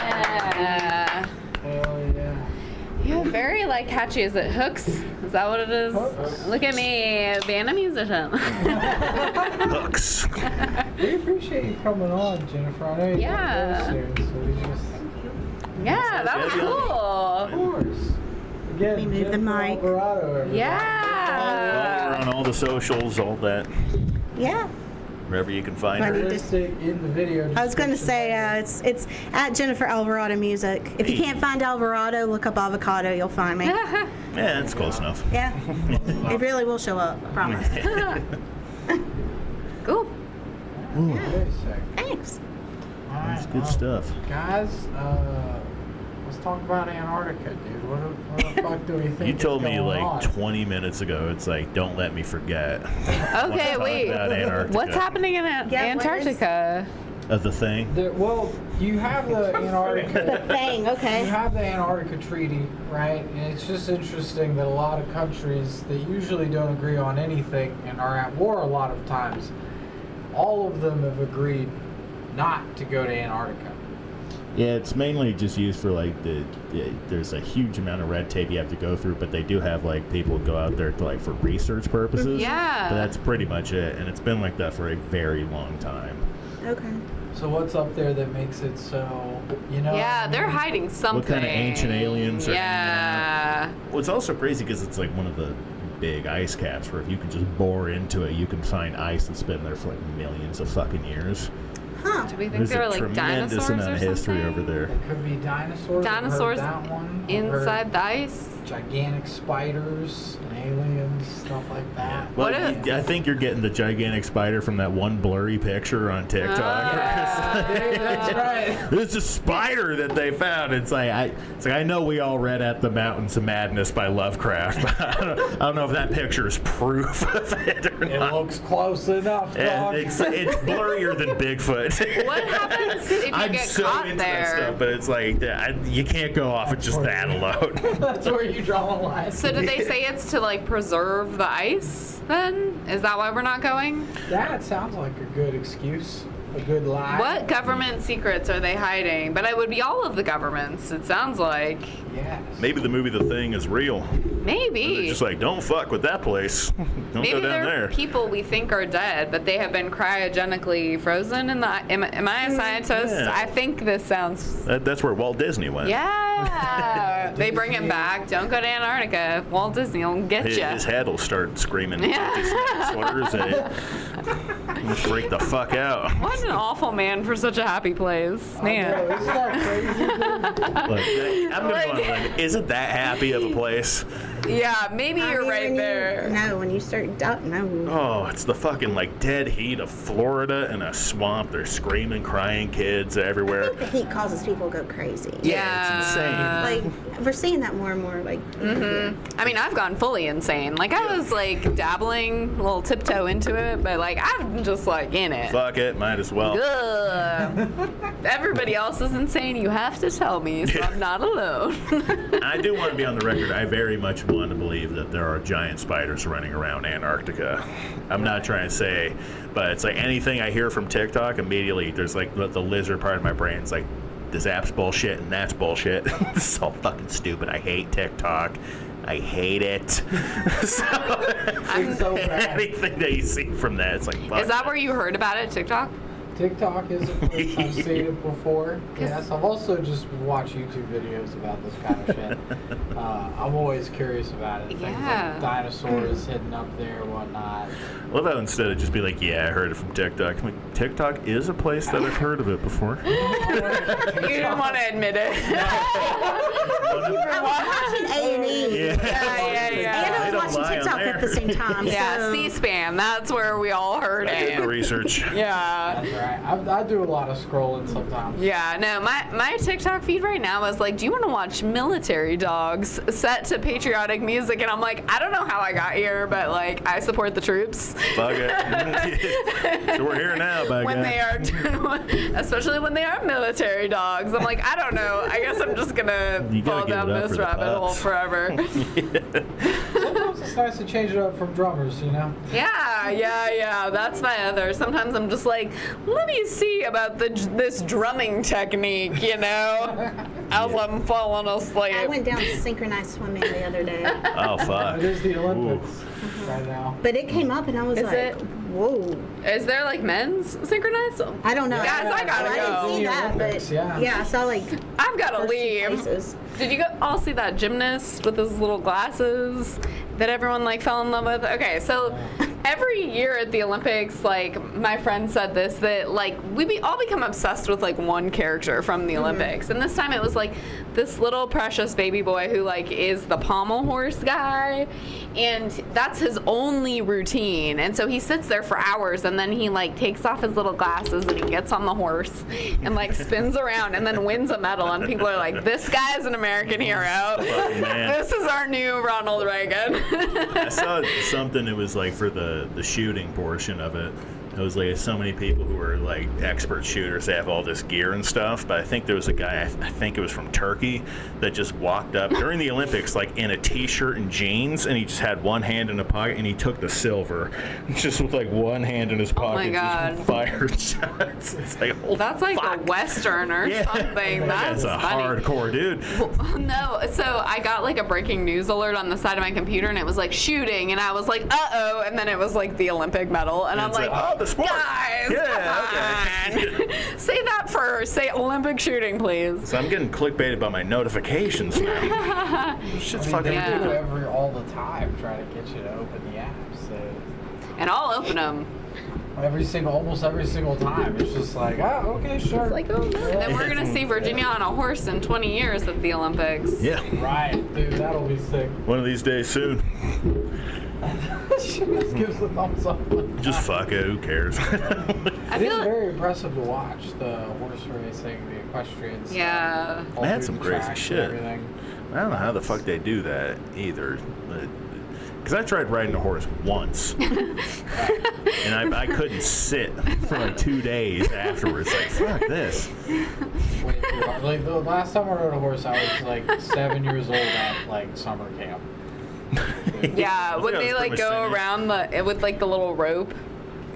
Yeah. Hell yeah. Yeah, very like catchy. Is it hooks? Is that what it is? Hooks. Look at me, being a musician. Hooks. We appreciate you coming on, Jennifer. I know you're Yeah. going to go soon, so we just. Yeah, that was Of cool. course. Again, Let me move the Jennifer mic. Alvarado, everybody. We're Yeah. on all the socials, all that, Yeah. wherever you can find Funny. her. Listed in the video. I was going to description. say it's at Jennifer Alvarado Music. If you can't find Alvarado, look up avocado. You'll find me. Yeah, it's close enough. Yeah, it really will show up. I promise. Cool. Very sick. Thanks. All right, That's good well, stuff. Guys, let's talk about Antarctica, dude. What the fuck do we think? You is told me going like on? 20 minutes ago, it's like, don't let me forget. Okay, wait. About Antarctica. What's happening in Antarctica? Of the thing? Well, you have the Antarctica. Thing. You Okay. have the Antarctica Treaty, right? And it's just interesting that a lot of countries that usually don't agree on anything and are at war a lot of times, all of them have agreed not to go to Antarctica. Yeah, it's mainly just used for like there's a huge amount of red tape you have to go through, but they do have like people go out there to like for research purposes. Yeah. But that's pretty much it, and it's been like that for a very long time. Okay. So what's up there that makes it so, you know? Yeah, they're hiding something. What kind of ancient aliens are Yeah. Well, it's also crazy because it's like one of the big ice caps where if you can just bore into it, you can find ice that's been there for like millions of fucking years. Huh. Do we think There's there a are like tremendous dinosaurs amount or of history something? over there. It could be dinosaurs. I've heard Dinosaurs that one. I've heard inside the ice? gigantic spiders and aliens, stuff like that. What Well, if- I think you're getting the gigantic spider from that one blurry picture on TikTok. That's right. There's a spider that they found. It's like I know we all read At the Mountains of Madness by Lovecraft, but I don't know if that picture is proof of it or It not. looks close enough, dog. It's blurrier than Bigfoot. What happens if you I'm get so caught into that there? stuff, but it's like you can't go off with just that alone. That's where you draw the line. So did they say it's to like preserve the ice then? Is that why we're not going? That sounds like a good excuse, a good lie. What government secrets are they hiding? But it would be all of the governments, it sounds like. Yes. Maybe the movie The Thing is real. They're Maybe. just like, don't fuck with that place. Don't Maybe go down they're there. people we think are dead, but they have been cryogenically frozen in the. Am I a scientist? Yeah. I think this sounds. That's where Walt Disney went. Yeah. They bring him back. Don't go to Antarctica. Walt Disney will get His you. head will start screaming. Yeah. Slurs at He'll freak the fuck out. What an awful man for such a happy place, Bro, man. isn't that crazy, dude? Like, I'm gonna go on a limb. Isn't that happy of a place? Yeah, maybe you're right there. No, when you start no. Oh, it's the fucking like dead heat of Florida in a swamp. They're screaming, crying kids everywhere. The heat causes people to go crazy. Yeah, it's insane. Like we're seeing that more and more. Like. I mean, I've gone fully insane. Like, I was like dabbling, a little tiptoe into it, but like, I'm just like in it. Fuck it, might as well. Ugh. Everybody else is insane. You have to tell me, so I'm not alone. I do want to be on the record. I very much want to believe that there are giant spiders running around Antarctica. I'm not trying to say, but it's like anything I hear from TikTok, immediately there's like the lizard part of my brain. It's like, this app's bullshit and that's bullshit. It's all fucking stupid. I hate TikTok. I hate it. So, It's so bad. anything that you see from that, it's like, fuck Is that where you heard about it, TikTok? TikTok is a place I've seen it before. Yes, I've also just watched YouTube videos about this kind of shit. I'm always curious about it. Things Yeah. like dinosaurs hidden up there, whatnot. I love how instead of just be like, yeah, I heard it from TikTok. I'm like, TikTok is a place that I've heard of it before. You didn't want to admit it. I was watching A&E. Yeah. Yeah. And I They was don't watching lie on TikTok there. at the same time. Yeah, so. C-SPAN. That's where we all heard I did the it. research. Yeah. That's right. I do a lot of scrolling sometimes. Yeah, no, my TikTok feed right now is like, do you want to watch military dogs set to patriotic music? And I'm like, I don't know how I got here, but like, I support the troops. Fuck it. So we're here now, by When they are, especially when they are military dogs. I'm like, I don't know. I guess I'm just gonna You gotta fall give down it up this for the rabbit hole pups. forever. Sometimes it's nice to change it up from drummers, you know? Yeah. That's my other. Sometimes I'm just like, let me see about this drumming technique, you know, as I'm falling asleep. I went down to synchronized swimming the other day. Oh, fuck. It is the Olympics right now. But it came up and I was Is like, it? whoa. Is there like men's synchronized? I don't know. Guys, I gotta I go. didn't see that, Olympics, but yeah. I saw like I've gotta first two leave. places. Did you all see that gymnast with his little glasses that everyone like fell in love with? Okay, so every year at the Olympics, like my friend said this, that like we all become obsessed with like one character from the Olympics, and this time it was like this little precious baby boy who like is the pommel horse guy, and that's his only routine. And so he sits there for hours, and then he like takes off his little glasses and he gets on the horse and like spins around and then wins a medal, and people are like, this guy is an American hero. man. This is our new Ronald Reagan. I saw something, it was like for the shooting portion of it. It was like so many people who were like expert shooters. They have all this gear and stuff. But I think there was a guy, I think it was from Turkey, that just walked up during the Olympics like in a t-shirt and jeans, and he just had one hand in a pocket, and he took the silver just with like one hand in his pocket. God. Just fired shots. It's like, oh, That's like fuck. a Western or something. That's That's a funny. hardcore dude. No, so I got like a breaking news alert on the side of my computer, and it was like shooting, and I was like, uh-oh, and then it was like the Olympic medal, and I'm It's like, oh, the sport. guys, Yeah, come okay. on. Say that first. Say Olympic shooting, please. So I'm getting clickbaited by my notifications now. Shit's fucking They ridiculous. do all the time, try to get you to open the app. So And I'll open them. almost every single time, it's just like, oh, okay, sure. Like, oh no. And then we're gonna see Virginia on a horse in 20 years at the Olympics. Yeah. Right, dude, that'll be sick. One of these days soon. She just gives the thumbs up. Just fuck it. Who cares? I It is feel like, very impressive to watch the horse racing, the equestrian stuff. yeah. all They had through some the crazy tracks and shit. everything. I don't know how the fuck they do that either. Because I tried riding a horse once. And I couldn't sit for like 2 days afterwards. Like, fuck this. Wait, like the last time I rode a horse, I was like 7 years old at like summer camp. Yeah, I when think I they was like pretty go much around with like the little rope,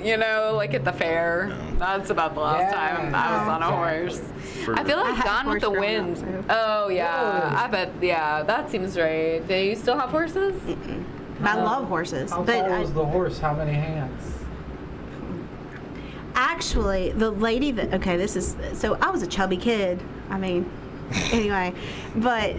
you know, like at the fair. No. That's about the last time I was on a horse. For- I feel I like had Gone with horse the growing up, Wind. so. Oh yeah, Whoa. I bet. Yeah, that seems right. Do you still have horses? I love horses, How but tall was the horse? How many hands? actually, the lady that so I was a chubby kid. I mean, anyway, but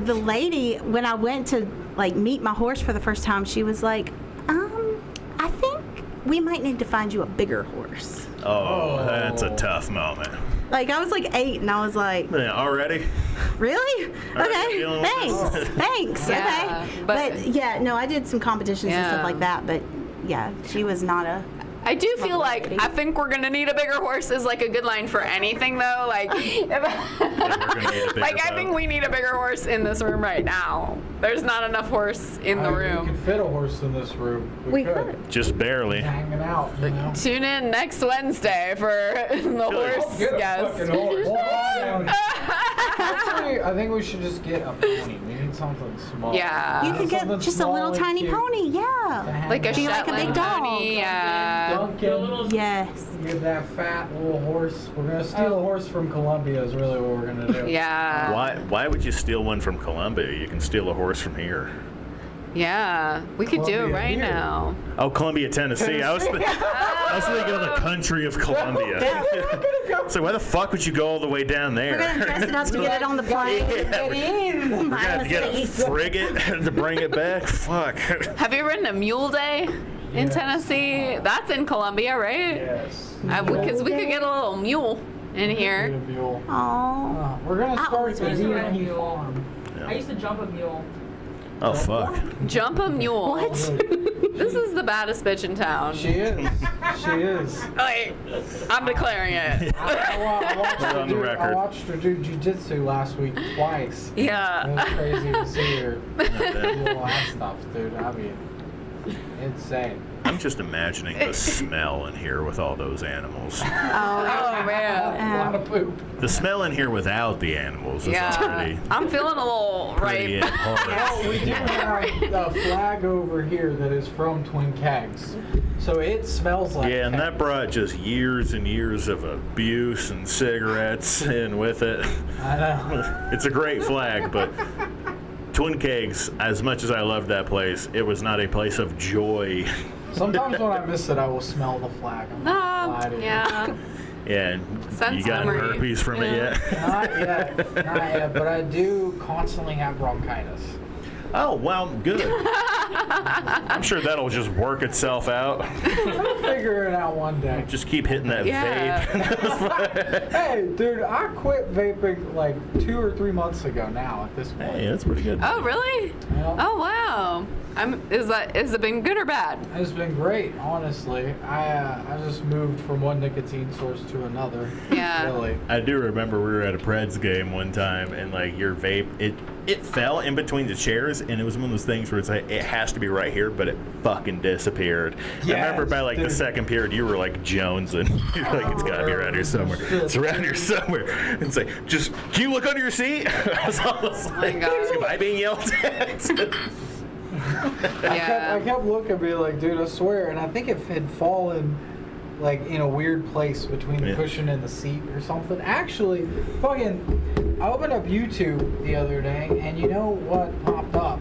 the lady when I went to like meet my horse for the first time, she was like, I think we might need to find you a bigger horse. Oh, that's a tough moment. Like I was like 8, and I was like, Yeah, already? really? Already Okay, dealing with thanks, this? thanks. Yeah, Okay, but- but yeah, no, I did some competitions and Yeah. stuff like that, but yeah, she was not a. I do feel like I think we're gonna need a bigger horse is like a good line for anything though. Like, gonna need a bigger like I think boat. we need a bigger horse in this room right now. There's not enough horse in the We room. could fit a horse in this room. We could. could. Just barely. Hanging out, you know? Tune in next Wednesday for the horse Get a guest. fucking horse. Actually, I think we should just get a pony. We need something small. Yeah. You could get Something just a small little and tiny cute pony, to yeah. hang Like a out. Be like a big Shetland dog. pony, yeah. Duncan, Yes. get that fat little horse. We're gonna steal a horse from Colombia. Is really what we're gonna do. Yeah. Why would you steal one from Colombia? You can steal a horse from here. Yeah. We could do it Columbia right here. now. Oh, Columbia, Tennessee. I was thinking of the country of Colombia. So why the fuck would you go all the way down there? We're gonna dress it up to get it on the plane. Get in. We're gonna have to get a frigate to bring it back. Fuck. Have you ridden a mule day? in Yes. Tennessee. That's in Columbia, right? Yes. Because we could get a little mule in Get here. a mule. Aww. We're gonna I start always the wanted to ride a DNP mule. farm. I used to jump a mule. Oh fuck. Jump a mule. What? This is the baddest bitch in town. She is. She is. Like, I'm declaring it. I watched Put it her on the do, record. I watched her do jujitsu last week twice. It was Yeah. crazy to see her do all that stuff, dude. I mean, insane. I'm just imagining the smell in here with all those animals. Oh, man. A lot of poop. The smell in here without the animals is Yeah. pretty, I'm feeling a little pretty ripe. Oh, we do have a flag over here that is from Twin Kegs. So it smells like Yeah, and that kegs. brought just years and years of abuse and cigarettes in with it. I know. It's a great flag, but Twin Kegs, as much as I loved that place, it was not a place of joy. Sometimes when I miss it, I will smell the flag. I'm not gonna lie to you. Yeah. Yeah, Sense you got memory. herpes from it Yeah. yet? Not yet, not yet, but I do constantly have bronchitis. Oh, well, good. I'm sure that'll just work itself out. I'll figure it out one day. Just keep hitting that Yeah. vape. Hey, dude, I quit vaping like 2 or 3 months ago now at this point. Hey, that's pretty good. Oh, really? Yeah. Oh, wow. Has it been good or bad? It's been great, honestly. I just moved from one nicotine source to another. Yeah. Really. I do remember we were at a Preds game one time, and like your vape, it fell in between the chairs, and it was one of those things where it's like it has to be right here, but it fucking disappeared. I remember by like the dude. second period, you were like jonesing. You're like, it's got to be around here somewhere. It's around here somewhere. And it's like, just can you look under your seat? I was almost my like, God. am I being yelled at? Yeah. I kept looking, being like, dude, I swear, and I think it had fallen like in a weird place between the Yeah. cushion and the seat or something. Actually, fucking, I opened up YouTube the other day, and you know what popped up?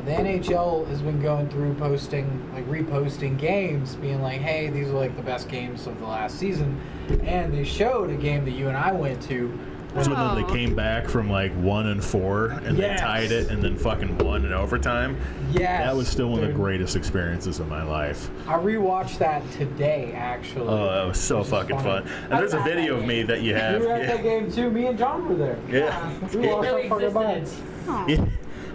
The NHL has been going through reposting games, being like, hey, these are like the best games of the last season, and they showed a game that you and I went to. So then they Oh. came back from like 1-4, and Yes. they tied it, and then fucking won in overtime. Yes, That was still one of the dude. greatest experiences of my life. I rewatched that today, actually. Oh, that was so Which is fucking funny. fun. And there's a video of me that you have. You were at Yeah. that game too. Me and John were there. Yeah. We lost Really our fucking existed. minds. Aw. Yeah.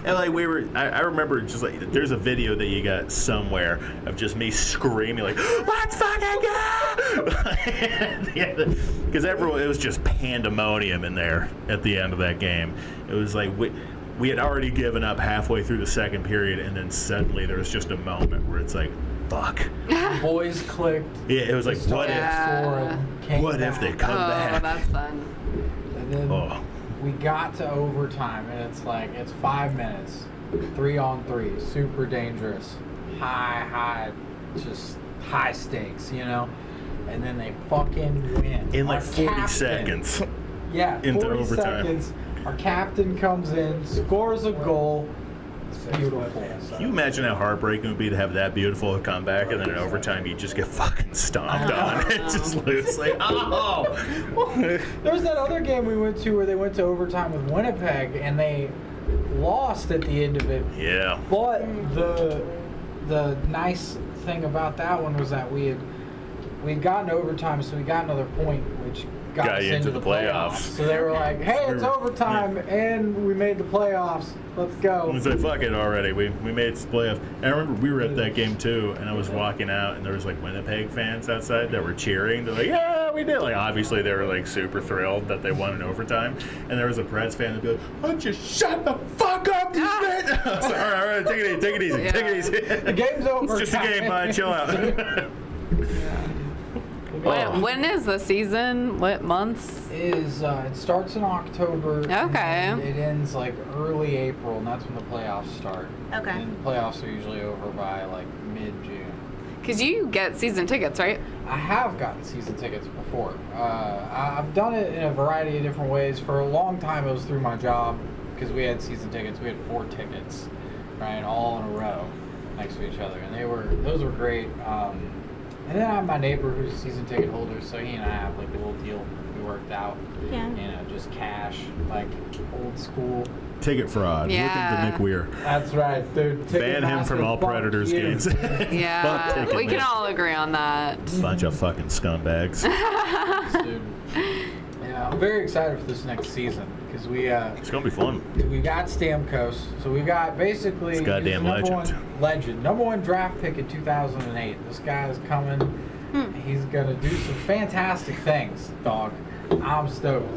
And like we were, I remember just like there's a video that you got somewhere of just me screaming like, "Let's fucking go!" Because everyone, it was just pandemonium in there at the end of that game. It was like we had already given up halfway through the second period, and then suddenly there was just a moment where it's like, "Fuck!" Boys clicked. Yeah, it was like, "What if? Yeah. What if they come Oh, back?" that's fun. And then Oh. we got to overtime, and it's like it's 5 minutes, 3-on-3, super dangerous, high, just high stakes, you know. And then they fucking win In like Our 40 captain- seconds. Yeah, into 40 overtime. seconds. Our captain comes in, scores a goal. It's beautiful. Can you imagine how heartbreaking it would be to have that beautiful a comeback, and then in overtime you just get fucking stomped on and just lose? Like, oh! There was that other game we went to where they went to overtime with Winnipeg, and they lost at the end of it. Yeah. But the nice thing about that one was that we'd gotten overtime, so we got another point, which got us you into the playoffs. So they were like, "Hey, it's overtime, and we made the playoffs. Let's go." I was like, fuck it already. We made it to the playoffs. And I remember we were at that game too, and I was walking out, and there was like Winnipeg fans outside that were cheering. They're like, yeah, we did. Like, obviously they were like super thrilled that they won in overtime. And there was a Preds fan that'd be like, why don't you shut the fuck up, you bitch? I was like, all right, take it easy, Yeah. take it easy. The game's over. It's just a game, bud. Chill out. Oh. When is the season? What months? It starts in October. Okay. And it ends like early April, and that's when the playoffs start. Okay. And the playoffs are usually over by like mid-June. Because you get season tickets, right? I have gotten season tickets before. I've done it in a variety of different ways. For a long time, it was through my job because we had season tickets. We had 4 tickets, right, all in a row next to each other, and those were great. And then I have my neighbor who's a season ticket holder, so he and I have like a little deal we worked out. Yeah. You know, just cash, like old school. Ticket fraud. Yeah. Look into Nick Weir. That's right, dude. Ban him from all Predators games. Yeah, Ticket we can man. all agree on that. Bunch of fucking scumbags. Dude. Yeah, I'm very excited for this next season because It's gonna be fun. we got Stamkos, so we got basically This goddamn he's the legend. number one draft pick in 2008. This guy is coming. He's gonna do some fantastic things, dog. I'm stoked.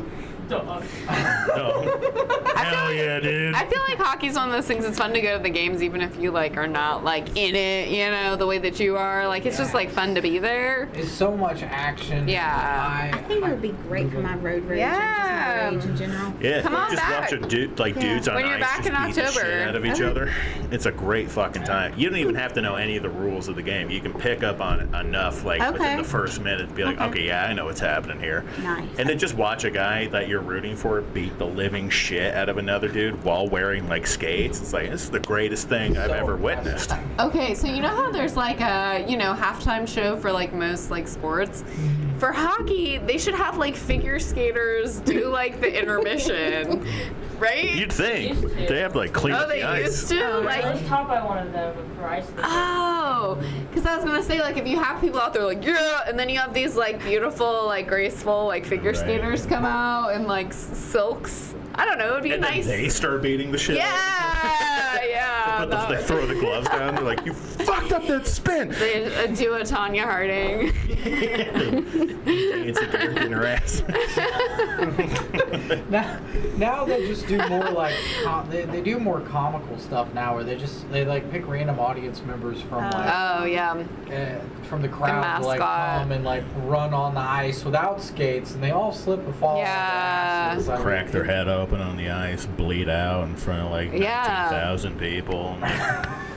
Dog. Oh. Hell yeah, dude. I feel like hockey's one of those things. It's fun to go to the games, even if you like are not like in it. You know, the way that you are. Like it's just like fun to be there. It's so much action. Yeah. I think it would be great for my road rage Yeah. and just my rage in general. Yeah, Come on just back. watch dudes on When you're ice back just in beat the October. shit out of each other. It's a great fucking time. You don't even have to know any of the rules of the game. You can pick up on it enough, like Okay. within the first minute, to be like, Okay. okay, yeah, I know what's happening here. Nice. And then just watch a guy that you're rooting for beat the living shit out of another dude while wearing like skates. It's like this is the greatest thing I've ever witnessed. Okay, so you know how there's like a halftime show for like most like sports. For hockey, they should have like figure skaters do like the intermission, right? You'd think they have to like clean Oh, up the they ice. used to I like. was taught by one of them for ice skating. Oh, because I was gonna say like if you have people out there like yeah, and then you have these like beautiful like graceful like figure Right. skaters come out in like silks. I don't know, it'd be And nice. then they start beating the shit out Yeah, yeah. of them. They throw the gloves down. They're like, you fucked up that spin. They do a Tanya Harding. It's a dirt in her ass. Now they just do more like they do more comical stuff now, where they like pick random audience members from like Oh yeah. from the crowd to like mascot. come and like run on the ice without skates, and they all slip and fall. on their Yeah. asses. Like, Crack their head open on the ice, bleed out in front of like Yeah. 19,000 people.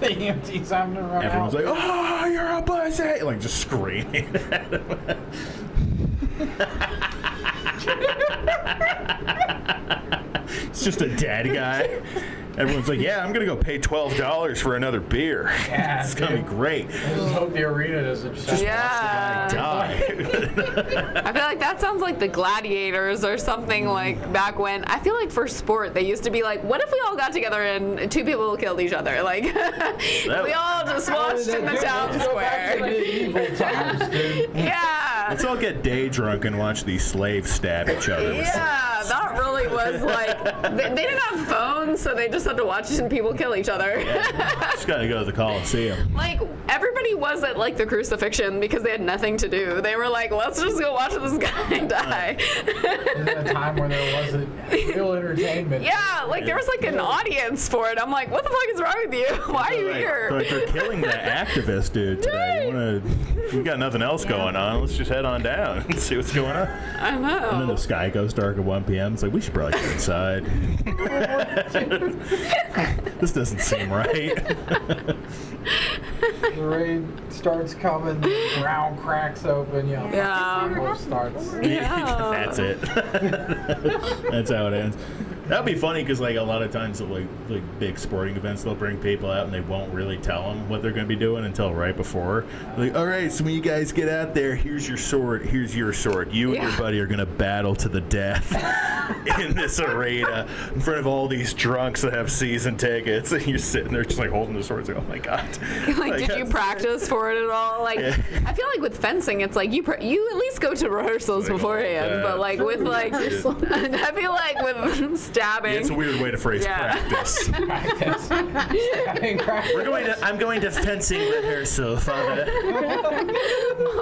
The EMT's having to run Everyone's out. like, oh, you're a pussy! Like just screaming at him. It's just a dead guy. Everyone's like, yeah, I'm gonna go pay $12 for another beer. Yeah, It's gonna be dude. great. I just hope the arena doesn't shut Yeah. Die. I feel like that sounds like the Gladiators or something like back when. I feel like for sport, they used to be like, what if we all got together and two people killed each other? Like, we all just watched in the town Let's go back to square. medieval times, dude. Yeah. Let's all get day drunk and watch these slaves stab each other. Yeah, that really was like, they didn't have phones, so they just had to watch people kill each other. Just gotta go to the Coliseum. Like, everybody was at like the crucifixion because they had nothing to do. They were like, let's just go watch this guy die. In a time where there wasn't real entertainment. Yeah, like there was like an audience for it. I'm like, what the fuck is wrong with you? Why are you Like, here? they're killing that activist dude today. We got nothing else going on. Let's just head on down and see what's going on. I And then know. the sky goes dark at 1 p.m. It's like, we should probably get inside. This doesn't seem right. The rain starts coming, the ground cracks open, you know. Yeah. War starts. Yeah. That's it. That's how it ends. That'd be funny because like a lot of times at like big sporting events, they'll bring people out and they won't really tell them what they're going to be doing until right before. Like, all right, so when you guys get out there, here's your sword. Here's your sword. You and your buddy are going to battle to the death in this arena in front of all these drunks that have season tickets, and you're sitting there just like holding the swords. Like, oh my god! Like, did you practice for it at all? Like, Yeah. I feel like with fencing, it's like you at least go to reharsals Like, beforehand. yeah. But like with like, I feel like with stabbing. Yeah, it's a weird way to phrase Yeah. practice. Practice. Stabbing practice. I'm going to fencing rehearsal, Father.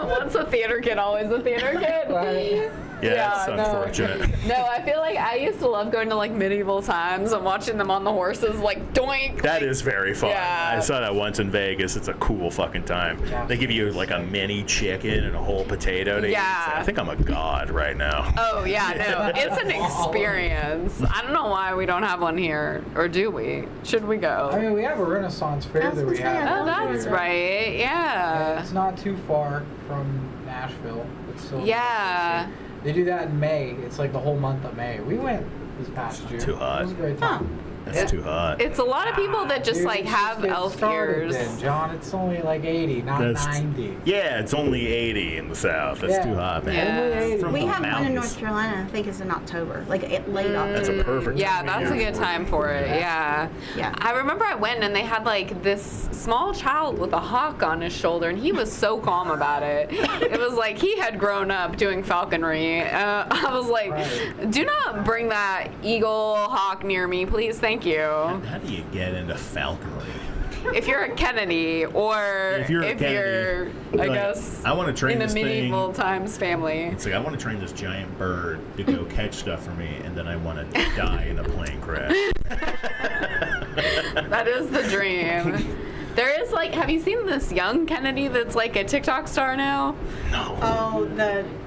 Once a theater kid, always a theater kid. Right. Yeah, it's no. unfortunate. No, I feel like I used to love going to like medieval times and watching them on the horses, like doink. That is very fun. Yeah. I saw that once in Vegas. It's a cool fucking time. They give you like a mini chicken and a whole potato to eat. Yeah. I think I'm a god right now. Oh yeah, no, it's an experience. I don't know why we don't have one here, or do we? Should we I go? mean, we have a Renaissance fair I was that we gonna say, have. Oh, that's here. right. Yeah. It's not too far from Nashville. It's still Yeah. They do that in May. It's like the whole month of May. We went this past year. too hot. It was a great time. That's too hot. It's a lot of people that just Dude, like it's have getting elf started ears. then, John, it's only like 80, not That's- 90. Yeah, it's only 80 in the south. That's Yeah. too hot, man. Yeah. Only 80. From We the have one in mountains. North Carolina. I think it's in October, like late October. That's a perfect Yeah, time of that's a year good for it. time for it. Yeah. Yeah. I remember I went and they had like this small child with a hawk on his shoulder, and he was so calm about it. It was like he had grown up doing falconry. I was like, do not bring that eagle hawk near me, please. Thank you. How do you get into falconry? If you're a Kennedy, or If you're a Kennedy, you're, I you're like, guess, I want to train in a this thing. medieval times family. It's like I want to train this giant bird to go catch stuff for me, and then I want to die in a plane crash. That is the dream. There is like, have you seen this young Kennedy that's like a TikTok star now? No. Oh,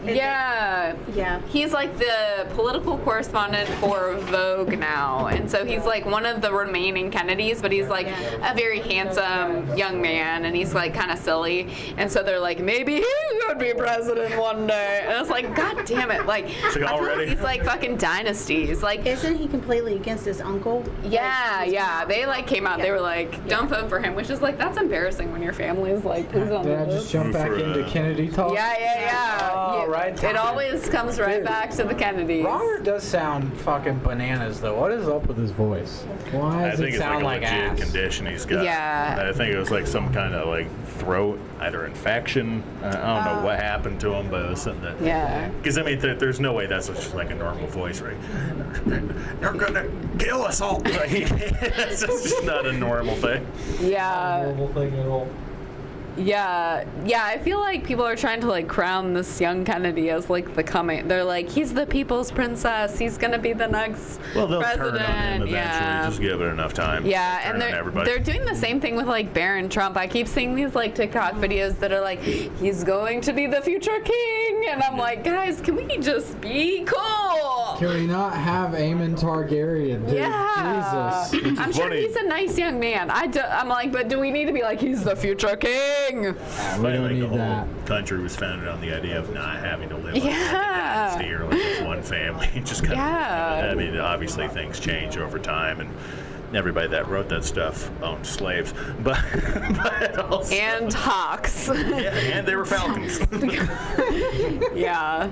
Yeah. yeah. He's like the political correspondent for Vogue now. And so he's like one of the remaining Kennedys, but he's like a very handsome young man, and he's like kind of silly. And so they're like, maybe he could be president one day. And it's like, God damn it. Like, I feel already? like he's like fucking dynasties. Like, Isn't he completely against his uncle? yeah, yeah. They like came out, they were like, don't vote for him, which is like, that's embarrassing when your family is like, please don't Did I do just this. jump back For, into Kennedy talk? Yeah, yeah, yeah. Oh, right It time. always comes right Dude. back to the Kennedys. Robert does sound fucking bananas, though. What is up with his voice? Why I does think it it's sound like a like legit ass? condition he's got. Yeah. I think it was like some kind of like throat, either infection. I don't know what happened to him, but it was something that. Yeah. Because I mean, there's no way that's just like a normal voice, right? They're gonna kill us all. Like, it's just not a normal thing. Yeah. Normal thing at all. Yeah, yeah. I feel like people are trying to like crown this young Kennedy as like the coming. They're like, he's the people's princess. He's gonna be the next Well, they'll president. turn on him eventually. Yeah. Just give it enough time. Yeah, They'll and turn on everybody. they're doing the same thing with like Barron Trump. I keep seeing these like TikTok videos that are like, he's going to be the future king, and I'm like, guys, can we just be cool? Can we not have Aemon Targaryen, dude? Yeah. Jesus. I'm sure funny. he's a nice young man. I'm like, but do we need to be like, he's the future king? We Like, don't the need whole that. country was founded on the idea of not having to live like Yeah. a dynasty or like this one family. It just kind Yeah. of, I mean, obviously things change over time, and everybody that wrote that stuff owned slaves, but also, And hawks. yeah, and they were falcons. Yeah.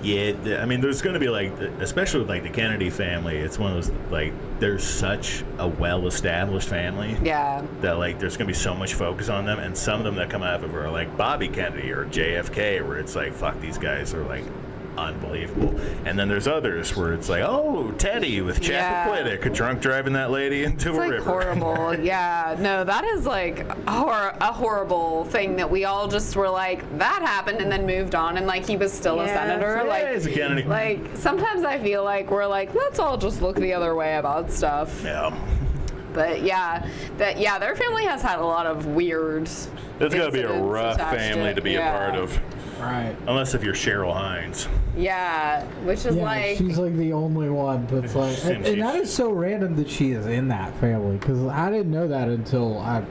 Yeah, I mean, there's going to be like, especially with like the Kennedy family, it's one of those like, there's such a well-established family. Yeah. That like there's gonna be so much focus on them, and some of them that come out of it are like Bobby Kennedy or JFK, where it's like, fuck, these guys are like unbelievable. And then there's others where it's like, oh, Teddy with Chappaquiddick, drunk driving that lady into It's a like river. horrible. Yeah. No, that is like a horrible thing that we all just were like, that happened, and then moved on, and like he was still a Yeah. senator. Yeah, Like, he's a Kennedy. like sometimes I feel like we're like, let's all just look the other way about stuff. Yeah. But yeah, their family has had a lot of weird. It's gotta be a incidents rough attached family to be yeah. a part of. Right. Unless if you're Cheryl Hines. Yeah, which is Yeah, like. she's like the only one that's like, Seems and that is so random that she is in that family, because I didn't know that until I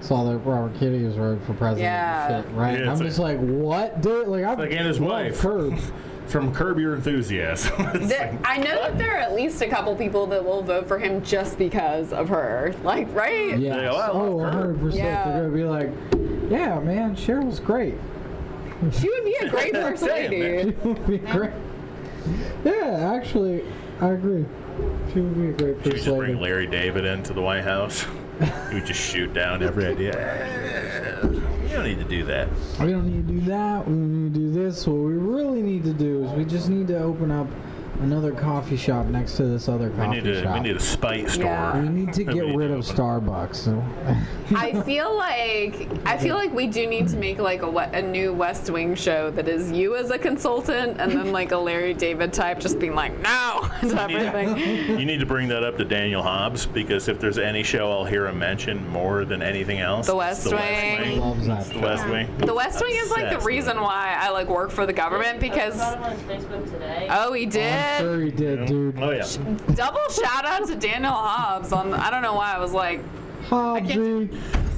saw that Robert Kennedy was running for president. Yeah. And shit, right? Yeah, And I'm it's just like, what, dude? Like, I'm Like, and his love wife. Curb. From Curb Your Enthusiasm. It's like, I know that there are at least a couple people that will vote for him just because of her. Like, right? Yes. Yeah, well, I Oh, love Curb. 100%. Yeah. They're gonna be like, yeah, man, Cheryl's great. She would be a great first Damn, lady. She would be great. Yeah, actually, I agree. She would be a great should we first just lady. bring Larry David into the White House? He would just shoot down every idea. You don't need to do that. We don't need to do that. We don't need to do this. What we really need to do is we just need to open up another coffee shop next to this other We coffee shop. need a spite store. Yeah. We need to that get we need rid to of open. Starbucks. So. I feel like we do need to make like a new West Wing show that is you as a consultant, and then like a Larry David type just being like, no, to everything. You need to bring that up to Daniel Hobbs, because if there's any show I'll hear him mention more than anything else, The it's West Wing. Loves that. It's the West Wing. The West Wing is like the Obsessed reason with it. why I like work for the government, because I saw him on his Facebook today. oh, he I'm did. sure he did, dude. Oh yeah. Double shout out to Daniel Hobbs on. I don't know why I was like, Hobbsy.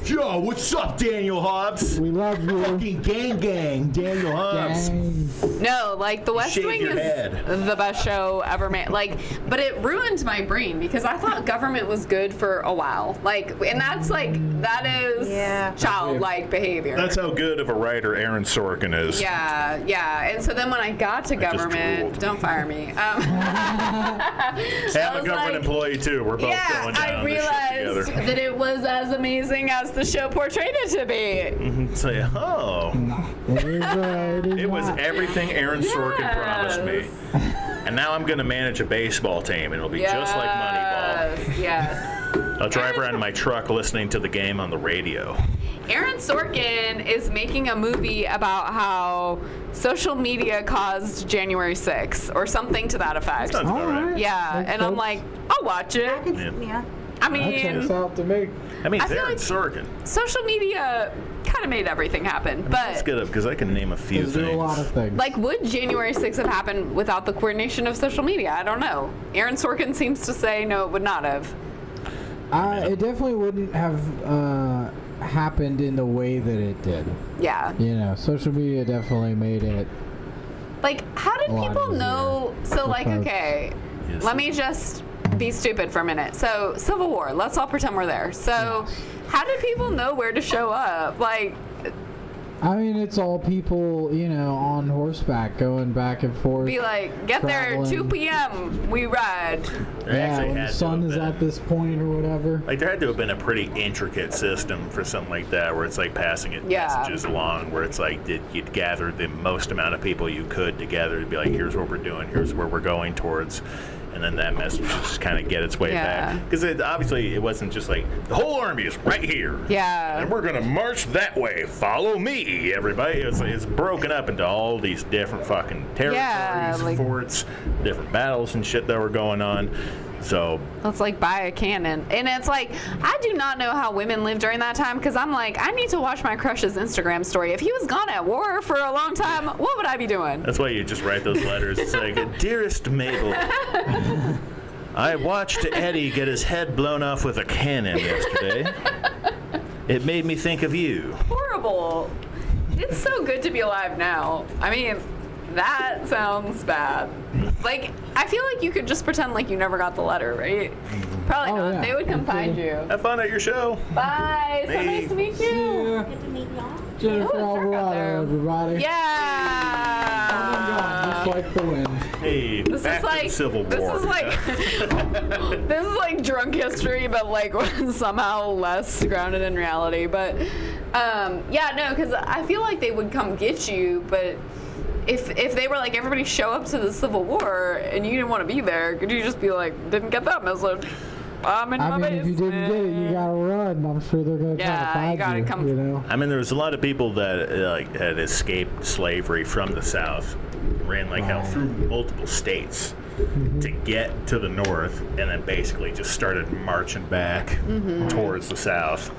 Yo, what's up, Daniel Hobbs? We love you. Fucking gang, Daniel Hobbs. Dang. No, like The West Shave Wing your is head. the best show ever made. Like, but it ruined my brain because I thought government was good for a while. Like, and that's like that is childlike behavior. That's how good of a writer Aaron Sorkin is. Yeah. And so then when I got to just government, drooled. don't fire me. Hey, I'm a government employee too. We're both going down I on this shit realized together. that it was as amazing as the show portrayed it to be. Say, oh. It was everything Aaron Sorkin promised me. And now I'm going to manage a baseball team, and it'll be just like Moneyball. Yes. I'll drive around in my truck listening to the game on the radio. Aaron Sorkin is making a movie about how social media caused January 6th or something to that effect. Sounds about right. Yeah, Makes and I'm sense. like, I'll watch it. Yeah. I That checks mean, out to me. I mean, I it's feel Aaron like- Sorkin. social media kind of made everything happen. Let's But get up, because I can name a few There's a lot of things. things. like, would January 6th have happened without the coordination of social media? I don't know. Aaron Sorkin seems to say no, it would not have. It definitely wouldn't have happened in the way that it did. Yeah. You know, social media definitely made it. Like, how did A lot people easier know? So, like, folks. okay, Yes. let me just be stupid for a minute. So, Civil War, let's all pretend we're there. So, how did people know where to show up? Like, I mean, it's all people, you know, on horseback going back and forth. be like, get there 2 Traveling. p.m., we ride. There Yeah, actually when had the to sun have is been. at this point or whatever. Like, there had to have been a pretty intricate system for something like that, where it's like passing it Yeah. messages along, where it's like you'd gather the most amount of people you could together to be like, here's what we're doing, here's where we're going towards, and then that message just kind of get its way Yeah. back. Because obviously it wasn't just like, the whole army is right here. Yeah. And we're going to march that way. Follow me, everybody. It's broken up into all these different fucking territories, like- forts, different battles and shit that were going on. So Let's like buy a cannon. And it's like, I do not know how women live during that time because I'm like, I need to watch my crush's Instagram story. If he was gone at war for a long time, what would I be doing? that's why you just write those letters. It's like, dearest Mabel, I watched Eddie get his head blown off with a cannon yesterday. It made me think of you. Horrible. It's so good to be alive now. I mean, that sounds bad. Like, I feel like you could just pretend like you never got the letter, right? Probably Oh, not. yeah. They would come find you. Have fun at your show. Bye. So Hey. nice to meet you. Good to meet y'all. Jennifer Oh, it's dark out there. Alvarado, everybody. Yeah. Just like the wind. Hey, This back is to like the Civil this War. is like this is like drunk history, but like somehow less grounded in reality. But yeah, no, because I feel like they would come get you, but if they were like everybody show up to the Civil War and you didn't want to be there, could you just be like, didn't get that message? I'm in I my mean, if you didn't get it, you basement." gotta run. I'm sure they're gonna Yeah, try you to gotta find come- you. You know. I mean, there was a lot of people that like had escaped slavery from the South, ran like hell through multiple states to get to the North, and then basically just started marching back towards the South.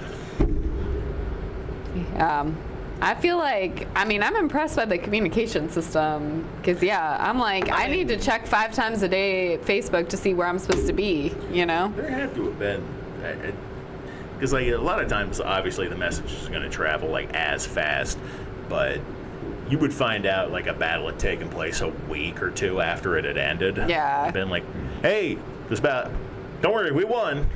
I feel like, I mean, I'm impressed by the communication system because, yeah, I'm like, I need to check 5 times a day Facebook to see where I'm supposed to be, you know? There had to have been, because like a lot of times, obviously the message is going to travel like as fast, but you would find out like a battle had taken place a week or 2 after it had ended. Yeah. And been like, hey, this battle, don't worry, we won.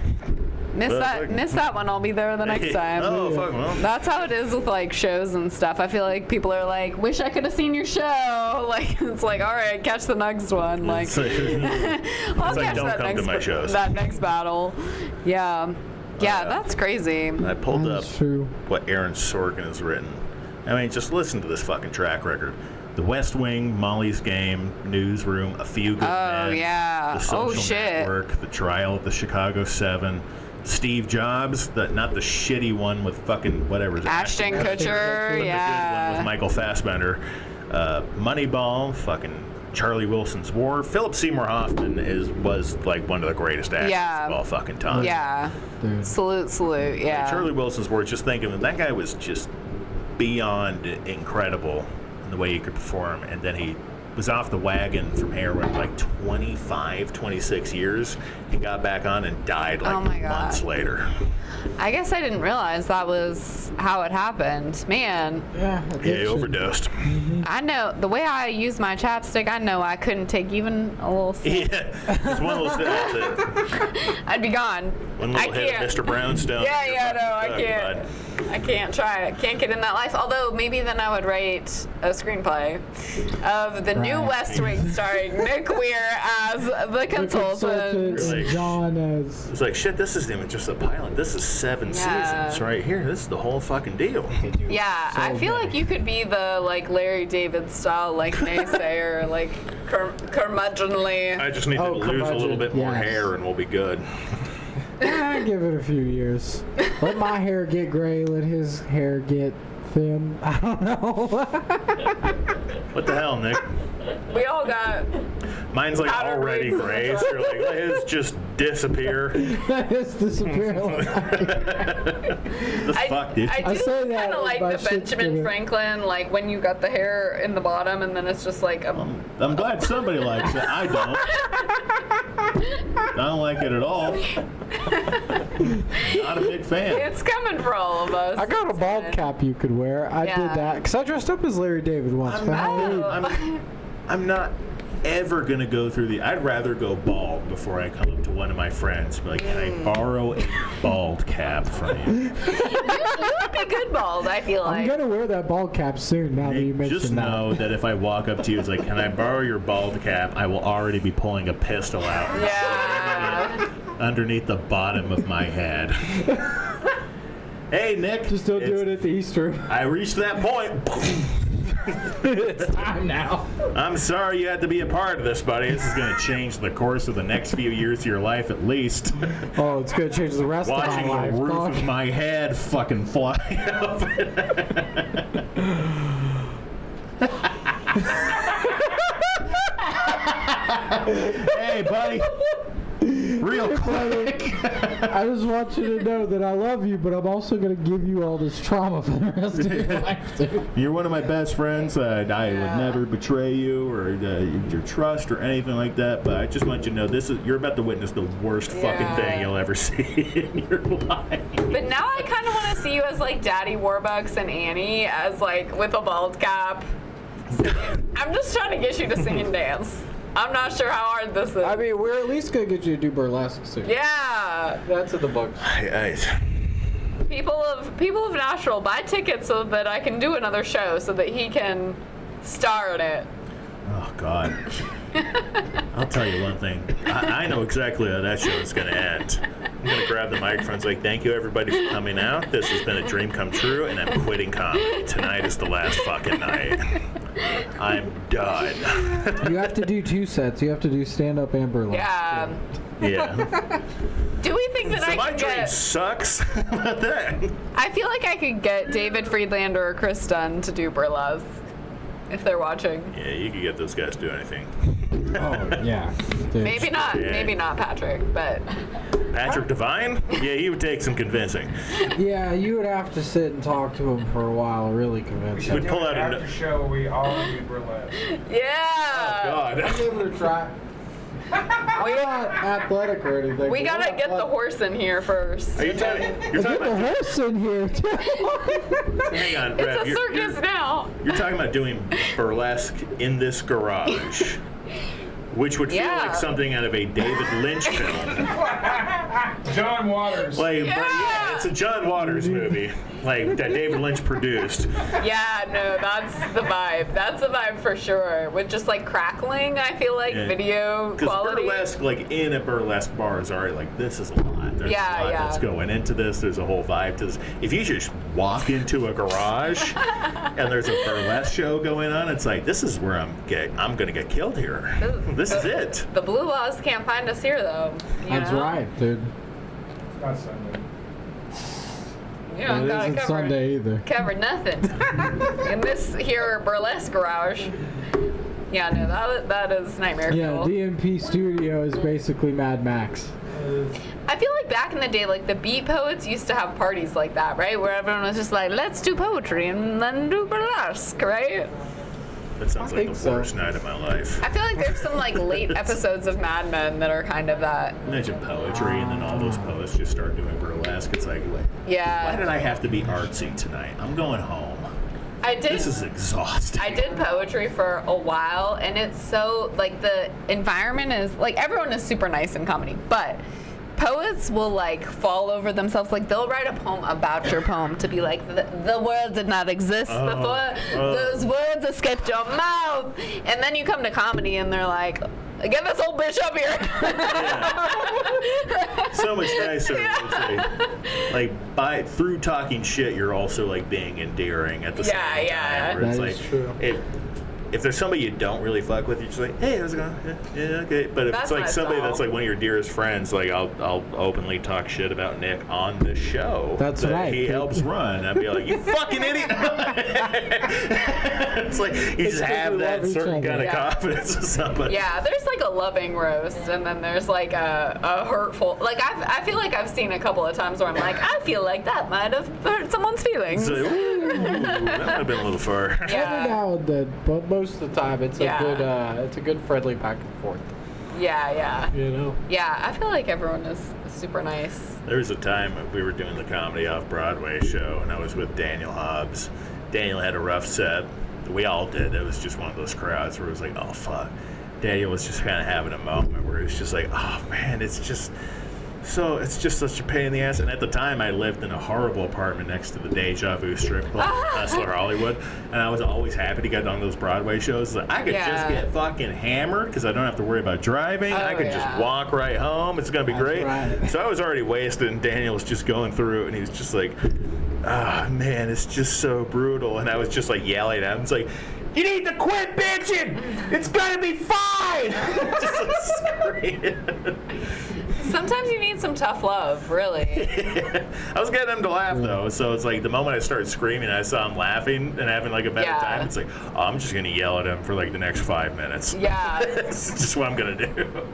Miss Well, that one. I'll be there the next time. Oh, fuck, well. That's how it is with like shows and stuff. I feel like people are like, wish I could have seen your show. Like, it's like, all right, catch the next one. Like, It's like, I'll like, catch don't that come to next my shows. that next battle. Yeah. Yeah, Yeah. that's crazy. I pulled up That's true. what Aaron Sorkin has written. I mean, just listen to this fucking track record. The West Wing, Molly's Game, Newsroom, A Few Good Oh, Men, yeah. The Social Oh, shit. Network, The Trial of the Chicago 7, Steve Jobs, not the shitty one with fucking whatever. Ashton Kutcher, Kutcher, the good one yeah. with Michael Fassbender, Moneyball, fucking Charlie Wilson's War. Philip Seymour Hoffman was like one of the greatest actors Yeah. of all fucking time. Yeah. Dude. Salute, yeah. Charlie Wilson's War, just thinking that guy was just beyond incredible in the way he could perform, and then he was off the wagon from heroin for like 25, 26 years and got back on and died like Oh my God. months later. I guess I didn't realize that was how it happened. Man, Yeah. Yeah, he addiction. overdosed. I know the way I use my chapstick, I know I couldn't take even a little sip. Yeah, it's one little that's it. I'd be gone. One I little hit of can't. Mr. Brownstone. Yeah, You're yeah, fucking no, I done, can't. bud. I can't try it. Can't get in that life. Although maybe then I would write a screenplay of the new Right. West Wing starring Nick Weir as the consultant. Really? John as. It's like, shit, this isn't even just a pilot. This is 7 Yeah. seasons right here. This is the whole fucking deal. Yeah, So I feel many. like you could be the like Larry David style, like naysayer, like curmudgeonly. I just need Oh, to lose a little curmudgeon, bit more yes. hair and we'll be good. I give it a few years. Let my hair get gray. Let his hair get thin. I don't know. What the hell, Nick? We all got. Mine's like Powder already blades. gray, so you're like, let his just disappear. That is disappearing. The fuck, dude? I I do say that kind of like my the shit's Benjamin gonna- Franklin, like when you got the hair in the bottom and then it's just like a. I'm glad somebody likes it. I don't. I don't like it at all. Not a big fan. It's coming for all of us. I got a bald cap you could wear. I Yeah. did that because I dressed up as Larry David once for Halloween. I'm not ever gonna go through the. I'd rather go bald before I come up to one of my friends and be like, can I borrow a bald cap from you? You would be good bald, I feel I'm like. gonna wear that bald cap soon. Now that you mentioned Just that. know that if I walk up to you, it's like, can I borrow your bald cap? I will already be pulling a pistol out Yeah. underneath the bottom of my head. Hey, Nick. Just don't do it's- it at the Easter. I reached that point. It's time now. I'm sorry you had to be a part of this, buddy. This is going to change the course of the next few years of your life at least. Oh, it's gonna change the rest Watching of my the life. roof God. of my head fucking fly up. Hey, buddy. Real quick. I just want you to know that I love you, but I'm also gonna give you all this trauma for the rest of your life, dude. You're one of my best friends. I would never betray you or your trust or anything like that. But I just want you to know you're about to witness the worst fucking Yeah. thing you'll ever see in your life. But now I kind of want to see you as like Daddy Warbucks and Annie as like with a bald cap. I'm just trying to get you to sing and dance. I'm not sure how hard this is. I mean, we're at least gonna get you to do burlesque soon. Yeah. That's in the books. People of Nashville, buy tickets so that I can do another show so that he can star in it. Oh, God. I'll tell you one thing. I know exactly how that show is going to end. I'm going to grab the microphone and say, thank you, everybody, for coming out. This has been a dream come true, and I'm quitting comedy. Tonight is the last fucking night. I'm done. You have to do 2 sets. You have to do stand-up and burlesque. Yeah. Yeah. Do we think that So I my could dream get... sucks. How about that? I feel like I could get David Friedlander or Chris Dunn to do burlesque if they're watching. Yeah, you can get those guys to do anything. Oh, yeah. Dude. Maybe not. Yeah. Maybe not Patrick, but Patrick Devine? Yeah, he would take some convincing. Yeah, you would have to sit and talk to him for a while, really convince Would him. pull out After show, we all do burlesque. yeah. God. Give it a try. I'm not athletic or anything. We but gotta we're get the athletic. horse in here first. Are you talking? You're Get talking the about? horse in here, too. Hang on, It's Rev, a you're- circus you're- now. You're talking about doing burlesque in this garage, which would feel Yeah. like something out of a David Lynch film. John Waters. Like, Yeah. yeah, it's a John Waters movie, like that David Lynch produced. Yeah, no, that's the vibe. That's the vibe for sure. With just like crackling, I feel like Yeah. video Because quality. burlesque, like in a burlesque bar, is already like this is a lot. There's Yeah, a lot yeah. that's going into this. There's a whole vibe to this. If you just walk into a garage and there's a burlesque show going on, it's like this is where I'm gonna get killed here. This is it. The Blue Laws can't find us here, though. You That's know? right, dude. It's not Sunday. You don't It gotta isn't cover, Sunday either. cover nothing in this here burlesque garage. Yeah, no, that is nightmare Yeah, fuel. DNP Studio is basically Mad Max. I feel like back in the day, like the beat poets used to have parties like that, right? Where everyone was just like, let's do poetry and then do burlesque, right? That sounds I like think the so. worst night of my life. I feel like there's some like late episodes of Mad Men that are kind of that. Imagine poetry, and then all those poets just start doing burlesque. It's like, Yeah. why did I have to be artsy tonight? I'm going home. I did. This is exhausting. I did poetry for a while, and it's so like the environment is like everyone is super nice in comedy, but poets will like fall over themselves. Like they'll write a poem about your poem to be like the word did not exist before those words escaped your mouth, and then you come to comedy and they're like, get this old bitch up here. So much nicer. It's like through talking shit, you're also like being endearing at the same time. Yeah. Where it's That is like, true. If there's somebody you don't really fuck with, you're just like, hey, how's it going? Yeah, okay. But if That's it's like my somebody style. that's like one of your dearest friends, like I'll openly talk shit about Nick on the show. That's that right. He helps run. I'd be like, you fucking idiot. It's like you just have we that love each certain other. kind of Yeah. confidence with somebody. Yeah, there's like a loving roast, and then there's like a hurtful. Like I feel like I've seen a couple of times where I'm like, I feel like that might have hurt someone's feelings. It's like, ooh, that might have been a little far. Every Yeah, now and then, but most of the time, it's Yeah. a good friendly back and forth. yeah. You know. Yeah, I feel like everyone is super nice. There was a time we were doing the comedy off-Broadway show, and I was with Daniel Hobbs. Daniel had a rough set. We all did. It was just one of those crowds where it was like, oh, fuck. Daniel was just kind of having a moment where he was just like, oh, man, it's just such a pain in the ass. And at the time, I lived in a horrible apartment next to the Deja Vu strip club, Hustler Hollywood. And I was always happy to get on those Broadway shows. Like, I could just Yeah. get fucking hammered because I don't have to worry about driving. I could just yeah. walk right home. It's going to be That's great. right. So I was already wasted, and Daniel was just going through it, and he was just like, ah, man, it's just so brutal. And I was just like yelling at him. It's like, you need to quit bitching! It's gonna be fine! Just like screaming. Sometimes you need some tough love, really. I was getting him to laugh though, so it's like the moment I started screaming, I saw him laughing and having like a better Yeah. time. It's like, oh, I'm just gonna yell at him for like the next 5 minutes. Yeah, It's just what I'm gonna do.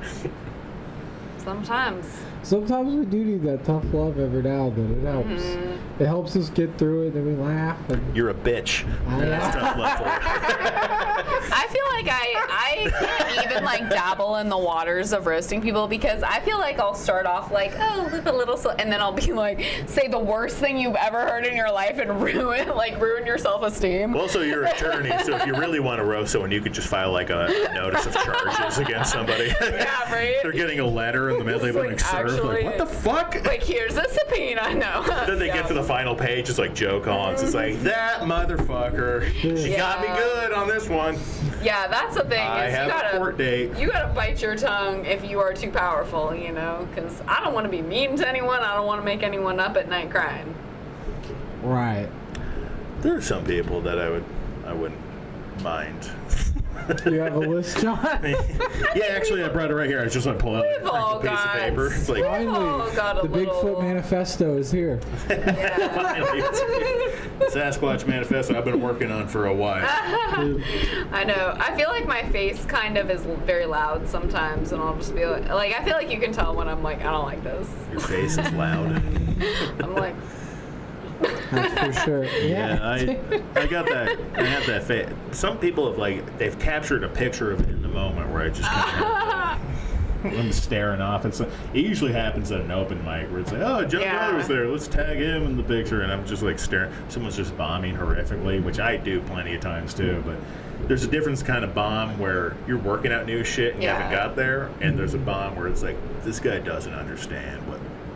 sometimes. Sometimes we do need that tough love every now and then. It helps. Mm-hmm. It helps us get through it, and we laugh. And You're a bitch. I That's tough love for you. I feel like I can't even like dabble in the waters of roasting people because I feel like I'll start off like, oh, with a little, and then I'll be like, say the worst thing you've ever heard in your life and ruin your self-esteem. Well, also, you're an attorney, so if you really want to roast someone, you could just file like a notice of charges against somebody. Yeah, right? They're getting a letter in the mail they've been Like, served. Like, actually- what the fuck? Like, here's a subpoena. No. Then they get to the final page, it's like Joe Collins. It's like, that motherfucker. She got me Yeah. good on this one. Yeah, that's the thing. I Is have a court date. You gotta bite your tongue if you are too powerful, you know? Because I don't want to be mean to anyone. I don't want to make anyone up at night crying. right. There are some people that I wouldn't mind. You have a list, John? Yeah, actually, I brought it right here. I just want to pull out We've all a piece of got- paper. It's like, Oh, got a The little... Bigfoot Manifesto is here. finally, Sasquatch Manifesto I've been working on for a while. I know. I feel like my face kind of is very loud sometimes, and I'll just be like, I feel like you can tell when I'm like, I don't like this. Your face is loud. I'm like, That's for sure. Yeah, I got that. I have that face. Some people have they've captured a picture of it in the moment where I just kind of I'm staring off. It usually happens at an open mic where it's like, oh, John Yeah. Dollar was there. Let's tag him in the picture, and I'm just like staring. Someone's just bombing horrifically, which I do plenty of times too. But there's a difference kind of bomb where you're working out new shit and you Yeah. haven't got there, and there's a bomb where it's like this guy doesn't understand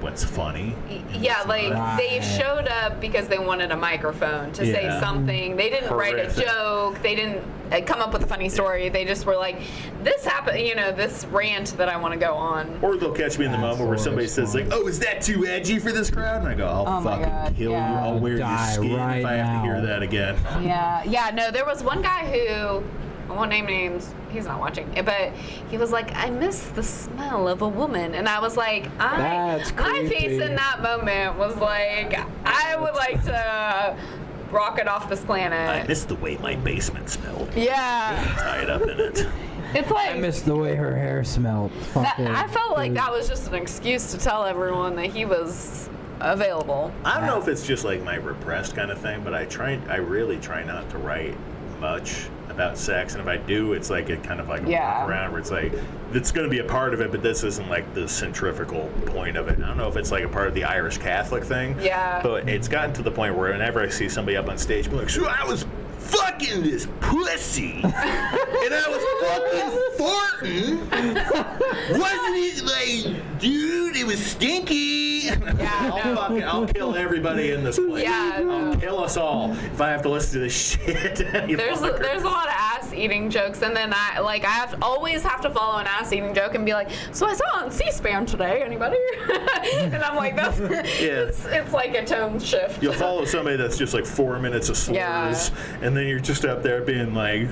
what's funny. and yeah, what's like not. they showed up because they wanted a microphone to say Yeah. something. They didn't write a Horrific. joke. They didn't come up with a funny story. They just were like, this happened, this rant that I want to go on. Or they'll catch me in the That's moment where the somebody worst says like, one. "Oh, is that too edgy for this crowd?" And I go, "I'll Oh my fucking God, kill yeah. you. I'll wear your Die skin right if I have now." to hear that again." Yeah, no, there was one guy who, I won't name names, he's not watching, but he was like, I miss the smell of a woman. And I was like, That's my face creepy. in that moment was like, I would like to rocket off this I planet. miss the way my basement smelled. Yeah. Tied up in it. It's I like, miss the way her hair smelled. I felt like that was just an excuse to tell everyone that he was available. I don't know if it's just like my repressed kind of thing, but I really try not to write much about sex, and if I do, it's like a kind of like a Yeah. walk around where it's like it's going to be a part of it, but this isn't like the centrifugal point of it. I don't know if it's like a part of the Irish Catholic thing, Yeah. but it's gotten to the point where whenever I see somebody up on stage, be like, "So I was fucking this pussy, and I was fucking farting. Wasn't it like, dude? It was stinky." Yeah, I'll kill everybody in this place. Yeah, no. I'll kill us all if I have to listen to this shit. There's a lot of ass eating jokes, and then I always have to follow an ass eating joke and be like, so I saw on C-SPAN today, anybody? And I'm like, that's it's like a tone shift. You'll follow somebody that's just like 4 minutes of slurs, Yeah. and then you're just up there being like,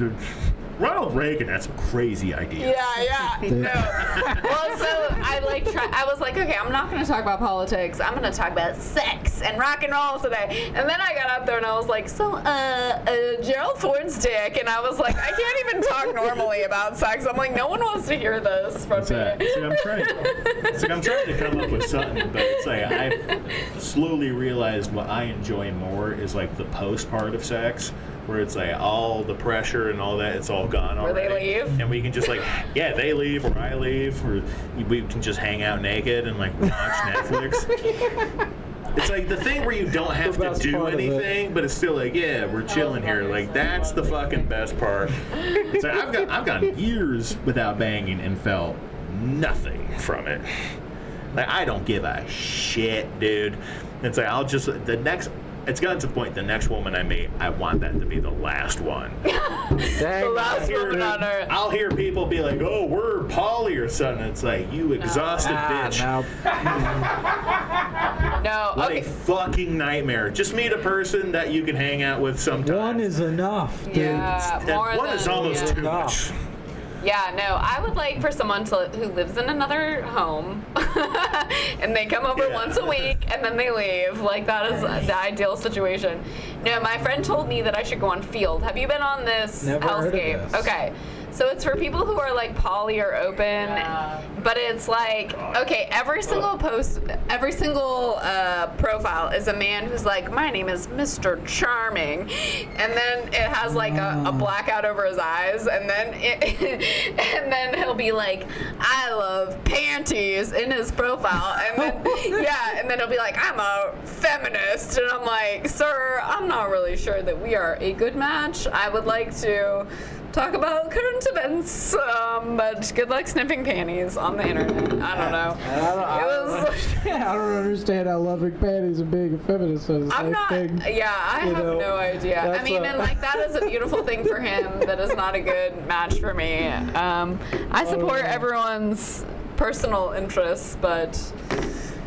Ronald Reagan had some crazy ideas. Yeah. No. Well, so I was like, okay, I'm not going to talk about politics. I'm going to talk about sex and rock and roll today. And then I got up there and I was like, so, Gerald Ford's dick. And I was like, I can't even talk normally about sex. I'm like, no one wants to hear this from me. I'm trying to come up with something, but it's like I've slowly realized what I enjoy more is like the post part of sex, where it's like all the pressure and all that, it's all gone Where already. they leave? And we can just like, yeah, they leave or I leave, or we can just hang out naked and like watch Netflix. It's like the thing where you don't have to do anything, but it's still like, yeah, we're chilling here. Like that's the fucking best part. It's like I've gone years without banging and felt nothing from it. Like I don't give a shit, dude. It's like it's gotten to the point, the next woman I meet, I want that to be the last one. The last woman on earth. I'll hear people be like, oh, we're poly or something. It's like, you exhausted bitch. No, What okay. a fucking nightmare. Just meet a person that you can hang out with sometimes. One is enough, dude. Yeah, more One than, is almost yeah. too much. Yeah, no, I would like for someone who lives in another home and they come over once a week and then they leave. Like, that is the ideal situation. No, my friend told me that I should go on Field. Have you been on this Never heard of hellscape? this. Okay. So it's for people who are like poly or open, but it's like, okay, every single profile is a man who's like, my name is Mr. Charming, and then it has like a blackout over his eyes, and then and then he'll be like, I love panties in his profile, and then and then he'll be like, I'm a feminist, and I'm like, sir, I'm not really sure that we are a good match. I would like to talk about current events, but good luck sniffing panties on the internet. I don't know. I don't understand how loving panties and being a feminist is the I'm same not. thing. Yeah, I have no idea. I that's mean, and like that is a beautiful thing for him. That is not a good match for me. I support everyone's personal interests, but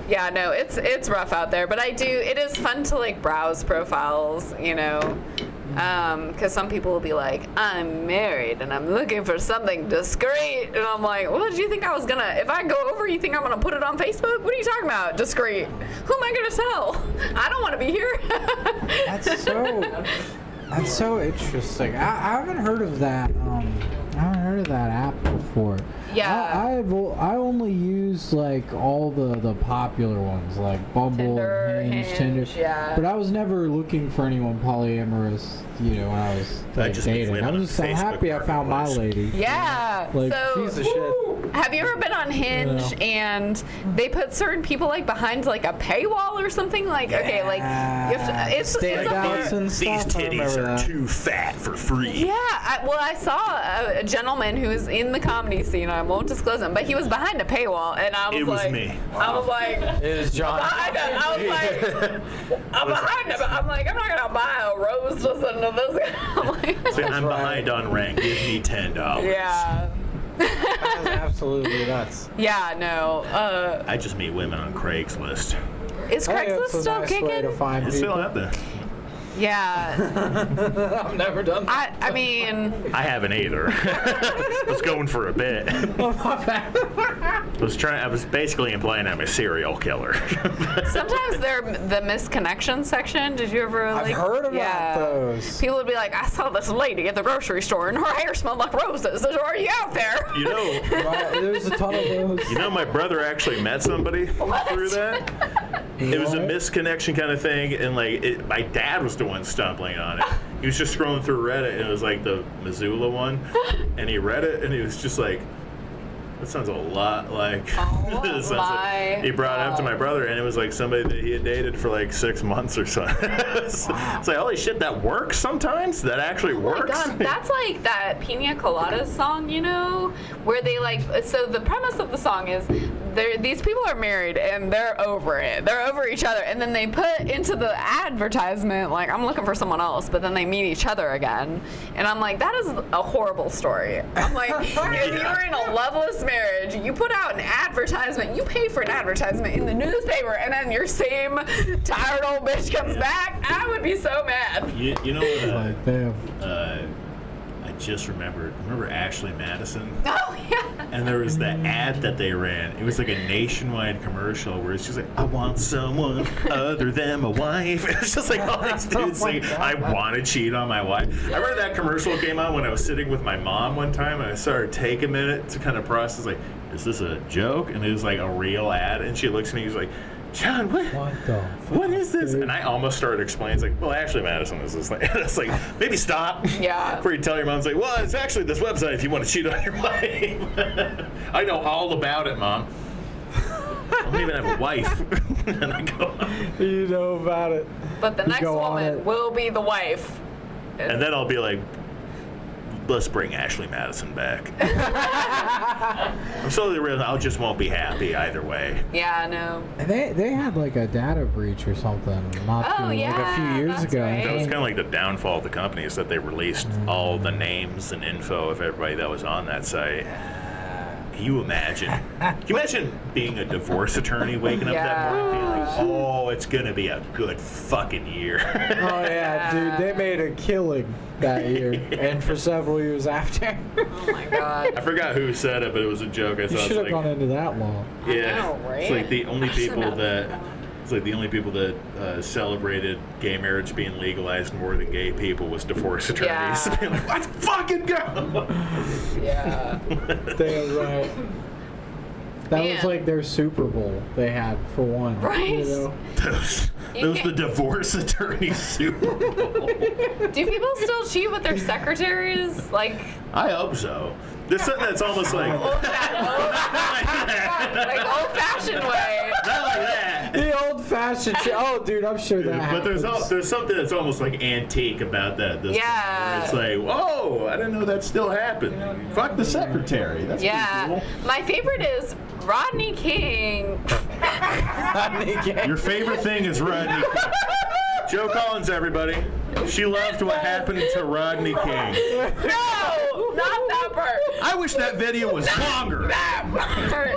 yeah, no, it's rough out there. But it is fun to like browse profiles, you know. Because some people will be like, I'm married and I'm looking for something discreet. And I'm like, well, do you think I was going to, if I go over, you think I'm going to put it on Facebook? What are you talking about? Discreet. Who am I going to tell? I don't want to be here. That's so interesting. I haven't heard of that. I haven't heard of that app before. Yeah. I only use like all the popular ones like Bumble, Tinder, Hinge, Hinge, yeah. But I was never looking for anyone polyamorous. You know, when I was like, just dating. went I'm on just so Facebook happy I found my Marketplace. lady. Yeah. Like, so, she's the shit. have you ever been on Hinge and they put certain people like behind like a paywall or something? Like, okay, like you have to, it's Standouts and These stuff. I titties remember are that. too fat for free. Yeah, I saw a gentleman who was in the comedy scene. I won't disclose him, but he was behind a paywall, and I was It was like, me. I was like, It is John. I was like, I'm behind him. I'm like, I'm not gonna buy a rose to send to this guy. I'm like, So I'm behind on rent. Give me $10. yeah. That's absolutely nuts. Yeah, no. I just meet women on Craigslist. Is I think Craigslist it's a still nice way kicking? to find It's still people. out there. Yeah. I've never done that. I mean, I haven't either. I was going for a bit. I was basically implying I'm a serial killer. sometimes they're the misconnection section. Did you ever like? I've heard about those. People would be like, I saw this lady at the grocery store and her hair smelled like roses. Are you out there? You know, Right, there's a ton of those. my brother actually met somebody through that. It was a What? misconnection kind of thing, and like my dad was the one stumbling on it. He was just scrolling through Reddit, and it was like the Missoula one, and he read it, and he was just like, that sounds a lot like Oh this. my He brought it up to my God. brother, and it was like somebody that he had dated for like 6 months or so. It's like, holy shit, that works sometimes? That actually Oh my works? God, that's like that Pina Colada song, you know, where they like. So the premise of the song is, these people are married and they're over it. They're over each other, and then they put into the advertisement like, I'm looking for someone else, but then they meet each other again, and I'm like, that is a horrible story. I'm like, if you're in a loveless marriage, you put out an advertisement, you pay for an advertisement in the newspaper, and then your same tired old bitch comes back. I would be so mad. You know what? Like, damn. I just remembered. Remember Ashley Madison? Oh yeah. And there was that ad that they ran. It was like a nationwide commercial where it's just like, I want someone other than my wife. It's just like all these dudes saying, I want to cheat on my wife. I remember that commercial came out when I was sitting with my mom one time, and I saw her take a minute to kind of process, like, is this a joke? And it was like a real ad. And she looks at me, she's like, John, what is this? And I almost started explaining, it's like, well, Ashley Madison is this thing. It's like, maybe stop. Yeah. Before you tell your mom, it's like, well, it's actually this website if you want to cheat on your wife. I know all about it, Mom. I don't even have a wife. And I go, You know about it. But the You next go on woman it. will be the wife. and then I'll be like, let's bring Ashley Madison back. I'm slowly realizing I just won't be happy either way. Yeah, I know. They had like a data breach or something not Oh, too, like a yeah, few years that's ago. right. That was kind of like the downfall of the company, is that they released all the names and info of everybody that was on that site. Can you imagine? Can you imagine being a divorce attorney, waking up that morning feeling like, oh, it's going to be a good fucking year. Oh yeah, dude, they made a killing that year, and for several years after. Oh my God. I forgot who said it, but it was a joke. I You thought should have it's gone like, into that law. yeah, know, right? it's like the only I should people have. that. It's like the only people that celebrated gay marriage being legalized more than gay people was divorce attorneys. Yeah. Being like, let's fucking go! Yeah. Damn right. That was Man. like their Super Bowl they had for one. Right. You know? That was the divorce attorney Super Bowl. Do people still cheat with their secretaries? Like, I hope so. There's something that's almost like, not like like old-fashioned way. Not like that. The old-fashioned shit. Oh, dude, I'm sure that But happens. there's something that's almost like antique about that. Yeah. It's like, whoa, I didn't know that still happened. Fuck the secretary. That's Yeah. pretty My favorite is Rodney King. cool. Your favorite thing is Rodney King. Joe Collins, everybody. She loved what happened to Rodney King. No, not that part. I wish that video was longer. That part.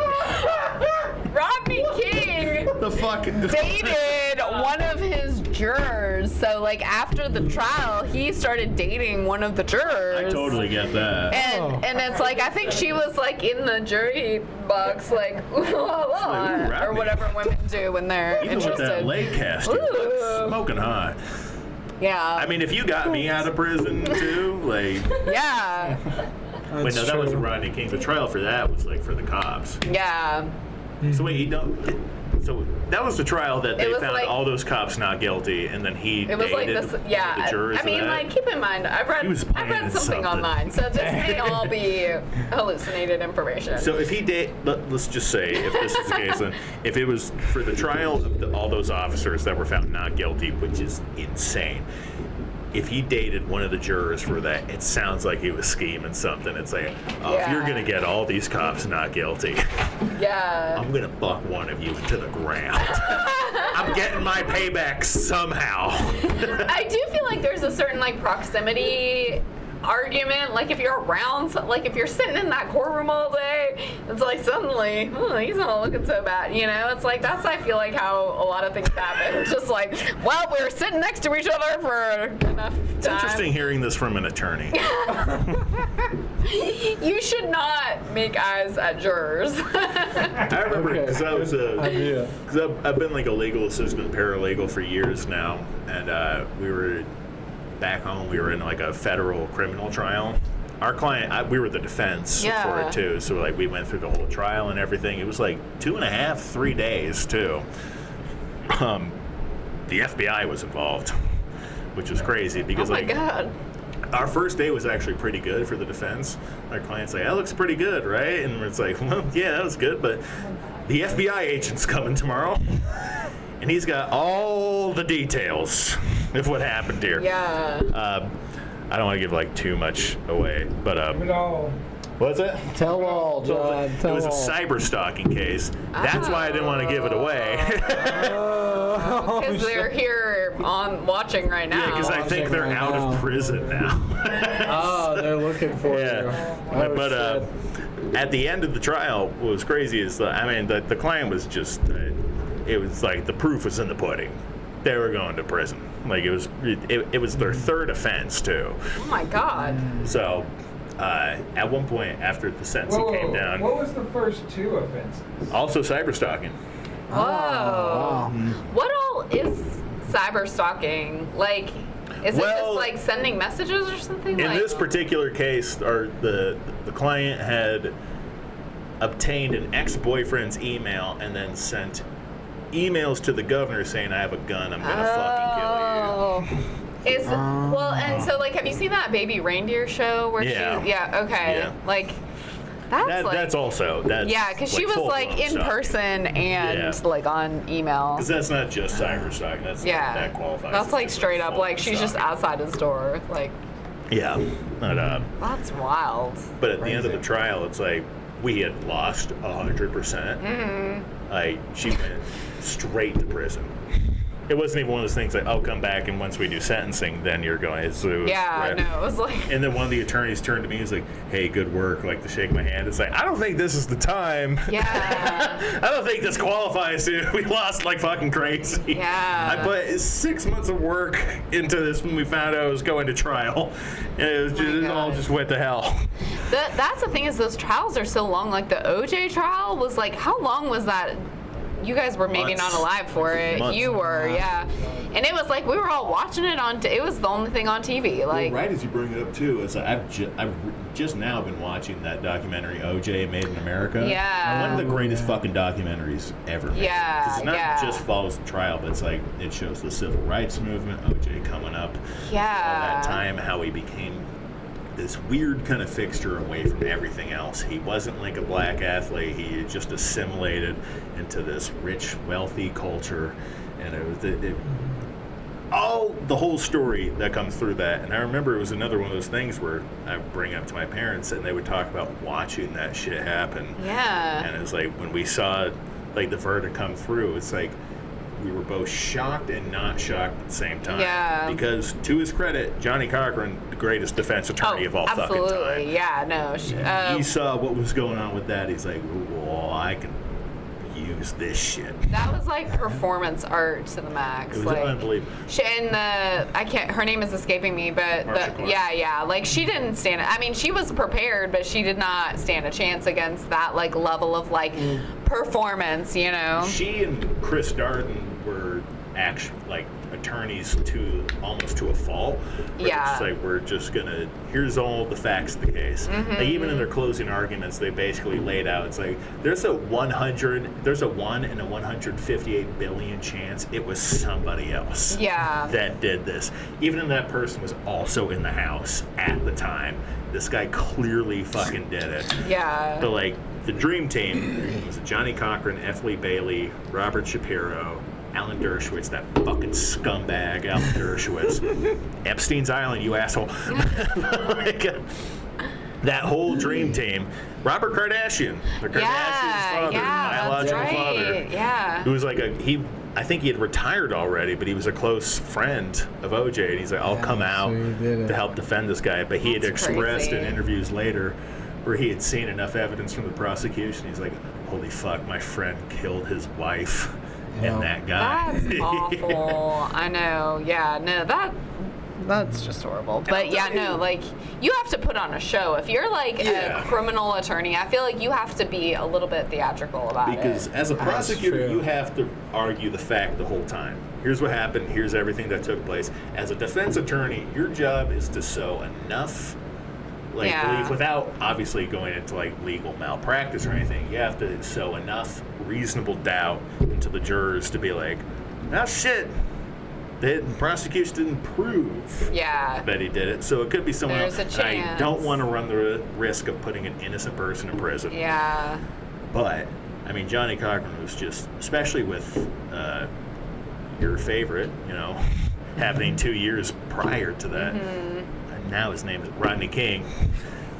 Rodney King The fuck? dated one of his jurors. So, like, after the trial, he started dating one of the jurors. I totally get that. And it's like, I think she was like in the jury box, like, ooh, la, la, Like, ooh, or Rodney. whatever women do when they're Even with that interested. leg cast, you Ooh. look smoking hot. Yeah. I mean, if you got me out of prison too, like, Yeah. wait, no, that wasn't Rodney King. The trial for that was like for the cops. Yeah. So wait, he don't. So that was the trial that It they was found like- all those cops not guilty, and then he It was like dated this, one of yeah. the jurors. I mean, of that. like, keep in mind, I've He was read planning something something. online, so this may all be hallucinated information. So if he let's just say, if this is the case, then if it was for the trial of all those officers that were found not guilty, which is insane. If he dated one of the jurors for that, it sounds like he was scheming something. It's like, oh, if you're Yeah. gonna get all these cops not guilty, Yeah. I'm gonna buck one of you into the ground. I'm getting my payback somehow. I do feel like there's a certain, like, proximity argument. Like, if you're around, like, if you're sitting in that courtroom all day, it's like suddenly, oh, he's not looking so bad, you know? It's like, that's, I feel like, how a lot of things happen. It's just like, well, we were sitting next to each other for enough time. It's interesting hearing this from an attorney. You should not make eyes at jurors. I remember because I was idea. because I've been like a legal assistant paralegal for years now, and we were back home. We were in like a federal criminal trial. Our client, we were the defense Yeah. for it too. So like we went through the whole trial and everything. It was like 2.5, 3 days too. the FBI was involved, which was crazy because Oh my God. our first day was actually pretty good for the defense. Our client's like, that looks pretty good, right? And it's like, well, yeah, that was good, but the FBI agent's coming tomorrow, and he's got all the details of what happened here. Yeah. I don't want to give like too much away, but Give it all. what's it? Tell all, John. It Tell was a all. cyber stalking case. That's why I didn't want to give it away. Oh, Because they're here on watching right now. Yeah, because I think they're Right out now. of prison now. Oh, they're looking for you. Yeah, Oh, but shit. at the end of the trial, what was crazy is the client was just, it was like the proof was in the pudding. They were going to prison. Like it was their third offense too. Oh my God. So at one point after the sentencing came down, What was the first 2 offenses? also cyber stalking. Whoa. wow. What all is cyber stalking? Like, is it Well, just like sending messages or something? In like, this particular case, the client had obtained an ex-boyfriend's email and then sent emails to the governor saying, "I have a gun. I'm gonna fucking kill you." Is well, and so like, have you seen that Baby Reindeer show where Yeah. she? Yeah. Okay. Yeah. Like, that's like. That's also that's yeah, because she was like in person and like on email. Because that's not just cyber stalking. That's Yeah. that qualifies. That's as like just straight up. full Like she's just stalking. outside his door. Like, Yeah, but that's wild. but at the end of the trial, it's like we had lost 100%. Mm-hmm. Like she went straight to prison. It wasn't even one of those things like, I'll come back and once we do sentencing, then you're going. So it was, Yeah. right. No, it was like. And then one of the attorneys turned to me and was like, "Hey, good work," like to shake my hand. It's like, I don't think this is the time. Yeah. I don't think this qualifies, dude. We lost like fucking crazy. Yeah. I put 6 months of work into this when we found out I was going to trial. And it was just, it all God. just went to hell. That's the thing is those trials are so long. Like the OJ trial was like, how long was that? You guys were maybe Months. not alive for it. Months. You were, yeah. And it was like we were all watching it on. It was the only thing on TV. Like, Well, right as you bring it up too, it's like I've just now been watching that documentary OJ Made in America. Yeah. One of the greatest fucking documentaries ever made. Yeah, 'Cause it not yeah. just follows the trial, but it's like it shows the civil rights movement, OJ coming up, all yeah. that time, how he became this weird kind of fixture away from everything else. He wasn't like a black athlete. He had just assimilated into this rich, wealthy culture, and it was all the whole story that comes through that. And I remember it was another one of those things where I bring up to my parents, and they would talk about watching that shit happen. Yeah. And it's like when we saw like the verdict come through, it's like we were both shocked and not shocked at the same time. Yeah. Because to his credit, Johnny Cochran, the greatest defense attorney of all fucking time. absolutely. Yeah. No. He saw what was going on with that. He's like, "Whoa, I can use this shit." That was like performance art to the max. It was like, unbelievable. And I can't. Her name is escaping me, but Marsha Clark. yeah. Like she didn't stand. I mean, she was prepared, but she did not stand a chance against that like level of like performance. You know. She and Chris Darden were actually like attorneys to almost to a fault. Where Yeah. It's just like, we're just gonna, here's all the facts of the case. Like even in their closing arguments, they basically laid out, it's like there's a 1 in a 158 billion chance it was somebody else. Yeah. That did this. Even if that person was also in the house at the time, this guy clearly fucking did it. Yeah. But like the dream team was Johnny Cochran, F. Lee Bailey, Robert Shapiro, Alan Dershowitz, that fucking scumbag Alan Dershowitz. Epstein's Island, you asshole. Like, that whole dream team. Robert Kardashian, the Kardashians' father, that's biological right. father. Yeah. Who was like I think he had retired already, but he was a close friend of OJ, and he's like, I'll come out so he did it. to help defend this guy. But he had That's expressed in crazy. interviews later where he had seen enough evidence from the prosecution. He's like, holy fuck, my friend killed his wife Yeah. and that guy. That's awful. I know. Yeah. No. That's just horrible. But yeah, no. Like you have to put on a show. If you're like Yeah. a criminal attorney, I feel like you have to be a little bit theatrical about Because it. as a prosecutor, true. you have to argue the fact the whole time. Here's what happened. Here's everything that took place. As a defense attorney, your job is to sow enough Yeah. belief without obviously going into like legal malpractice or anything. You have to sow enough reasonable doubt into the jurors to be like, Now shit, the prosecution didn't prove Yeah. that he did it, so it could be someone There's else. a I chance. don't want to run the risk of putting an innocent person in prison. Yeah. But, I mean, Johnny Cochran was just, especially with your favorite, you know, happening 2 years prior to that. And now his name is Rodney King.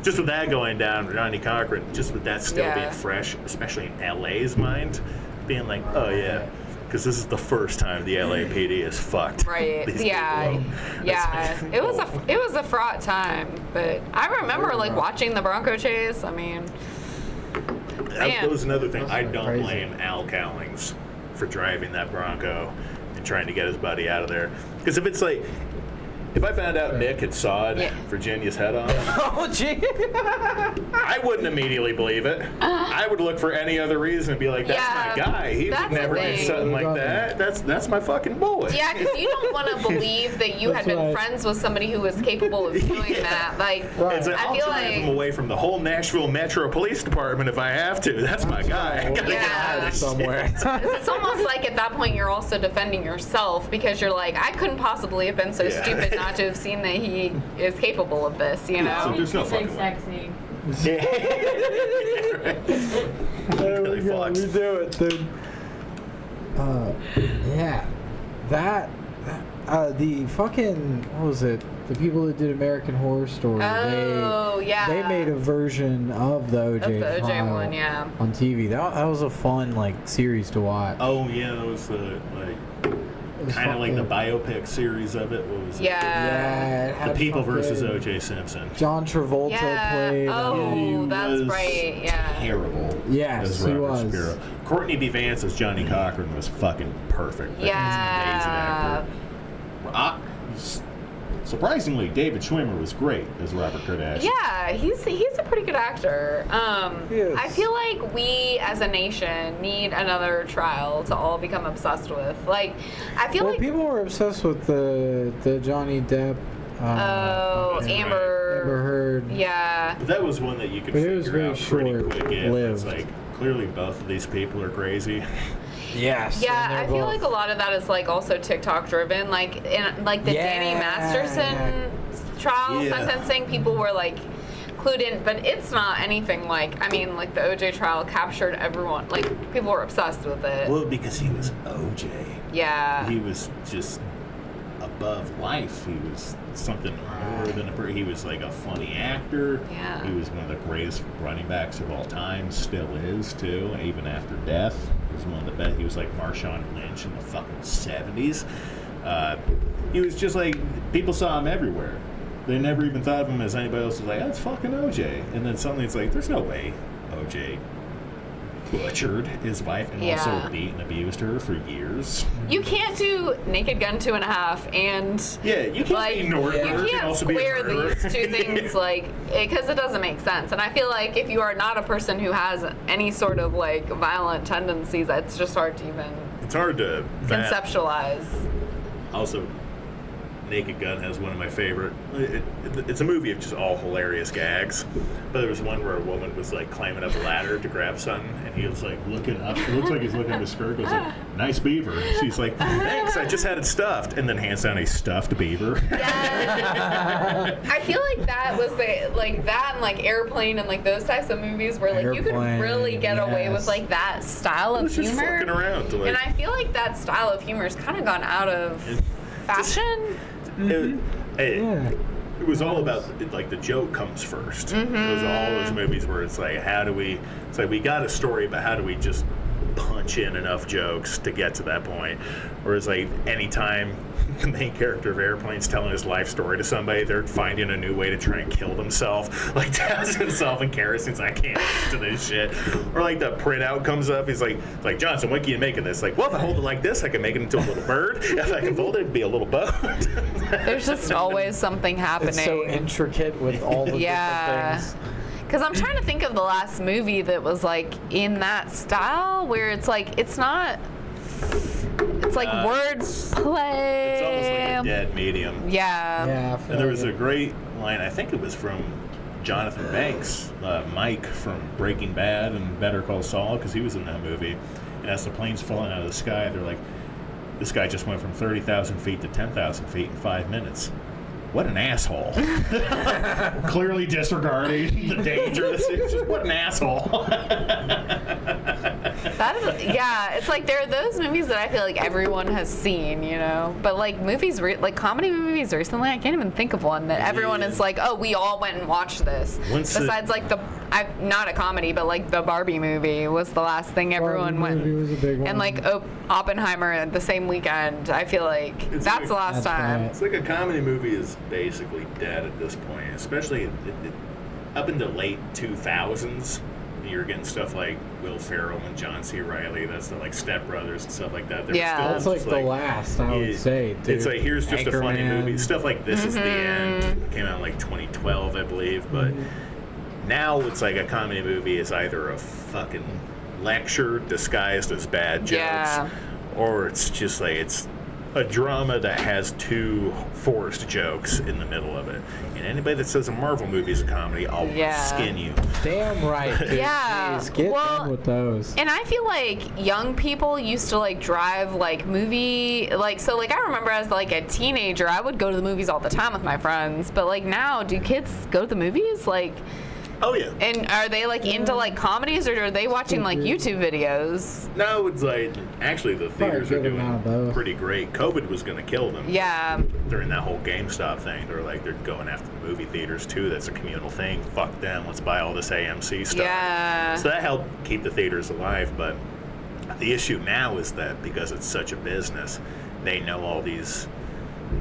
Just with that going down, Johnny Cochran, just with that still being fresh, especially in LA's mind, being like, oh yeah, because this is the first time the LAPD is fucked. Right. these Yeah. people. Yeah. It's like, It was a fraught time, but I remember like watching the Bronco chase. I mean, that was another thing. I don't crazy. blame Al Cowlings for driving that Bronco and trying to get his buddy out of there. Because if it's like, if I found out Nick had sawed Virginia's head off, Oh, gee. I wouldn't immediately believe it. I would look for any other reason and be like, that's my guy. He would that's the never do thing. something like that. That's my fucking boy. yeah, because you don't want to believe that you had been right. friends with somebody who was capable of doing that. Like, It's like, I I'll feel drive like him away from the whole Nashville Metro Police Department if I have to. That's my guy. I gotta get out of this somewhere. it's almost like at that point you're also defending yourself because you're like, I couldn't possibly have been so Yeah. stupid not to have seen that he is capable of this, you know? So there's no Big fucking way. sexy. There Really we go. fucked. We do it, dude. Yeah, the fucking, what was it? The people that did American Horror Story. Oh, yeah. They made a version of the OJ, Of the OJ trial one, yeah. on TV. That was a fun like series to watch. Oh yeah, that was It was kind of like the fucking- biopic series of it. What was it? Yeah. it The had People fucking- versus O.J. Simpson. John Travolta Yeah. played. Oh, He that's was right. Yeah. Terrible. Yes, as he Robert was. Shapiro. Courtney B. Vance as Johnny Cochran was fucking perfect. That Yeah. was an amazing actor. Surprisingly, David Schwimmer was great as Robert Kardashian. Yeah, he's a pretty good actor. Yes. I feel like we as a nation need another trial to all become obsessed with. Like, I feel Well, like people were obsessed with the Johnny Depp. Amber Heard. Yeah. But that was one that you could But it was figure very out pretty quick. It's short-lived. like, clearly both of these people are crazy. Yes. Yeah, I feel like a lot of that is like also TikTok driven. Like in like the Danny Masterson trial sentencing, people were like clued in, but it's not anything like, I mean, like the OJ trial captured everyone. Like people were obsessed with it. Well, because he was OJ. Yeah. He was just above life. He was something more than he was like a funny actor. Yeah. He was one of the greatest running backs of all time, still is too, even after death. He was one of the best. He was like Marshawn Lynch in the fucking 70s. He was just like, people saw him everywhere. They never even thought of him as anybody else. Was like, that's fucking OJ. And then suddenly it's like, there's no way OJ butchered his wife and also beat and abused her for years. You can't do Naked Gun 2.5 and Yeah, you can't like be Nordberg you and can't also be a square murderer. these two things like because it doesn't make sense. And I feel like if you are not a person who has any sort of like violent tendencies, it's just hard to even It's hard to conceptualize. Also, Naked Gun has one of my favorite. It's a movie of just all hilarious gags. But there was one where a woman was like climbing up a ladder to grab something, and he was like looking up. It looks like he's looking at his skirt. Goes like, "Nice beaver." She's like, "Thanks, I just had it stuffed," and then hands down a stuffed beaver. Yeah. I feel like that was the like that and like Airplane and like those types of movies where like you could Airplane, really get away with yes. like that style of It's just humor. fucking around to like. And I feel like that style of humor has kind of gone out of fashion. It was all about like the joke comes first. It was all those movies where it's like, it's like we got a story, but how do we just punch in enough jokes to get to that point? Whereas like anytime the main character of Airplane's telling his life story to somebody, they're finding a new way to try and kill themselves, like douse himself in kerosene. I can't listen to this shit. Or like the printout comes up, he's like Johnson, what can you make of this? Like, well, if I hold it like this, I can make it into a little bird. If I can fold it, it'd be a little boat. There's just always something happening. It's so intricate with all the Yeah. different things. Because I'm trying to think of the last movie that was like in that style where it's like it's not. It's like word play. It's almost like a dead medium. Yeah. Yeah. I feel And there was like a great line, I think it was from Jonathan Banks, Mike from Breaking Bad and Better Call Saul, because he was in that movie. And as the plane's falling out of the sky, they're like, this guy just went from 30,000 feet to 10,000 feet in 5 minutes. What an asshole. Clearly disregarding the danger of this. It's just, what an asshole. That is, yeah, it's like there are those movies that I feel like everyone has seen, you know? But like movies, like comedy movies recently, I can't even think of one that everyone is like, oh, we all went and watched this. Besides like not a comedy, but like the Barbie movie was the last thing everyone went. Barbie movie was a big one. And like Oppenheimer the same weekend. I feel like that's the last time. It's like a comedy movie is basically dead at this point, especially up into late 2000s. You're getting stuff like Will Ferrell and John C. Reilly. That's the like Step Brothers and stuff like that. That's like the last, I would say, dude. It's like, here's just a funny Anchorman. movie. Stuff like This Is the End. It came out in like 2012, I believe. But now it's like a comedy movie is either a fucking lecture disguised as bad jokes, or it's just like it's a drama that has two forced jokes in the middle of it. And anybody that says a Marvel movie is a comedy, I'll skin you. Damn right, dude. Yeah. Jeez, get done with those. And I feel like young people used to like drive like movie, like, so like I remember as like a teenager, I would go to the movies all the time with my friends. But like now, do kids go to the movies? Like, oh yeah. and are they like into like comedies, or are they watching like YouTube videos? No, it's like actually the theaters are doing pretty great. COVID was going to kill them. Yeah. During that whole GameStop thing, they're going after the movie theaters too. That's a communal thing. Fuck them. Let's buy all this AMC stuff. Yeah. So that helped keep the theaters alive. But the issue now is that because it's such a business, they know all these,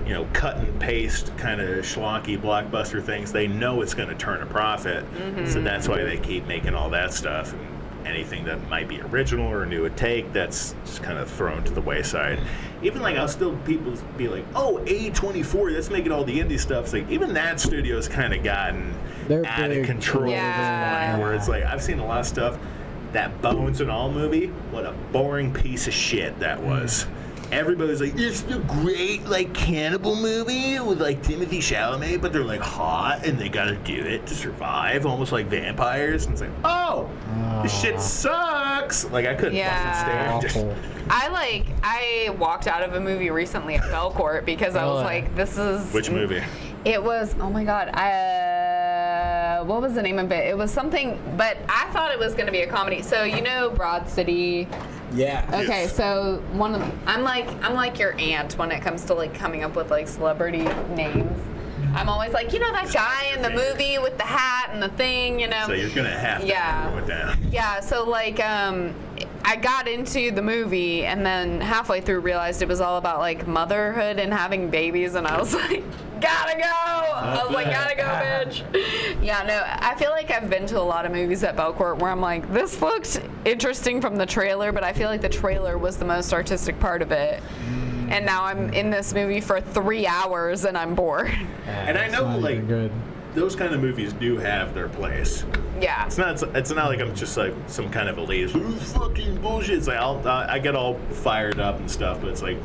you know, cut and paste kind of schlocky blockbuster things. They know it's going to turn a profit, so that's why they keep making all that stuff. And anything that might be original or new a take, that's just kind of thrown to the wayside. Even like I'll still people be like, oh, A24, that's making all the indie stuff. It's like even that studio's kind of gotten out of control at this point, where it's like I've seen a lot of stuff. That Bones and All movie, what a boring piece of shit that was. Everybody's like, it's the great like cannibal movie with like Timothy Chalamet, but they're like hot and they gotta do it to survive, almost like vampires. And it's like, oh, this shit sucks. Like I couldn't fucking stand it. I walked out of a movie recently at Belcourt because I was like, this is... Which movie? It was, oh my God, what was the name of it? It was something, but I thought it was going to be a comedy. So you know Broad City? Yeah. Okay, so I'm like your aunt when it comes to like coming up with like celebrity names. I'm always like, you know that guy in the movie with the hat and the thing, you know? So you're gonna have to narrow it down. Yeah, so like I got into the movie and then halfway through realized it was all about like motherhood and having babies, and I was like, gotta go! I was like, gotta go, bitch. Yeah, no, I feel like I've been to a lot of movies at Belcourt where I'm like, this looked interesting from the trailer, but I feel like the trailer was the most artistic part of it. And now I'm in this movie for 3 hours and I'm bored. And I know like those kind of movies do have their place. Yeah. It's not like I'm just like some kind of elitist. Fucking bullshit. It's like I get all fired up and stuff, but it's like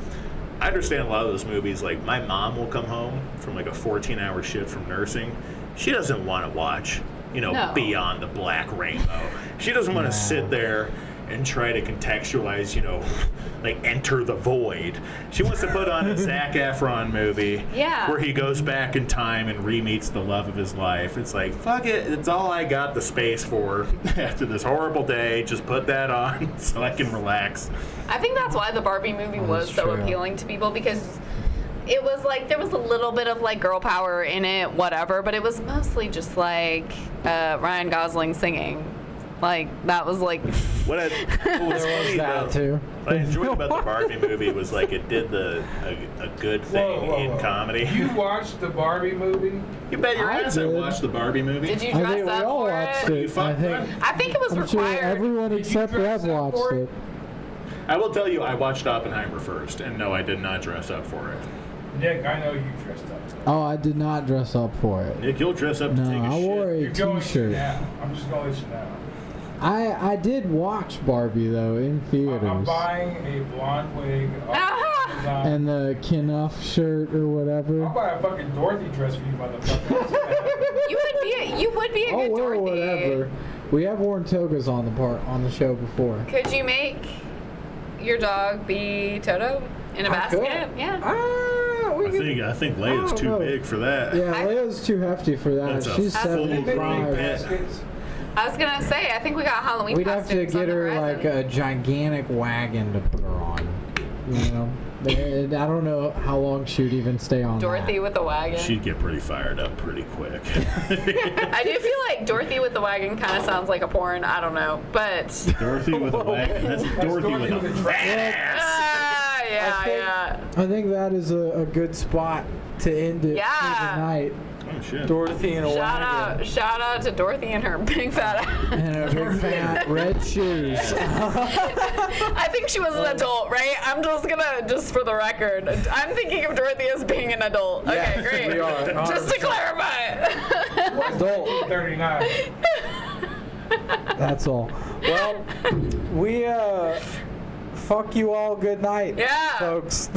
I understand a lot of those movies. Like my mom will come home from like a 14-hour shift from nursing. She doesn't want to watch, Beyond the Black Rainbow. She doesn't want to sit there and try to contextualize, like Enter the Void. She wants to put on a Zac Efron movie where he goes back in time and re-meets the love of his life. It's like, fuck it, it's all I got the space for after this horrible day. Just put that on so I can relax. I think that's why the Barbie movie was so appealing to people, because it was like there was a little bit of like girl power in it, whatever, but it was mostly just like Ryan Gosling singing. Like that was like what was funny that too. What I enjoyed about the Barbie movie was like it did a good thing in comedy. You watched the Barbie movie? You bet your ass I watched the Barbie movie. Did you dress up for it? I think it was required. Sure everyone except Ed watched it. I will tell you, I watched Oppenheimer first, and no, I did not dress up for it. Nick, I know you dressed up. Oh, I did not dress up for it. Nick, you'll dress up to take a shit. No, I wore a You're going t-shirt. now. I'm just going to let you know. I did watch Barbie though in theaters. I'm buying a blonde wig. And the Knuff shirt or whatever. I'll buy a fucking Dorothy dress for you, motherfucker. You would be a good Dorothy. Whatever. We have worn togas on the show before. Could you make your dog be Toto? In a I could. basket? Yeah. I think Leia's don't too know. big for that. Yeah, I- Leia's too hefty for that. That's a She's full 75. pet. I was gonna say, I think we got Halloween We'd have to costumes on get the her horizon. like a gigantic wagon to put her on. You know, and I don't know how long she would even stay on. Dorothy that. with the wagon. She'd get pretty fired up pretty quick. I do feel like Dorothy with the wagon kind of sounds like a porn. I don't know, but Dorothy with a wagon. That's Dorothy with a fat ass. yeah. I think that is a good spot to end it Yeah. for the night. Oh shit. Dorothy in a wagon. Shout out to Dorothy and her big fat ass. And her big fat red shoes. I think she was an adult, right? I'm just for the record, I'm thinking of Dorothy as being an adult. Okay, Yes, great. we are, Just to 100%. clarify. Adult. 39. That's all. Well, we fuck you all. Good night, Yeah. folks.